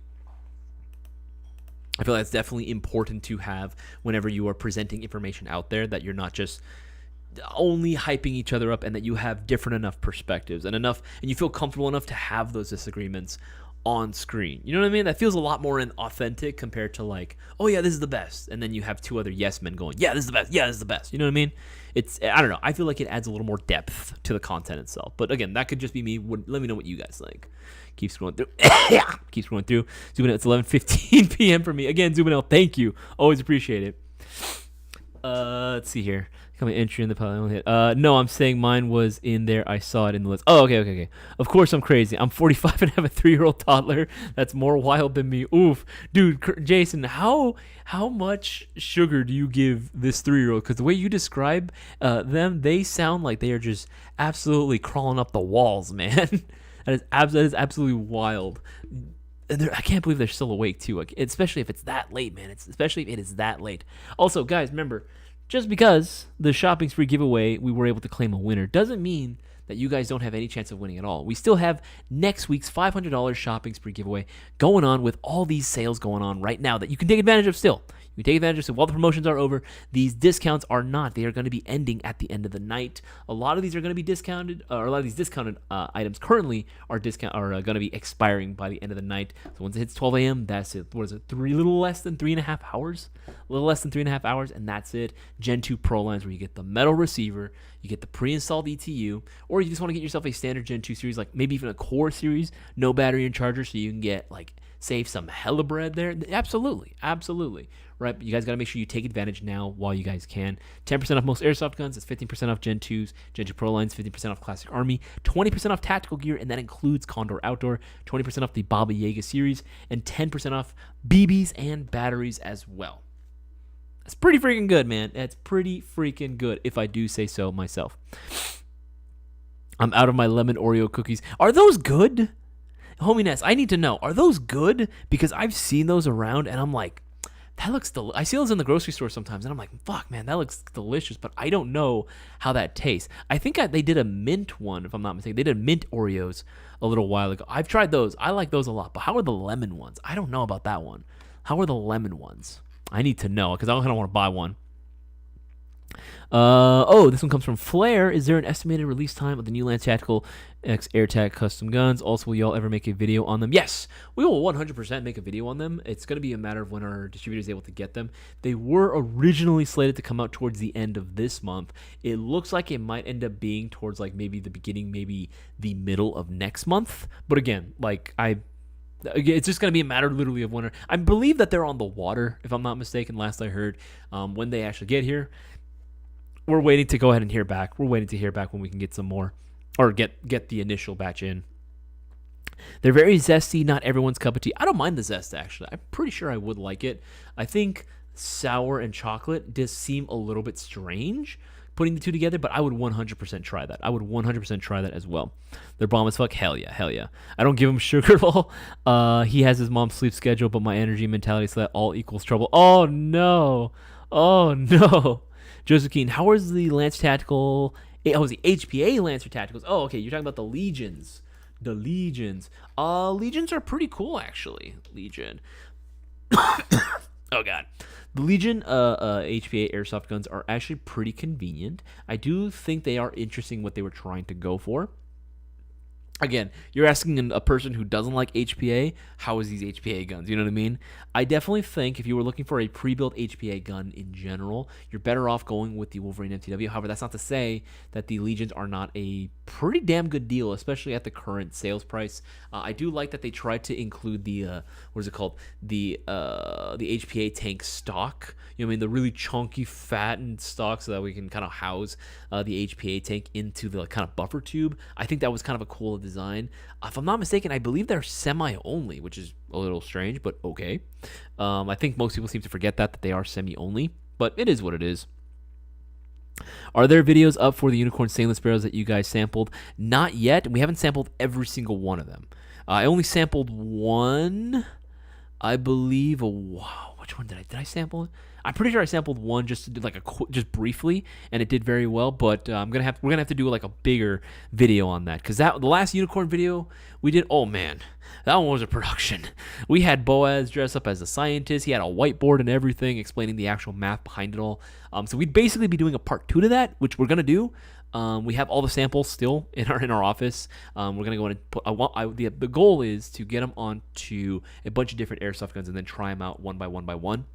I feel like it's definitely important to have whenever you are presenting information out there, that you're not just only hyping each other up, and that you have different enough perspectives and you feel comfortable enough to have those disagreements on screen. You know what I mean? That feels a lot more authentic compared to like, oh yeah, this is the best, and then you have two other yes men going, yeah, this is the best, yeah, this is the best. You know what I mean? I don't know. I feel like it adds a little more depth to the content itself. But again, that could just be me. Let me know what you guys think. Keep scrolling through. Keep scrolling through. Zooming out. It's 11:15 p.m. for me. Again, zooming out. Thank you. Always appreciate it. Let's see here. Coming entry in the pile. No, I'm saying mine was in there. I saw it in the list. Oh, okay. Of course I'm crazy. I'm 45 and have a 3-year-old toddler. That's more wild than me. Oof. Dude, Jason, how much sugar do you give this 3-year-old? Because the way you describe them, they sound like they are just absolutely crawling up the walls, man. That is absolutely wild. And I can't believe they're still awake, too. Like, especially if it's that late, man. Especially if it is that late. Also, guys, remember, just because the shopping spree giveaway we were able to claim a winner doesn't mean that you guys don't have any chance of winning at all. We still have next week's $500 shopping spree giveaway going on with all these sales going on right now that you can take advantage of still. You take advantage of, so while the promotions are over, these discounts are not. They are going to be ending at the end of the night. A lot of these are going to be discounted, or a lot of these discounted items currently are going to be expiring by the end of the night. So once it hits 12 a.m., that's it. What is it? A little less than 3.5 hours? A little less than 3.5 hours, and that's it. Gen 2 Pro lines, where you get the metal receiver, you get the pre-installed ETU, or you just want to get yourself a standard Gen 2 series, like maybe even a core series, no battery and charger, so you can get, like, save some hella bread there. Absolutely. Right, but you guys got to make sure you take advantage now while you guys can. 10% off most Airsoft guns. It's 15% off Gen 2s, Gen 2 Pro lines, 50% off Classic Army, 20% off tactical gear, and that includes Condor Outdoor, 20% off the Baba Yaga series, and 10% off BBs and batteries as well. That's pretty freaking good, man. That's pretty freaking good, if I do say so myself. I'm out of my lemon Oreo cookies. Are those good? Homie Ness, I need to know. Are those good? Because I've seen those around, and I'm like, that looks I see those in the grocery store sometimes, and I'm like, fuck, man, that looks delicious, but I don't know how that tastes. I think they did a mint one, if I'm not mistaken. They did mint Oreos a little while ago. I've tried those. I like those a lot, but how are the lemon ones? I don't know about that one. How are the lemon ones? I need to know, because I kind of want to buy one. This one comes from Flair. Is there an estimated release time of the new Lance Tactical X AirTag custom guns? Also, will y'all ever make a video on them? Yes, we will 100% make a video on them. It's going to be a matter of when our distributor is able to get them. They were originally slated to come out towards the end of this month. It looks like it might end up being towards like maybe the beginning, maybe the middle of next month. But again, it's just going to be a matter literally of when. I believe that they're on the water, if I'm not mistaken, last I heard. When they actually get here, we're waiting to go ahead and hear back. We're waiting to hear back when we can get some more, or get the initial batch in. They're very zesty, not everyone's cup of tea. I don't mind the zest, actually. I'm pretty sure I would like it. I think sour and chocolate does seem a little bit strange putting the two together, but I would 100% try that. I would 100% try that as well. They're bomb as fuck. Hell yeah. I don't give him sugar lol. He has his mom's sleep schedule, but my energy mentality, so that all equals trouble. Oh no. Joseph Keen, how is the Lance Tactical? Oh, it's the HPA Lancer Tacticals. Oh, okay. You're talking about the Legions The Legions. Legions are pretty cool, actually. Legion. Oh god, the Legion HPA airsoft guns are actually pretty convenient. I do think they are interesting what they were trying to go for. Again, you're asking a person who doesn't like HPA, how is these HPA guns? You know what I mean? I definitely think if you were looking for a pre-built HPA gun in general, you're better off going with the Wolverine MTW. However, that's not to say that the Legions are not a pretty damn good deal, especially at the current sales price. I do like that they tried to include the what is it called? The HPA tank stock. You know what I mean? The really chunky, fattened stock, so that we can kind of house the HPA tank into the kind of buffer tube. I think that was kind of a cool design. If I'm not mistaken, I believe they're semi-only, which is a little strange, but okay. I think most people seem to forget that they are semi-only, but it is what it is. Are there videos up for the unicorn stainless barrels that you guys sampled? Not yet. We haven't sampled every single one of them. I only sampled one, I believe. Wow, which one did I sample it? I'm pretty sure I sampled one just to do like just briefly, and it did very well. But we're gonna have to do like a bigger video on that, because the last unicorn video we did, oh man, that one was a production. We had Boaz dress up as a scientist. He had a whiteboard and everything explaining the actual math behind it all. So we'd basically be doing a part 2 to that, which we're gonna do. We have all the samples still in our office. We're gonna go in and put. The goal is to get them onto a bunch of different airsoft guns and then try them out one by one.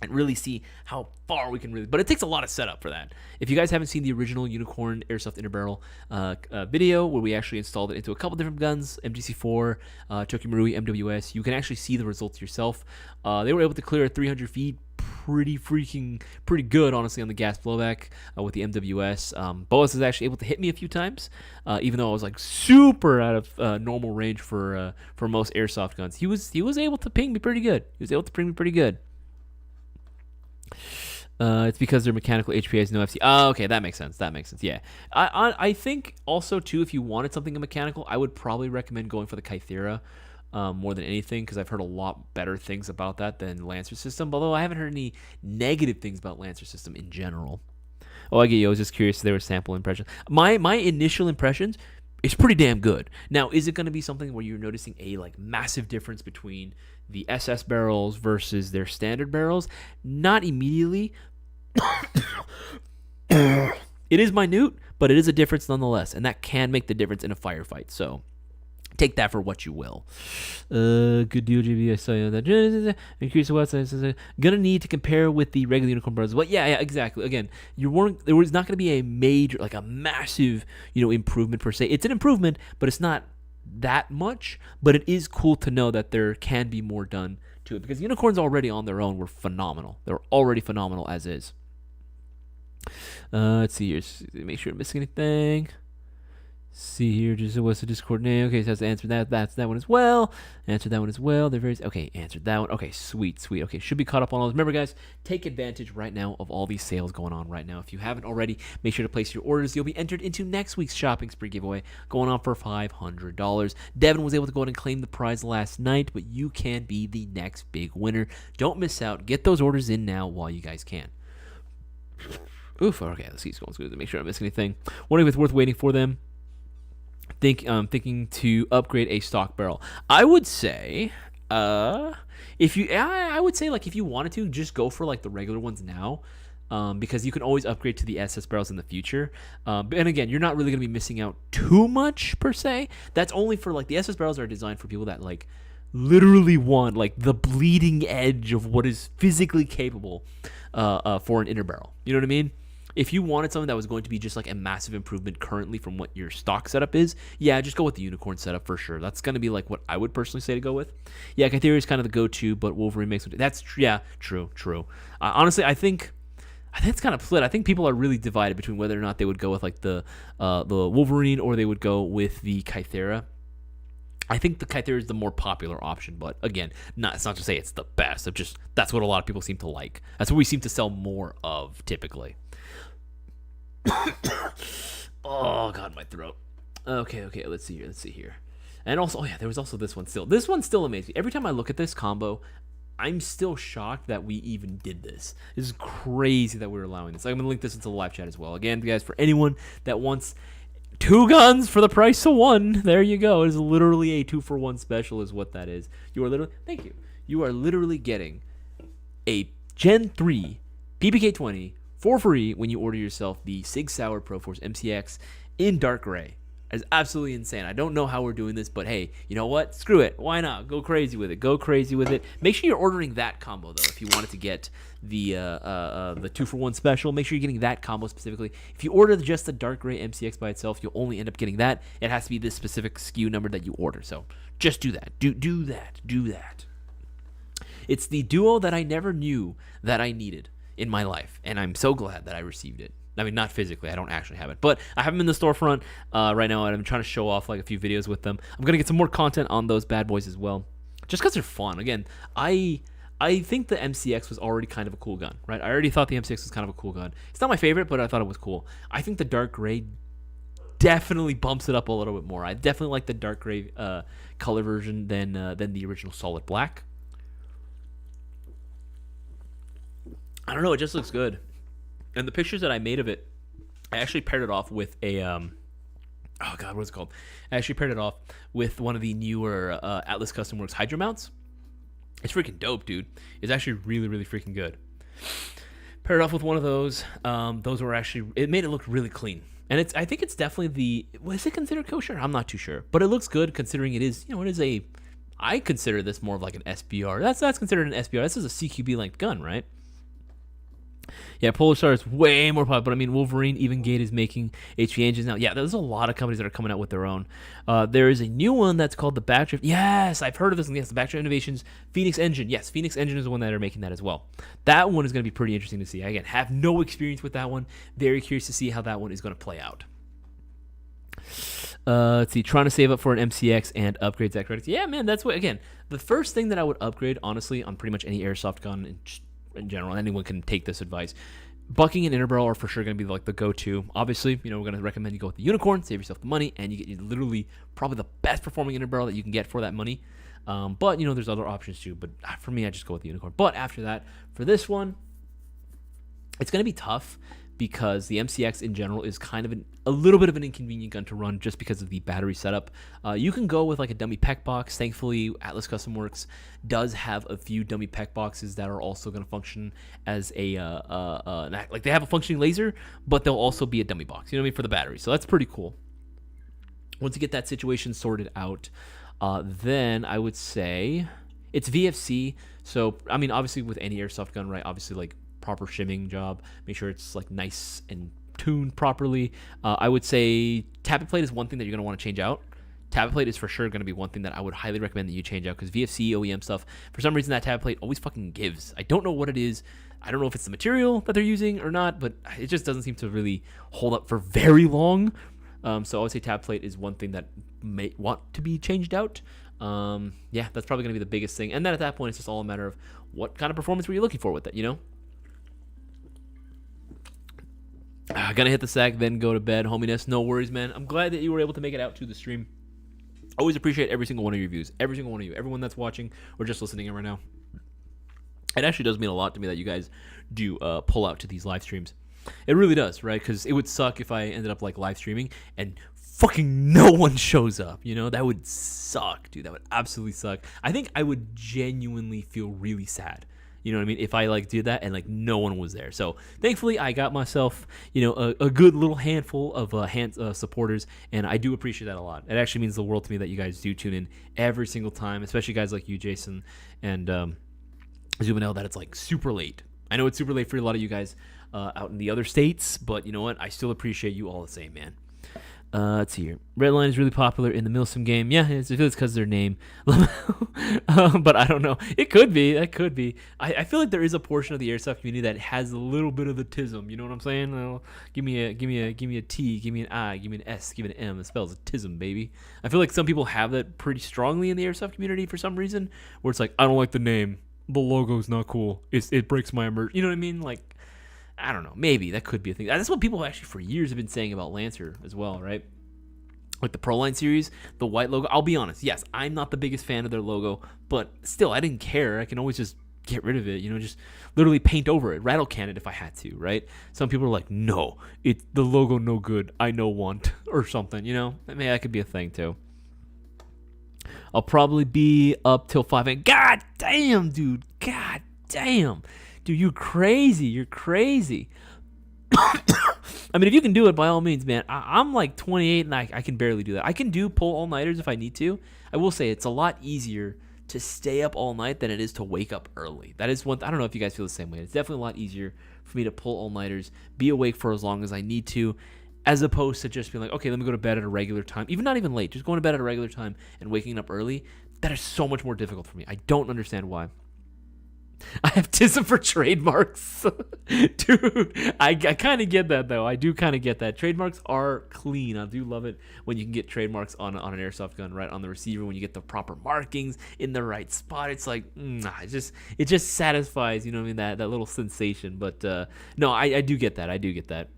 And really see how far we can really. But it takes a lot of setup for that. If you guys haven't seen the original Unicorn Airsoft Interbarrel video, where we actually installed it into a couple different guns, MGC4, Tokimarui, MWS, you can actually see the results yourself. They were able to clear 300 feet pretty good, honestly, on the gas blowback with the MWS. Boas was actually able to hit me a few times, even though I was like super out of normal range for most airsoft guns. He was able to ping me pretty good. It's because they're mechanical HPAs, no FC. Oh, okay, that makes sense. Yeah, I think also too, if you wanted something mechanical, I would probably recommend going for the Kythera more than anything, because I've heard a lot better things about that than Lancer System. Although I haven't heard any negative things about Lancer System in general. Oh, I get you. I was just curious if there were sample impressions. My initial impressions, it's pretty damn good. Now, is it going to be something where you're noticing a like massive difference between the SS barrels versus their standard barrels? Not immediately. It is minute, but it is a difference nonetheless, and that can make the difference in a firefight. So take that for what you will. Good deal, JB. I saw you on that. I'm curious what gonna need to compare with the regular unicorn barrels. Well, yeah, exactly. Again, there was not gonna be a major, like a massive, improvement per se. It's an improvement, but it's not that much. But it is cool to know that there can be more done to it, because unicorns already on their own were phenomenal. They're already phenomenal as is. Let's see here. Make sure I'm missing anything. See here, just what's the Discord name? Okay, so has to answer that. That's that one as well. Answer that one as well. They're very okay. Answered that one. Okay, sweet. Okay, should be caught up on all those. Remember, guys, take advantage right now of all these sales going on right now. If you haven't already, make sure to place your orders. You'll be entered into next week's shopping spree giveaway going on for $500. Devin was able to go ahead and claim the prize last night, but you can be the next big winner. Don't miss out. Get those orders in now while you guys can. Oof. Okay, let's see. Let's go. Make sure I don't miss anything. Wondering if it's worth waiting for them. Thinking to upgrade a stock barrel. I would say, if you wanted to, just go for like the regular ones now, because you can always upgrade to the SS barrels in the future. And again, you're not really gonna be missing out too much per se. That's only for like the SS barrels are designed for people that like literally want like the bleeding edge of what is physically capable for an inner barrel. You know what I mean? If you wanted something that was going to be just like a massive improvement currently from what your stock setup is, yeah, just go with the unicorn setup for sure. That's going to be like what I would personally say to go with. Yeah, Kythera is kind of the go-to, but Wolverine makes it. That's true. Honestly, I think it's kind of split. I think people are really divided between whether or not they would go with like the Wolverine or they would go with the Kythera. I think the Kythera is the more popular option, but again, it's not to say it's the best. That's what a lot of people seem to like. That's what we seem to sell more of typically. Oh god, my throat. Okay, let's see here. And also, there was also this one still. This one's still amazing. Every time I look at this combo, I'm still shocked that we even did this. This is crazy that we're allowing this. I'm gonna link this into the live chat as well. Again, guys, for anyone that wants 2 guns for the price of 1. There you go. It's literally a 2-for-1 special is what that is. You are literally, thank you. You are literally getting a Gen 3 PPK-20 for free when you order yourself the Sig Sauer Pro Force MCX in dark gray. It's absolutely insane. I don't know how we're doing this, but hey, you know what? Screw it. Why not? Go crazy with it. Go crazy with it. Make sure you're ordering that combo, though, if you wanted to get the 2-for-1 special. Make sure you're getting that combo specifically. If you order just the dark gray MCX by itself, you'll only end up getting that. It has to be this specific SKU number that you order. So just do that. Do that. It's the duo that I never knew that I needed in my life, and I'm so glad that I received it. I mean, not physically. I don't actually have it. But I have them in the storefront right now, and I'm trying to show off like a few videos with them. I'm going to get some more content on those bad boys as well, just because they're fun. Again, I think the MCX was already kind of a cool gun, right? I already thought the MCX was kind of a cool gun. It's not my favorite, but I thought it was cool. I think the dark gray definitely bumps it up a little bit more. I definitely like the dark gray color version than the original solid black. I don't know. It just looks good. And the pictures that I made of it, I actually paired it off with a, oh God, what's it called? I actually paired it off with one of the newer Atlas Custom Works Hydro mounts. It's freaking dope, dude. It's actually really, really freaking good. Paired off with one of those. Those were actually, it made it look really clean. And I think it's definitely is it considered kosher? I'm not too sure. But it looks good considering it is, it is I consider this more of like an SBR. That's considered an SBR. This is a CQB length gun, right? Yeah, Polar Star is way more popular, but I mean, Wolverine, even Gate is making HP engines now. Yeah, there's a lot of companies that are coming out with their own. There is a new one that's called the Backdrift. Yes, I've heard of this. Yes, the Backdrift Innovations Phoenix Engine. Yes, Phoenix Engine is the one that are making that as well. That one is going to be pretty interesting to see. Again, have no experience with that one. Very curious to see how that one is going to play out. Let's see, trying to save up for an MCX and upgrade that credits. Yeah, man, that's what, again, the first thing that I would upgrade, honestly, on pretty much any airsoft gun in general, anyone can take this advice. Bucking and interbarrel are for sure going to be like the go-to. Obviously, we're going to recommend you go with the Unicorn, save yourself the money, and you get literally probably the best performing interbarrel that you can get for that money. But there's other options too. But for me, I just go with the Unicorn. But after that, for this one, it's going to be tough because the MCX in general is kind of a little bit of an inconvenient gun to run just because of the battery setup. You can go with like a dummy PEC box. Thankfully, Atlas Custom Works does have a few dummy PEC boxes that are also going to function as like they have a functioning laser, but they'll also be a dummy box, for the battery. So that's pretty cool. Once you get that situation sorted out, then I would say it's VFC. So, I mean, obviously with any airsoft gun, right, obviously like proper shimming job, make sure it's like nice and tuned properly. I would say tappet plate is one thing that you're going to want to change out. Tappet plate is for sure going to be one thing that I would highly recommend that you change out because VFC, OEM stuff, for some reason that tappet plate always fucking gives. I don't know what it is. I don't know if it's the material that they're using or not, but it just doesn't seem to really hold up for very long. So I would say tappet plate is one thing that may want to be changed out. Yeah, that's probably going to be the biggest thing. And then at that point, it's just all a matter of what kind of performance were you looking for with it, Gonna hit the sack, then go to bed, hominess. No worries, man. I'm glad that you were able to make it out to the stream. Always appreciate every single one of your views. Every single one of you. Everyone that's watching or just listening in right now. It actually does mean a lot to me that you guys do pull out to these live streams. It really does, right? Because it would suck if I ended up like live streaming and fucking no one shows up, That would suck, dude. That would absolutely suck. I think I would genuinely feel really sad. You know what I mean? If I like did that and like no one was there. So thankfully I got myself, a good little handful of supporters, and I do appreciate that a lot. It actually means the world to me that you guys do tune in every single time, especially guys like you, Jason, and Zumanel, that it's like super late. I know it's super late for a lot of you guys out in the other states, but you know what? I still appreciate you all the same, man. Let's see here. Redline is really popular in the Milsim game. Yeah, it's because of their name. But I don't know. It could be. That could be. I feel like there is a portion of the airsoft community that has a little bit of the tism. You know what I'm saying? Give me a T, give me an I, give me an S, give me an M. It spells tism, baby. I feel like some people have that pretty strongly in the airsoft community for some reason, where it's like, I don't like the name. The logo's not cool. It breaks my immersion. You know what I mean? Like, I don't know. Maybe that could be a thing. That's what people actually for years have been saying about Lancer as well, right? Like the Proline series, the white logo. I'll be honest. Yes, I'm not the biggest fan of their logo, but still, I didn't care. I can always just get rid of it, just literally paint over it, rattle can it if I had to, right? Some people are like, no, the logo no good, I no want, or something, Maybe that could be a thing too. I'll probably be up till 5 a.m. God damn, dude. God damn. Dude, you're crazy. I mean, if you can do it, by all means, man. I'm like 28 and I can barely do that. I can do pull all-nighters if I need to. I will say it's a lot easier to stay up all night than it is to wake up early. That is one. I don't know if you guys feel the same way. It's definitely a lot easier for me to pull all-nighters, be awake for as long as I need to, as opposed to just being like, okay, let me go to bed at a regular time. Not even late, just going to bed at a regular time and waking up early. That is so much more difficult for me. I don't understand why. I have TISM for trademarks. Dude, I kind of get that, though. I do kind of get that. Trademarks are clean. I do love it when you can get trademarks on an airsoft gun, right on the receiver, when you get the proper markings in the right spot. It's like, it just satisfies, that little sensation. But no, I do get that. I do get that.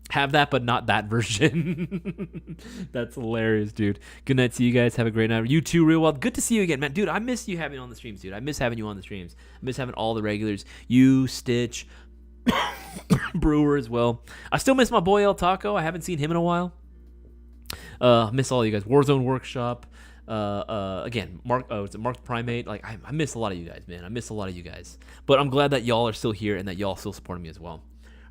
Have that, but not that version. That's hilarious, dude. Good night to you guys. Have a great night. You too, Real Wild. Good to see you again, man. Dude, I miss you having on the streams, dude. I miss having you on the streams. I miss having all the regulars. You, Stitch, Brewer as well. I still miss my boy El Taco. I haven't seen him in a while. Miss all you guys. Warzone Workshop. Again, Mark Primate. Like, I miss a lot of you guys, man. I miss a lot of you guys. But I'm glad that y'all are still here and that y'all still supporting me as well.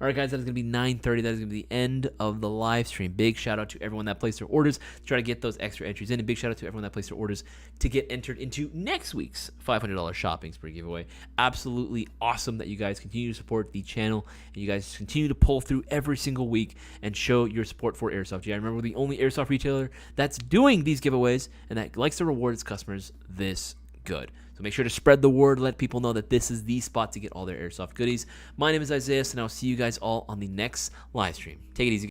All right, guys, that is going to be 9:30. That is going to be the end of the live stream. Big shout out to everyone that placed their orders to try to get those extra entries in. And big shout out to everyone that placed their orders to get entered into next week's $500 shopping spree giveaway. Absolutely awesome that you guys continue to support the channel and you guys continue to pull through every single week and show your support for Airsoft GI. Remember, we're the only airsoft retailer that's doing these giveaways and that likes to reward its customers this good. So make sure to spread the word, let people know that this is the spot to get all their airsoft goodies. My name is Isaias, and I'll see you guys all on the next live stream. Take it easy.